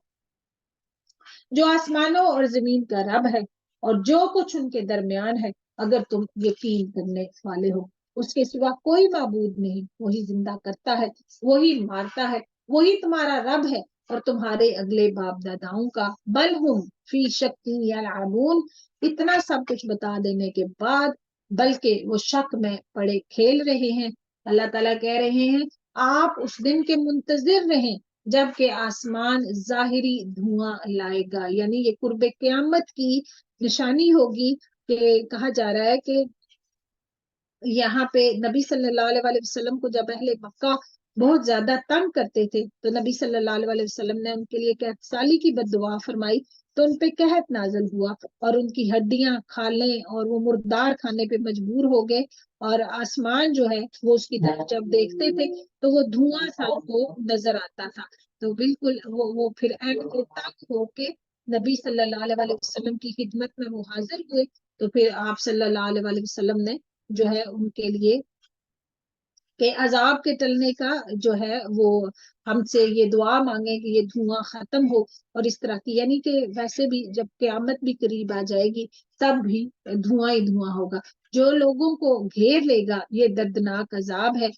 جو آسمانوں اور زمین کا رب ہے اور جو کچھ ان کے درمیان ہے، اگر تم یقین کرنے والے ہو. اس کے سوا کوئی معبود نہیں. وہی زندہ کرتا ہے، وہی مارتا ہے، وہی تمہارا رب ہے اور تمہارے اگلے باپ داداؤں کا. بل ہم فی شک یلعبون. اتنا سب کچھ بتا دینے کے بعد بلکہ وہ شک میں پڑے کھیل رہے ہیں. اللہ تعالیٰ کہہ رہے ہیں آپ اس دن کے منتظر رہیں جبکہ آسمان ظاہری دھواں لائے گا. یعنی یہ قرب قیامت کی نشانی ہوگی کہ کہا جا رہا ہے کہ یہاں پہ نبی صلی اللہ علیہ وسلم کو جب اہل مکہ بہت زیادہ تنگ کرتے تھے تو نبی صلی اللہ علیہ وسلم نے ان کے لیے قحط سالی کی بد دعا فرمائی تو ان پہ قحط نازل ہوا اور ان کی ہڈیاں کھالیں اور وہ مردار کھانے پہ مجبور ہو گئے. اور آسمان جو ہے وہ اس کی طرف جب دیکھتے تھے تو وہ دھواں سا کو نظر آتا تھا. تو بالکل وہ پھر اینڈ تک ہو کے نبی صلی اللہ علیہ وسلم کی خدمت میں وہ حاضر ہوئے. تو پھر آپ صلی اللہ علیہ وسلم نے جو ہے ان کے لیے کہ عذاب کے ٹلنے کا جو ہے وہ ہم سے یہ دعا مانگے کہ یہ دھواں ختم ہو اور اس طرح کی. یعنی کہ ویسے بھی جب قیامت بھی قریب آ جائے گی تب بھی دھواں ہی دھواں ہوگا. جو لوگوں کو گھیر لے گا یہ دردناک عذاب ہے.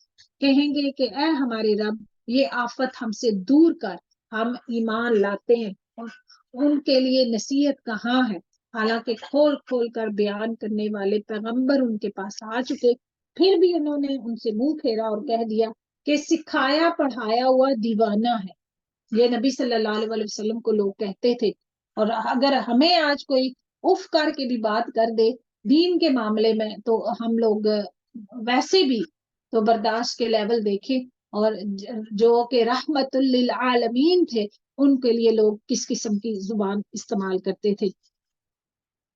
کہیں گے کہ اے ہمارے رب یہ آفت ہم سے دور کر، ہم ایمان لاتے ہیں. اور ان کے لیے نصیحت کہاں ہے حالانکہ کھول کھول کر بیان کرنے والے پیغمبر ان کے پاس آ چکے، پھر بھی انہوں نے ان سے منہ پھیرا اور کہہ دیا کہ سکھایا پڑھایا ہوا دیوانہ ہے۔ یہ نبی صلی اللہ علیہ وسلم کو لوگ کہتے تھے، اور اگر ہمیں آج کوئی اف کر کے بھی بات کر دے دین کے معاملے میں تو ہم لوگ ویسے بھی تو برداشت کے لیول دیکھیں، اور جو کہ رحمت للعالمین تھے ان کے لیے لوگ کس قسم کی زبان استعمال کرتے تھے۔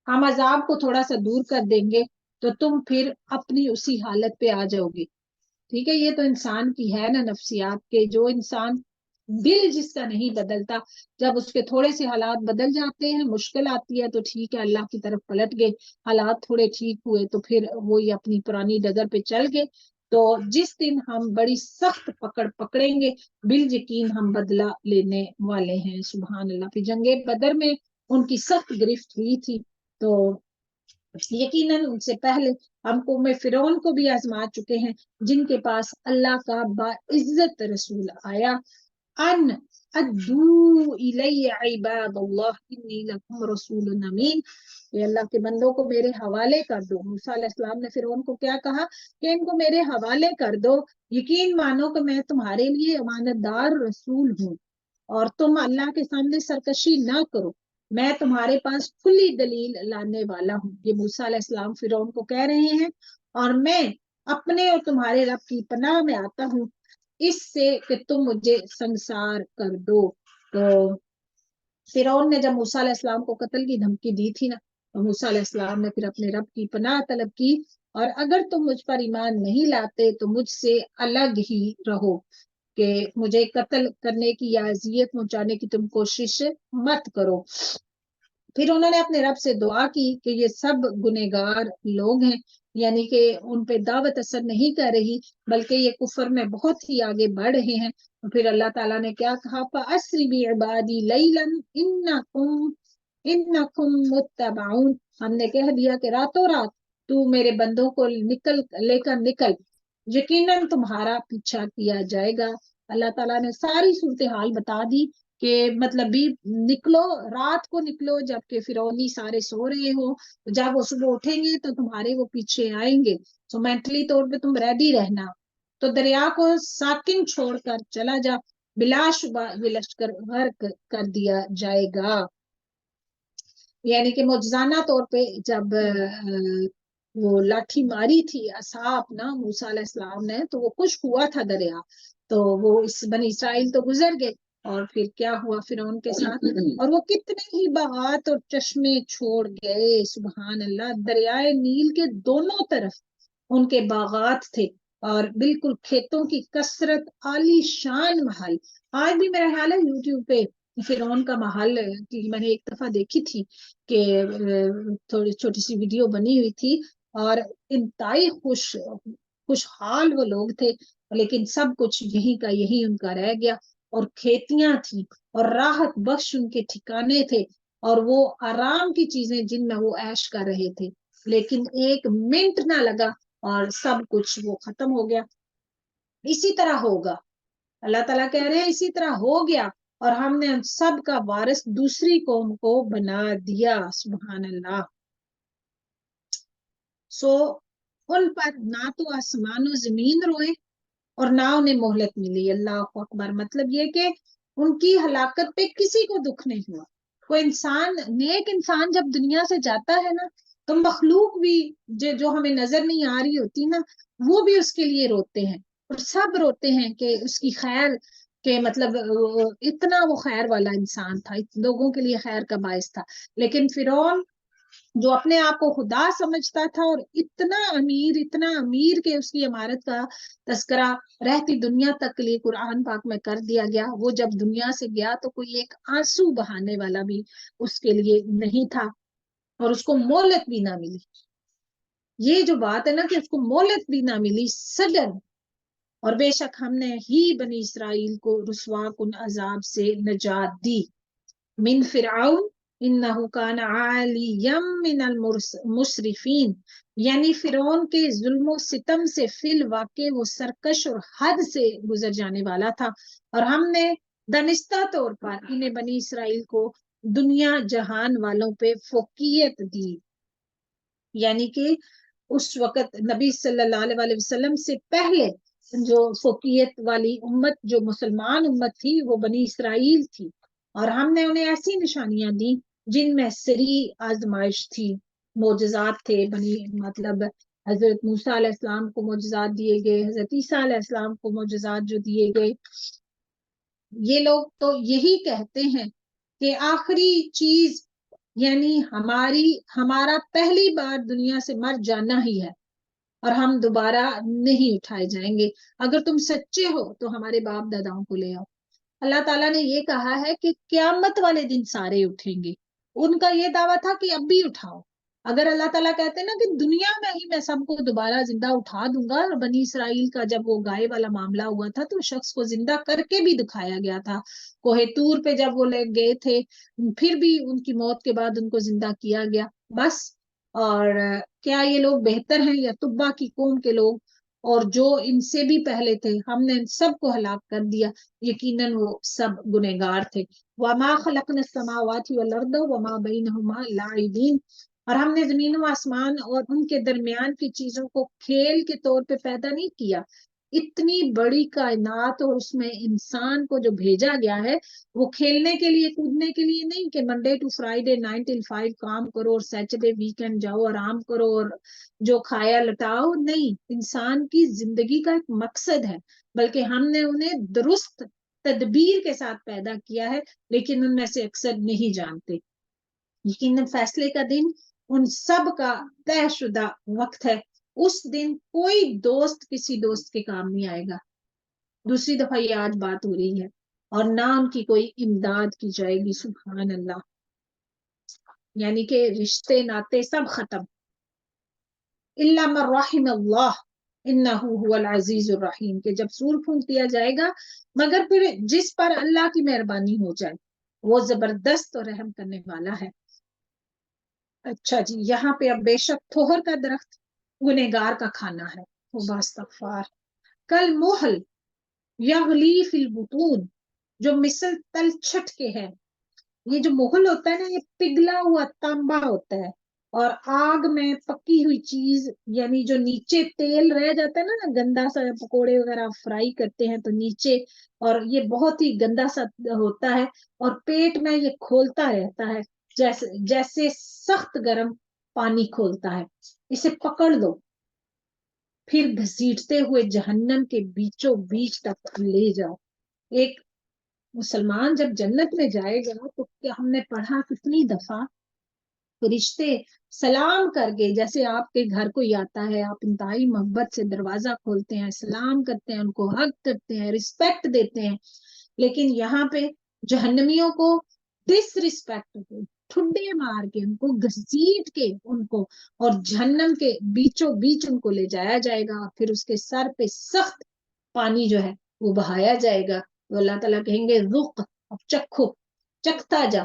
ہم عذاب کو تھوڑا سا دور کر دیں گے تو تم پھر اپنی اسی حالت پہ آ جاؤ گے، ٹھیک ہے۔ یہ تو انسان کی ہے نا نفسیات کے، جو انسان دل جس کا نہیں بدلتا، جب اس کے تھوڑے سے حالات بدل جاتے ہیں، مشکل آتی ہے تو ٹھیک ہے اللہ کی طرف پلٹ گئے، حالات تھوڑے ٹھیک ہوئے تو پھر وہی اپنی پرانی ڈگر پہ چل گئے۔ تو جس دن ہم بڑی سخت پکڑ پکڑیں گے بالیقین ہم بدلہ لینے والے ہیں، سبحان اللہ۔ پھر جنگ بدر میں ان کی سخت گرفت ہوئی تھی، تو یقیناً ان سے پہلے ہم قوم فرعون کو بھی آزما چکے ہیں، جن کے پاس اللہ کا باعزت رسول آیا، ان ادعو الی عباد اللہ انی لکم رسول امین، کہ اللہ کے بندوں کو میرے حوالے کر دو۔ موسیٰ علیہ السلام نے فرعون کو کیا کہا کہ ان کو میرے حوالے کر دو، یقین مانو کہ میں تمہارے لیے امانت دار رسول ہوں، اور تم اللہ کے سامنے سرکشی نہ کرو، میں تمہارے پاس کھلی دلیل لانے والا ہوں۔ یہ موسیٰ علیہ السلام فرعون کو کہہ رہے ہیں، اور میں اپنے اور تمہارے رب کی پناہ میں آتا ہوں اس سے کہ تم مجھے سنسار کر دو۔ تو فرعون نے جب موسیٰ علیہ السلام کو قتل کی دھمکی دی تھی نا، تو موسیٰ علیہ السلام نے پھر اپنے رب کی پناہ طلب کی، اور اگر تم مجھ پر ایمان نہیں لاتے تو مجھ سے الگ ہی رہو، کہ مجھے قتل کرنے کی یا اذیت پہنچانے کی تم کوشش مت کرو۔ پھر انہوں نے اپنے رب سے دعا کی کہ یہ سب گنہگار لوگ ہیں، یعنی کہ ان پہ دعوت اثر نہیں کر رہی بلکہ یہ کفر میں بہت ہی آگے بڑھ رہے ہیں۔ پھر اللہ تعالیٰ نے کیا کہا، فَأَسْرِ بِعِبَادِي لَيْلًا إِنَّكُمْ مُتَّبَعُونَ، ہم نے کہہ دیا کہ راتوں رات تو میرے بندوں کو لے کر نکل، یقیناً تمہارا پیچھا کیا جائے گا۔ اللہ تعالیٰ نے ساری صورتحال بتا دی کہ مطلب بھی نکلو، رات کو نکلو جبکہ فرعونی سارے سو رہے ہو، جب وہ صبح اٹھیں گے تو تمہارے وہ پیچھے آئیں گے، تو مینٹلی طور پہ تم ریڈی رہنا۔ تو دریا کو ساکن چھوڑ کر چلا جا، بلا شبہ یہ لشکر غرق کر دیا جائے گا۔ یعنی کہ معجزانہ طور پہ جب وہ لاٹھی ماری تھی عصا اپنا موسیٰ علیہ السلام نے، تو وہ خشک ہوا تھا دریا، تو وہ اس بنی اسرائیل تو گزر گئے، اور پھر کیا ہوا فرعون کے ساتھ، اور وہ کتنے ہی باغات اور چشمے چھوڑ گئے، سبحان اللہ۔ دریائے نیل کے دونوں طرف ان کے باغات تھے، اور بالکل کھیتوں کی کثرت، عالی شان محل۔ آج بھی میرا خیال ہے یوٹیوب پہ فرعون کا محل کی میں نے ایک دفعہ دیکھی تھی، کہ تھوڑی چھوٹی سی ویڈیو بنی ہوئی تھی، اور انتہائی خوشحال وہ لوگ تھے، لیکن سب کچھ یہی کا یہی ان کا رہ گیا، اور کھیتیاں تھیں اور راحت بخش ان کے ٹھکانے تھے، اور وہ آرام کی چیزیں جن میں وہ عیش کر رہے تھے، لیکن ایک منٹ نہ لگا اور سب کچھ وہ ختم ہو گیا۔ اسی طرح ہوگا، اللہ تعالیٰ کہہ رہے ہیں اسی طرح ہو گیا، اور ہم نے ان سب کا وارث دوسری قوم کو بنا دیا، سبحان اللہ۔ ان پر نہ تو آسمان و زمین روئے اور نہ انہیں مہلت ملی، اللہ اکبر۔ مطلب یہ کہ ان کی ہلاکت پہ کسی کو دکھ نہیں ہوا۔ کوئی انسان، نیک انسان جب دنیا سے جاتا ہے نا، تو مخلوق بھی جو ہمیں نظر نہیں آ رہی ہوتی نا، وہ بھی اس کے لیے روتے ہیں، اور سب روتے ہیں کہ اس کی خیر، کہ مطلب اتنا وہ خیر والا انسان تھا، لوگوں کے لیے خیر کا باعث تھا۔ لیکن فرعون جو اپنے آپ کو خدا سمجھتا تھا، اور اتنا امیر کہ اس کی عمارت کا تذکرہ رہتی دنیا تک کے لیے قرآن پاک میں کر دیا گیا، وہ جب دنیا سے گیا تو کوئی ایک آنسو بہانے والا بھی اس کے لیے نہیں تھا، اور اس کو مہلت بھی نہ ملی۔ یہ جو بات ہے نا کہ اس کو مہلت بھی نہ ملی، سڈن، اور بے شک ہم نے ہی بنی اسرائیل کو رسوا کن عذاب سے نجات دی، من فرعون انہو کان عالیا من المسرفین، یعنی فرعون کے ظلم و ستم سے فی الواقع وہ سرکش اور حد سے گزر جانے والا تھا، اور ہم نے دانستہ طور پر انہیں بنی اسرائیل کو دنیا جہان والوں پہ فوقیت دی، یعنی کہ اس وقت نبی صلی اللہ علیہ وسلم سے پہلے جو فوقیت والی امت، جو مسلمان امت تھی، وہ بنی اسرائیل تھی، اور ہم نے انہیں ایسی نشانیاں دی جن میں سری آزمائش تھی، معجزات تھے، مطلب حضرت موسیٰ علیہ السلام کو معجزات دیے گئے، حضرت عیسیٰ علیہ السلام کو معجزات جو دیے گئے۔ یہ لوگ تو یہی کہتے ہیں کہ آخری چیز یعنی ہمارا پہلی بار دنیا سے مر جانا ہی ہے، اور ہم دوبارہ نہیں اٹھائے جائیں گے۔ اگر تم سچے ہو تو ہمارے باپ داداؤں کو لے آؤ۔ اللہ تعالیٰ نے یہ کہا ہے کہ قیامت والے دن سارے اٹھیں گے۔ ان کا یہ دعویٰ تھا کہ اب بھی اٹھاؤ۔ اگر اللہ تعالیٰ کہتے نا کہ دنیا میں ہی میں سب کو دوبارہ زندہ اٹھا دوں گا، اور بنی اسرائیل کا جب وہ گائے والا معاملہ ہوا تھا تو شخص کو زندہ کر کے بھی دکھایا گیا تھا، کوہ طور پہ جب وہ لے گئے تھے، پھر بھی ان کی موت کے بعد ان کو زندہ کیا گیا بس۔ اور کیا یہ لوگ بہتر ہیں یا تبا کی قوم کے لوگ، اور جو ان سے بھی پہلے تھے، ہم نے ان سب کو ہلاک کر دیا، یقیناً وہ سب گنہگار تھے۔ وَمَا خَلَقْنَا السَّمَاوَاتِ وَالْأَرْضَ وَمَا بَيْنَهُمَا لَاعِبِينَ، اور ہم نے زمین و آسمان اور ان کے درمیان کی چیزوں کو کھیل کے طور پہ پیدا نہیں کیا۔ اتنی بڑی کائنات اور اس میں انسان کو جو بھیجا گیا ہے، وہ کھیلنے کے لیے، کودنے کے لیے نہیں کہ منڈے ٹو فرائیڈے 9 till 5 کام کرو اور سیٹرڈے ویکینڈ جاؤ آرام کرو اور جو کھایا لٹاؤ، نہیں، انسان کی زندگی کا ایک مقصد ہے، بلکہ ہم نے انہیں درست تدبیر کے ساتھ پیدا کیا ہے، لیکن ان میں سے اکثر نہیں جانتے۔ یقیناً فیصلے کا دن ان سب کا طے شدہ وقت ہے، اس دن کوئی دوست کسی دوست کے کام نہیں آئے گا۔ دوسری دفعہ یہ آج بات ہو رہی ہے، اور نہ ان کی کوئی امداد کی جائے گی، سبحان اللہ، یعنی کہ رشتے ناتے سب ختم۔ الا من رحم اللہ انہ هو العزیز الرحیم، کہ جب سور پھونک دیا جائے گا، مگر پھر جس پر اللہ کی مہربانی ہو جائے، وہ زبردست اور رحم کرنے والا ہے۔ اچھا جی، یہاں پہ اب بے شک تھوہر کا درخت گنہگار کا کھانا ہے، توبہ استغفار، کل محل یغلی فی البطون، جو مثل تل چھٹ کے ہے۔ یہ جو محل ہوتا ہے نا، یہ پگھلا ہوا تانبا ہوتا ہے، اور آگ میں پکی ہوئی چیز، یعنی جو نیچے تیل رہ جاتا ہے نا، گندا سا، پکوڑے وغیرہ فرائی کرتے ہیں تو نیچے، اور یہ بہت ہی گندا سا ہوتا ہے، اور پیٹ میں یہ کھولتا رہتا ہے، جیسے سخت گرم پانی کھولتا ہے۔ اسے پکڑ لو، پھر گھسیٹتے ہوئے جہنم کے بیچوں بیچ تک لے جاؤ۔ ایک مسلمان جب جنت میں جائے گا تو کیا ہم نے پڑھا کتنی دفعہ، فرشتے سلام کر کے، جیسے آپ کے گھر کوئی آتا ہے، آپ انتہائی محبت سے دروازہ کھولتے ہیں، سلام کرتے ہیں، ان کو حق کرتے ہیں، رسپیکٹ دیتے ہیں، لیکن یہاں پہ جہنمیوں کو ڈس رسپیکٹ، ٹھڈے مار کے، ان کو گھسیٹ کے، ان کو اور جہنم کے بیچوں بیچ ان کو لے جایا جائے گا، اور پھر اس کے سر پہ سخت پانی جو ہے وہ بہایا جائے گا۔ تو اللہ تعالیٰ کہیں گے ذوق، اب چکھو، چکھتا جا،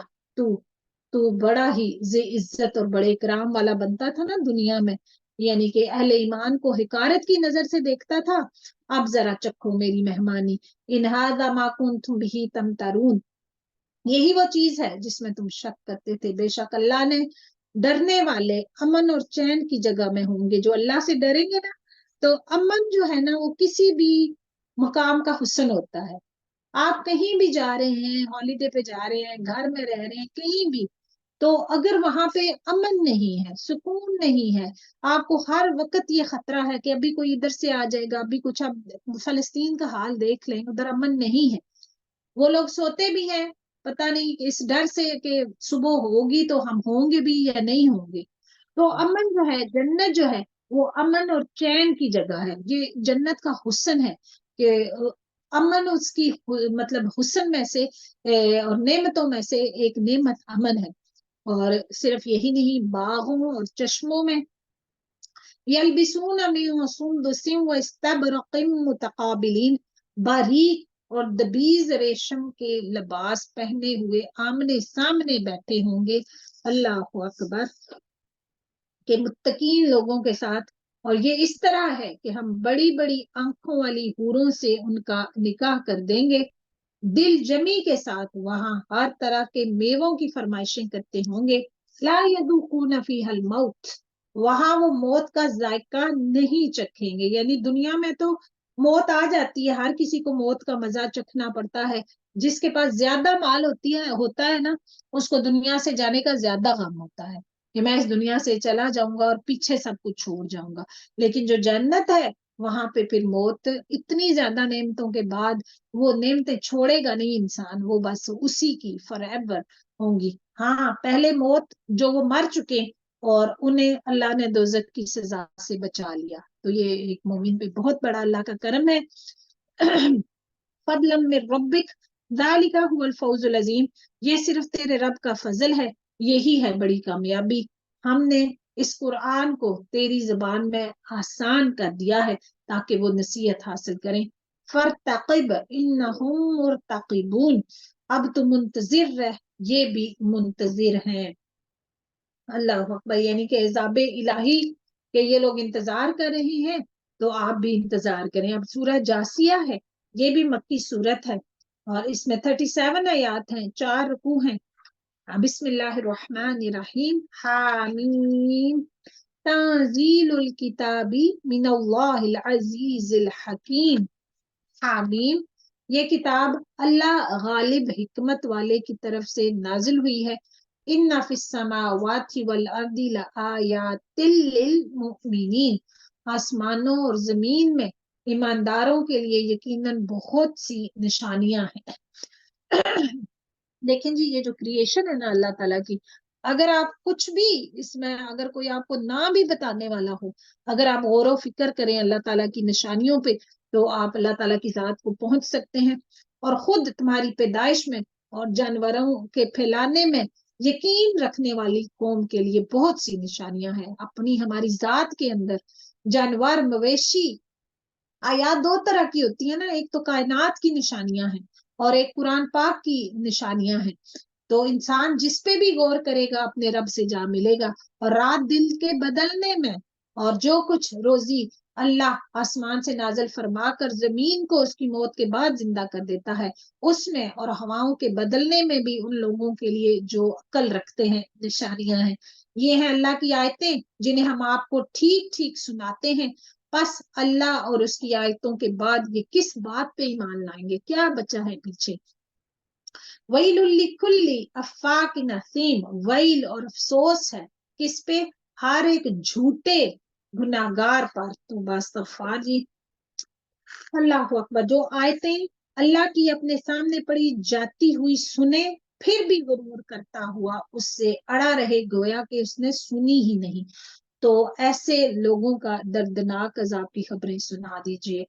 تو بڑا ہی عزت اور بڑے اکرام والا بنتا تھا نا دنیا میں، یعنی کہ اہل ایمان کو حقارت کی نظر سے دیکھتا تھا، اب ذرا چکھو میری مہمانی، ان ھذا ما کنتم بہ تمترون، یہی وہ چیز ہے جس میں تم شک کرتے تھے۔ بے شک اللہ نے ڈرنے والے امن اور چین کی جگہ میں ہوں گے۔ جو اللہ سے ڈریں گے نا، تو امن جو ہے نا، وہ کسی بھی مقام کا حسن ہوتا ہے۔ آپ کہیں بھی جا رہے ہیں، ہالیڈے پہ جا رہے ہیں، گھر میں رہ رہے ہیں، کہیں بھی، تو اگر وہاں پہ امن نہیں ہے، سکون نہیں ہے، آپ کو ہر وقت یہ خطرہ ہے کہ ابھی کوئی ادھر سے آ جائے گا، ابھی کچھ، اب فلسطین کا حال دیکھ لیں، ادھر امن نہیں ہے، وہ لوگ سوتے بھی ہیں پتہ نہیں اس ڈر سے کہ صبح ہوگی تو ہم ہوں گے بھی یا نہیں ہوں گے۔ تو امن جو ہے، جنت جو ہے، وہ امن اور چین کی جگہ ہے، یہ جنت کا حسن ہے کہ امن اس کی مطلب حسن میں سے اور نعمتوں میں سے ایک نعمت امن ہے۔ اور صرف یہی نہیں، باغوں اور چشموں میں یلبسون من سندس واستبرق متقابلین، باریک اور دبیز ریشم کے لباس پہنے ہوئے آمنے سامنے بیٹھے ہوں گے، اللہ اکبر، کہ متقین لوگوں کے ساتھ۔ اور یہ اس طرح ہے کہ ہم بڑی بڑی آنکھوں والی حوروں سے ان کا نکاح کر دیں گے، دل جمی کے ساتھ وہاں ہر طرح کے میووں کی فرمائشیں کرتے ہوں گے. لا یذوقون فیہا الموت، وہاں وہ موت کا ذائقہ نہیں چکھیں گے. یعنی دنیا میں تو موت آ جاتی ہے، ہر کسی کو موت کا مزہ چکھنا پڑتا ہے. جس کے پاس زیادہ مال ہوتا ہے نا، اس کو دنیا سے جانے کا زیادہ غم ہوتا ہے کہ میں اس دنیا سے چلا جاؤں گا اور پیچھے سب کچھ چھوڑ جاؤں گا. لیکن جو جنت ہے وہاں پہ پھر موت اتنی زیادہ نعمتوں کے بعد وہ نعمتیں چھوڑے گا نہیں انسان، وہ بس اسی کی فار ایور ہوں گی. ہاں پہلے موت جو وہ مر چکے اور انہیں اللہ نے دوزخ کی سزا سے بچا لیا، تو یہ ایک مومن پہ بہت بڑا اللہ کا کرم ہے. فضلا من ربک ذالک هو الفوز العظیم، یہ صرف تیرے رب کا فضل ہے، یہی ہے بڑی کامیابی. ہم نے اس قرآن کو تیری زبان میں آسان کر دیا ہے تاکہ وہ نصیحت حاصل کریں. فرتقب انہم مرتقبون، اب تو منتظر رہ، یہ بھی منتظر ہیں. اللہ اکبر، یعنی کہ عذاب الہی کہ یہ لوگ انتظار کر رہے ہیں تو آپ بھی انتظار کریں. اب سورہ جاسیہ ہے، یہ بھی مکی سورت ہے اور اس میں 37 آیات ہیں، 4 رکوع ہیں. بسم اللہ الرحمن الرحیم. حامیم تنزیل الکتاب من اللہ العزیز الحکیم. حامیم، یہ کتاب اللہ غالب حکمت والے کی طرف سے نازل ہوئی ہے. ان فی السماوات والارض لآیات للمؤمنین، آسمانوں اور زمین میں ایمانداروں کے لیے یقیناً بہت سی نشانیاں ہیں. دیکھیں جی، یہ جو کریشن ہے نا اللہ تعالیٰ کی، اگر آپ کچھ بھی اس میں، اگر کوئی آپ کو نہ بھی بتانے والا ہو، اگر آپ غور و فکر کریں اللہ تعالیٰ کی نشانیوں پہ، تو آپ اللہ تعالیٰ کی ذات کو پہنچ سکتے ہیں. اور خود تمہاری پیدائش میں اور جانوروں کے پھیلانے میں یقین رکھنے والی قوم کے لیے بہت سی نشانیاں ہیں. اپنی ہماری ذات کے اندر جانور، مویشی، آیات 2 طرح کی ہوتی ہیں نا، ایک تو کائنات کی نشانیاں ہیں اور ایک قرآن پاک کی نشانیاں ہیں. تو انسان جس پہ بھی غور کرے گا اپنے رب سے جا ملے گا. اور رات دل کے بدلنے میں اور جو کچھ روزی اللہ آسمان سے نازل فرما کر زمین کو اس کی موت کے بعد زندہ کر دیتا ہے، اس میں اور ہواؤں کے بدلنے میں بھی ان لوگوں کے لیے جو عقل رکھتے ہیں نشانیاں ہیں. یہ ہیں اللہ کی آیتیں جنہیں ہم آپ کو ٹھیک ٹھیک سناتے ہیں. بس اللہ اور اس کی آیتوں کے بعد یہ کس بات پہ ایمان لائیں گے؟ کیا بچا ہے پیچھے؟ ویل لکل افاک نسیم، ویل اور افسوس ہے کس پہ؟ ہر ایک جھوٹے گناہگار پر. تو باستغفار جی. اللہ اکبر. جو آیتیں اللہ کی اپنے سامنے پڑی جاتی ہوئی سنے پھر بھی غرور کرتا ہوا اس سے اڑا رہے گویا کہ اس نے سنی ہی نہیں، تو ایسے لوگوں کا دردناک عذاب کی خبریں سنا دیجئے.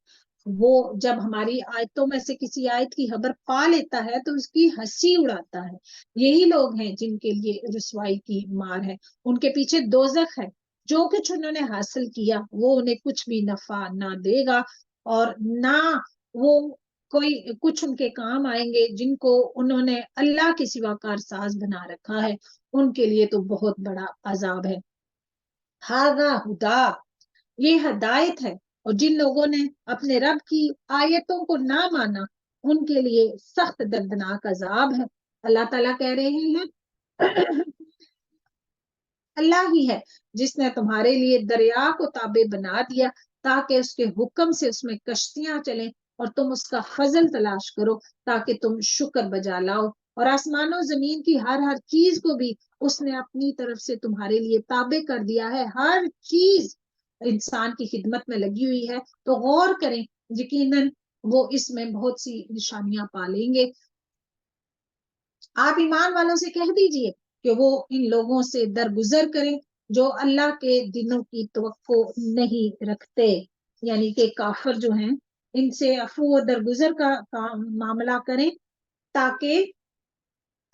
وہ جب ہماری آیتوں میں سے کسی آیت کی خبر پا لیتا ہے تو اس کی ہنسی اڑاتا ہے. یہی لوگ ہیں جن کے لیے رسوائی کی مار ہے، ان کے پیچھے دوزخ ہے. جو کچھ انہوں نے حاصل کیا وہ انہیں کچھ بھی نفع نہ دے گا اور نہ وہ کوئی کچھ ان کے کام آئیں گے جن کو انہوں نے اللہ کے سوا کارساز بنا رکھا ہے. ان کے لیے تو بہت بڑا عذاب ہے. ہاذا ہدا، یہ ہدایت ہے، اور جن لوگوں نے اپنے رب کی آیتوں کو نہ مانا ان کے لیے سخت دردناک عذاب ہے. اللہ تعالیٰ کہہ رہے ہیں اللہ ہی ہے جس نے تمہارے لیے دریا کو تابع بنا دیا تاکہ اس کے حکم سے اس میں کشتیاں چلیں اور تم اس کا فضل تلاش کرو تاکہ تم شکر بجا لاؤ. اور آسمانوں زمین کی ہر چیز کو بھی اس نے اپنی طرف سے تمہارے لیے تابع کر دیا ہے. ہر چیز انسان کی خدمت میں لگی ہوئی ہے، تو غور کریں، یقیناً وہ اس میں بہت سی نشانیاں پالیں گے. آپ ایمان والوں سے کہہ دیجئے کہ وہ ان لوگوں سے درگزر کریں جو اللہ کے دنوں کی توقع نہیں رکھتے. یعنی کہ کافر جو ہیں ان سے عفو و درگزر کا معاملہ کریں تاکہ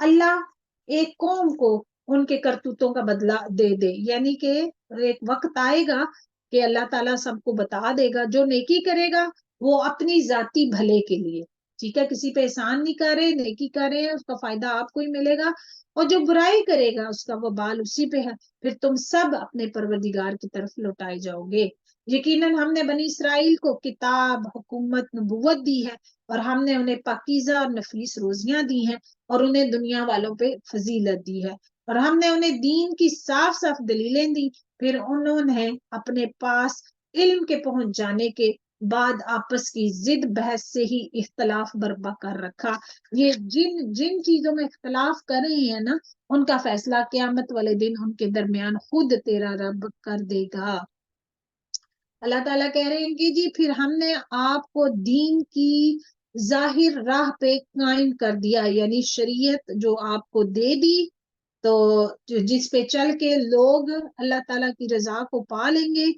اللہ ایک قوم کو ان کے کرتوتوں کا بدلہ دے دے. یعنی کہ ایک وقت آئے گا کہ اللہ تعالیٰ سب کو بتا دے گا، جو نیکی کرے گا وہ اپنی ذاتی بھلے کے لیے، ٹھیک ہے، کسی پہ احسان نہیں کر رہے، نیکی کر رہے ہیں، اس کا فائدہ آپ کو ہی ملے گا، اور جو برائی کرے گا اس کا وبال اسی پہ ہے، پھر تم سب اپنے پروردگار کی طرف لوٹائے جاؤ گے. یقیناً ہم نے بنی اسرائیل کو کتاب، حکومت، نبوت دی ہے، اور ہم نے انہیں پاکیزہ اور نفیس روزیاں دی ہیں، اور انہیں دنیا والوں پہ فضیلت دی ہے، اور ہم نے انہیں دین کی صاف صاف دلیلیں دی، پھر انہوں نے اپنے پاس علم کے پہنچ جانے کے بعد آپس کی ضد بحث سے ہی اختلاف برپا کر رکھا۔ یہ جن جن چیزوں میں اختلاف کر رہے ہیں نا، ان کا فیصلہ قیامت والے دن ان کے درمیان خود تیرا رب کر دے گا۔ اللہ تعالیٰ کہہ رہے ہیں کہ جی پھر ہم نے آپ کو دین کی ظاہر راہ پہ قائم کر دیا، یعنی شریعت جو آپ کو دے دی، تو جس پہ چل کے لوگ اللہ تعالیٰ کی رضا کو پا لیں گے۔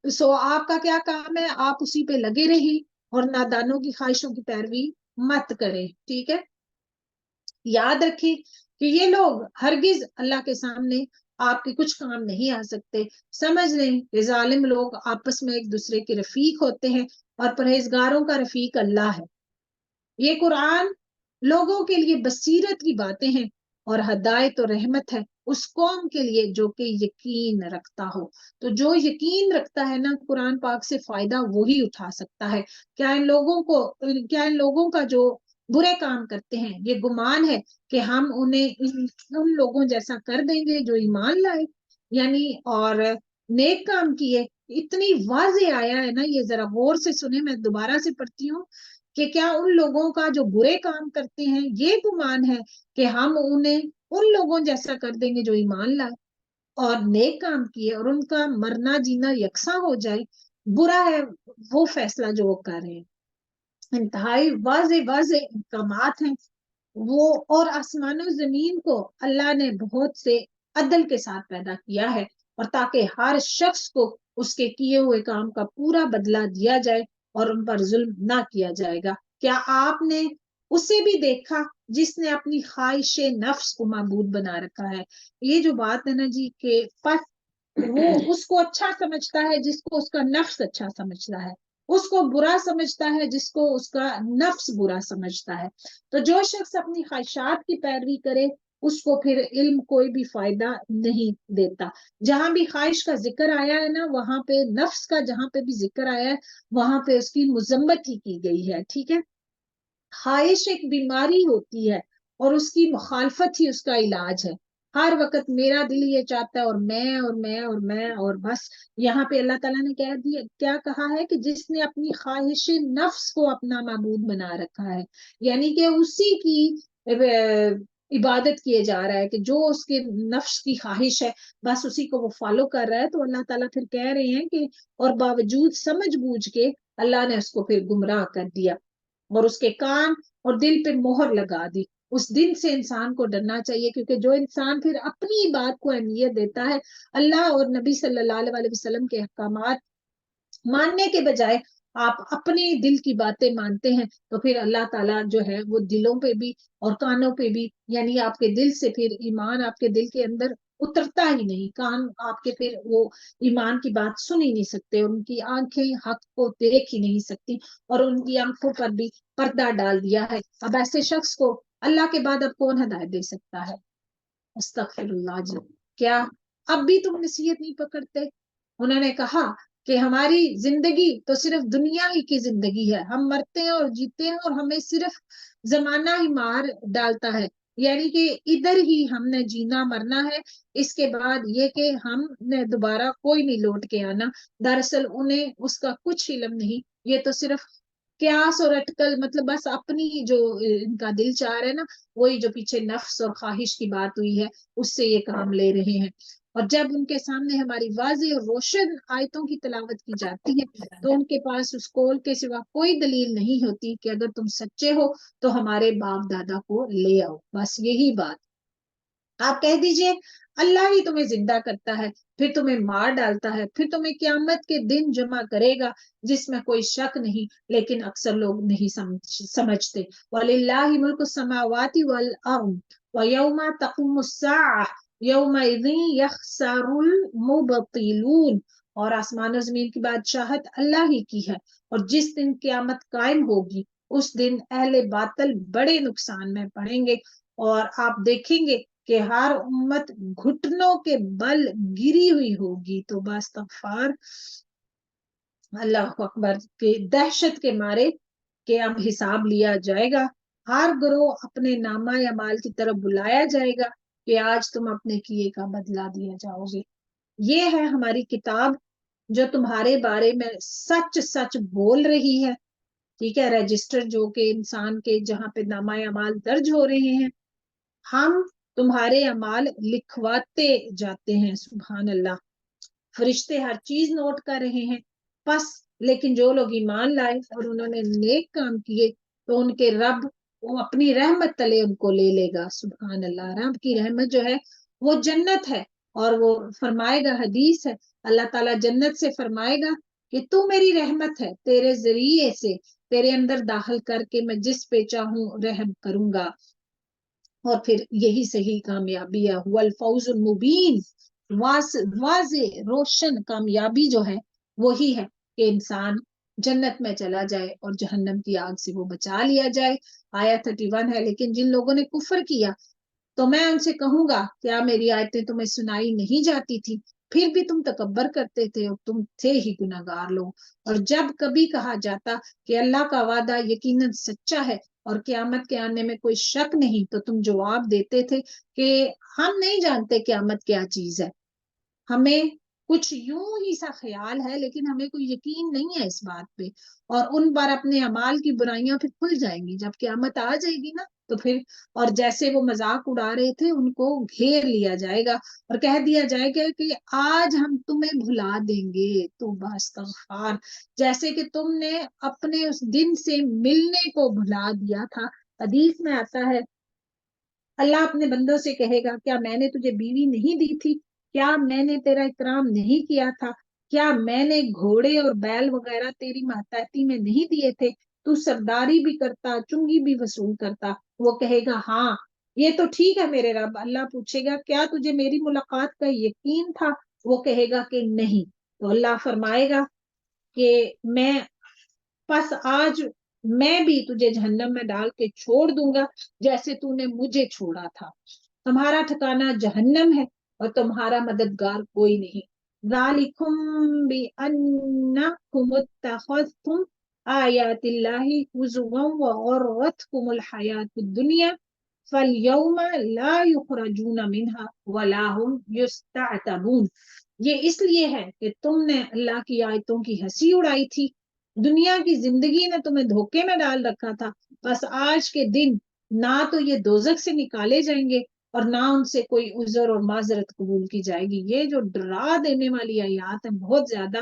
سو آپ کا کیا کام ہے؟ آپ اسی پہ لگے رہیں اور نادانوں کی خواہشوں کی پیروی مت کریں، ٹھیک ہے؟ یاد رکھیں کہ یہ لوگ ہرگز اللہ کے سامنے آپ کے کچھ کام نہیں آ سکتے۔ سمجھ لیں کہ ظالم لوگ آپس میں ایک دوسرے کے رفیق ہوتے ہیں، اور پرہیزگاروں کا رفیق اللہ ہے۔ یہ قرآن لوگوں کے لیے بصیرت کی باتیں ہیں اور ہدایت و رحمت ہے اس قوم کے لیے جو کہ یقین رکھتا ہو۔ تو جو یقین رکھتا ہے نا، قرآن پاک سے فائدہ وہی اٹھا سکتا ہے۔ کیا ان لوگوں کا جو برے کام کرتے ہیں یہ گمان ہے کہ ہم انہیں ان لوگوں جیسا کر دیں گے جو ایمان لائے، یعنی اور نیک کام کیے؟ اتنی واضح آیا ہے نا، یہ ذرا غور سے سنیں، میں دوبارہ سے پڑھتی ہوں کہ کیا ان لوگوں کا جو برے کام کرتے ہیں یہ گمان ہے کہ ہم انہیں ان لوگوں جیسا کر دیں گے جو ایمان لائے اور نیک کام کیے، اور ان کا مرنا جینا یکساں ہو جائے؟ برا ہے وہ فیصلہ جو وہ کر رہے ہیں۔ انتہائی واضح واضح احکامات ہیں وہ، اور آسمان و زمین کو اللہ نے بہت سے عدل کے ساتھ پیدا کیا ہے، اور تاکہ ہر شخص کو اس کے کیے ہوئے کام کا پورا بدلہ دیا جائے اور ان پر ظلم نہ کیا جائے گا۔ کیا آپ نے اسے بھی دیکھا جس نے اپنی خواہش نفس کو معبود بنا رکھا ہے؟ یہ جو بات ہے نا جی کہ وہ اس کو اچھا سمجھتا ہے جس کو اس کا نفس اچھا سمجھتا ہے، اس کو برا سمجھتا ہے جس کو اس کا نفس برا سمجھتا ہے۔ تو جو شخص اپنی خواہشات کی پیروی کرے اس کو پھر علم کوئی بھی فائدہ نہیں دیتا۔ جہاں بھی خواہش کا ذکر آیا ہے نا، وہاں پہ نفس کا جہاں پہ بھی ذکر آیا ہے وہاں پہ اس کی مذمت ہی کی گئی ہے، ٹھیک ہے؟ خواہش ایک بیماری ہوتی ہے اور اس کی مخالفت ہی اس کا علاج ہے۔ ہر وقت میرا دل یہ چاہتا ہے اور میں اور میں اور میں اور بس۔ یہاں پہ اللہ تعالیٰ نے کیا کہا ہے کہ جس نے اپنی خواہش نفس کو اپنا معبود بنا رکھا ہے، یعنی کہ اسی کی عبادت کیے جا رہا ہے، کہ جو اس کے نفس کی خواہش ہے بس اسی کو وہ فالو کر رہا ہے۔ تو اللہ تعالیٰ پھر کہہ رہے ہیں کہ اور باوجود سمجھ بوجھ کے اللہ نے اس کو پھر گمراہ کر دیا اور اس کے کان اور دل پہ مہر لگا دی۔ اس دن سے انسان کو ڈرنا چاہیے، کیونکہ جو انسان پھر اپنی بات کو اہمیت دیتا ہے، اللہ اور نبی صلی اللہ علیہ وسلم کے احکامات ماننے کے بجائے آپ اپنے دل کی باتیں مانتے ہیں، تو پھر اللہ تعالیٰ جو ہے وہ دلوں پہ بھی اور کانوں پہ بھی، یعنی آپ کے دل سے پھر ایمان آپ کے دل کے اندر اترتا ہی نہیں، کان آپ کے پھر وہ ایمان کی بات سن ہی نہیں سکتے، ان کی آنکھیں حق کو دیکھ ہی نہیں سکتی، اور ان کی آنکھوں پر بھی پردہ ڈال دیا ہے۔ اب ایسے شخص کو اللہ کے بعد اب کون ہدایت دے سکتا ہے؟ استغفر اللہ جی، کیا اب بھی تم نصیحت نہیں پکڑتے؟ انہوں نے کہا کہ ہماری زندگی تو صرف دنیا ہی کی زندگی ہے، ہم مرتے ہیں اور جیتے ہیں اور ہمیں صرف زمانہ ہی مار ڈالتا ہے، یعنی کہ ادھر ہی ہم نے جینا مرنا ہے، اس کے بعد یہ کہ ہم نے دوبارہ کوئی نہیں لوٹ کے آنا۔ دراصل انہیں اس کا کچھ علم نہیں، یہ تو صرف قیاس اور اٹکل، مطلب بس اپنی جو ان کا دل چاہ رہا ہے نا، وہی جو پیچھے نفس اور خواہش کی بات ہوئی ہے اس سے یہ کام لے رہے ہیں۔ اور جب ان کے سامنے ہماری واضح اور روشن آیتوں کی تلاوت کی جاتی ہے تو ان کے پاس اس قول کے سوا کوئی دلیل نہیں ہوتی کہ اگر تم سچے ہو تو ہمارے باپ دادا کو لے آؤ، بس یہی بات۔ آپ کہہ دیجئے اللہ ہی تمہیں زندہ کرتا ہے، پھر تمہیں مار ڈالتا ہے، پھر تمہیں قیامت کے دن جمع کرے گا، جس میں کوئی شک نہیں، لیکن اکثر لوگ نہیں سمجھتے۔ وَلِلَّهِ مُلْكُ السَّمَاوَاتِ وَالْأَرْضِ وَيَوْمَ تَقُومُ السَّاعَةُ يَوْمَئِذٍ يَخْسَرُ الْمُبْطِلُونَ، اور آسمان و زمین کی بادشاہت اللہ ہی کی ہے، اور جس دن قیامت قائم ہوگی اس دن اہل باطل بڑے نقصان میں پڑیں گے، اور آپ دیکھیں گے کہ ہر امت گھٹنوں کے بل گری ہوئی ہوگی۔ تو باستغفار اللہ اکبر کے دہشت کے مارے کہ اب حساب لیا جائے گا. ہر گروہ اپنے نامہ یا مال کی طرف بلایا جائے گا کہ آج تم اپنے کیے کا بدلہ دیا جاؤ گے. یہ ہے ہماری کتاب جو تمہارے بارے میں سچ سچ بول رہی ہے. ٹھیک ہے، رجسٹر جو کہ انسان کے جہاں پہ نامہ اعمال درج ہو رہے ہیں، ہم تمہارے اعمال لکھواتے جاتے ہیں. سبحان اللہ. فرشتے ہر چیز نوٹ کر رہے ہیں. بس لیکن جو لوگ ایمان لائے اور انہوں نے نیک کام کیے تو ان کے رب وہ اپنی رحمت تلے ان کو لے لے گا. سبحان اللہ. رب کی رحمت جو ہے وہ جنت ہے، اور وہ فرمائے گا، حدیث ہے، اللہ تعالیٰ جنت سے فرمائے گا کہ تو میری رحمت ہے، تیرے ذریعے سے تیرے اندر داخل کر کے میں جس پہ چاہوں رحم کروں گا. اور پھر یہی صحیح کامیابی ہے. هو الفوز المبین. واضح روشن کامیابی جو ہے وہی ہے کہ انسان جنت میں چلا جائے اور جہنم کی آگ سے وہ بچا لیا جائے. آیا 31 ہے. لیکن جن لوگوں نے کفر کیا تو میں ان سے کہوں گا کیا میری آیتیں تمہیں سنائی نہیں جاتی تھی؟ پھر بھی تم تکبر کرتے تھے اور تم تھے ہی گناہگار لوگ. اور جب کبھی کہا جاتا کہ اللہ کا وعدہ یقیناً سچا ہے اور قیامت کے آنے میں کوئی شک نہیں، تو تم جواب دیتے تھے کہ ہم نہیں جانتے قیامت کیا چیز ہے، ہمیں کچھ یوں ہی سا خیال ہے، لیکن ہمیں کوئی یقین نہیں ہے اس بات پہ. اور ان پر اپنے اعمال کی برائیاں پھر کھل جائیں گی جب قیامت آ جائے گی نا. تو پھر اور جیسے وہ مذاق اڑا رہے تھے ان کو گھیر لیا جائے گا اور کہہ دیا جائے گا کہ آج ہم تمہیں بھلا دیں گے تو بس استغفار. جیسے کہ تم نے اپنے اس دن سے ملنے کو بھلا دیا تھا. حدیث میں آتا ہے اللہ اپنے بندوں سے کہے گا کیا میں نے تجھے بیوی نہیں دی تھی؟ کیا میں نے تیرا اکرام نہیں کیا تھا؟ کیا میں نے گھوڑے اور بیل وغیرہ تیری ماتحتی میں نہیں دیے تھے؟ تو سرداری بھی کرتا، چنگی بھی وصول کرتا. وہ کہے گا ہاں یہ تو ٹھیک ہے میرے رب. اللہ پوچھے گا کیا تجھے میری ملاقات کا یقین تھا؟ وہ کہے گا کہ نہیں. تو اللہ فرمائے گا کہ میں پس آج میں بھی تجھے جہنم میں ڈال کے چھوڑ دوں گا جیسے تو نے مجھے چھوڑا تھا. تمہارا ٹھکانہ جہنم ہے اور تمہارا مددگار کوئی نہیں. ذالکم بأنکم اتخذتم آیات اللہ ہزوا وغرتکم الحیات الدنیا فالیوم لا یخرجون منها ولا هم یستعتبون. یہ اس لیے ہے کہ تم نے اللہ کی آیتوں کی ہنسی اڑائی تھی، دنیا کی زندگی نے تمہیں دھوکے میں ڈال رکھا تھا. بس آج کے دن نہ تو یہ دوزخ سے نکالے جائیں گے اور نہ ان سے کوئی عذر اور معذرت قبول کی جائے گی. یہ جو ڈرا دینے والی آیات ہیں بہت زیادہ،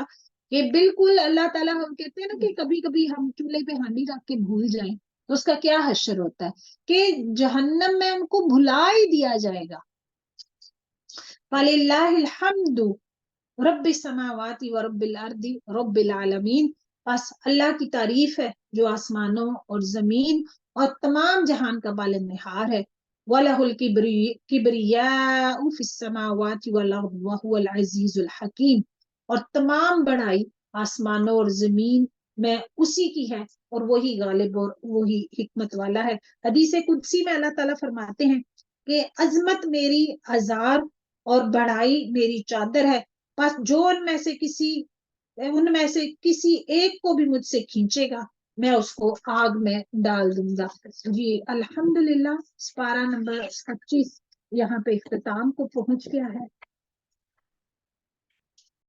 یہ بالکل اللہ تعالیٰ ہم کہتے ہیں نا کہ کبھی کبھی ہم چولہے پہ ہانڈی رکھ کے بھول جائیں تو اس کا کیا حشر ہوتا ہے کہ جہنم میں ان کو بھلا ہی دیا جائے گا. فَلِلَّهِ الْحَمْدُ رب السماوات و رب الارض رب العالمین. بس اللہ کی تعریف ہے جو آسمانوں اور زمین اور تمام جہان کا بالنہار ہے. وَلَهُ الْكِبْرِيَاءُ فِي السَّمَاوَاتِ وَالْأَرْضِ وَهُوَ الْعَزِيزُ الْحَكِيمُ. اور تمام بڑائی آسمانوں اور زمین میں اسی کی ہے اور وہی غالب اور وہی حکمت والا ہے. حدیث قدسی میں اللہ تعالیٰ فرماتے ہیں کہ عظمت میری ازار اور بڑائی میری چادر ہے، بس جو ان میں سے کسی ایک کو بھی مجھ سے کھینچے گا میں اس کو آگ میں ڈال دوں گا. جی الحمدللہ. سپارہ نمبر 25 یہاں پہ اختتام کو پہنچ گیا ہے.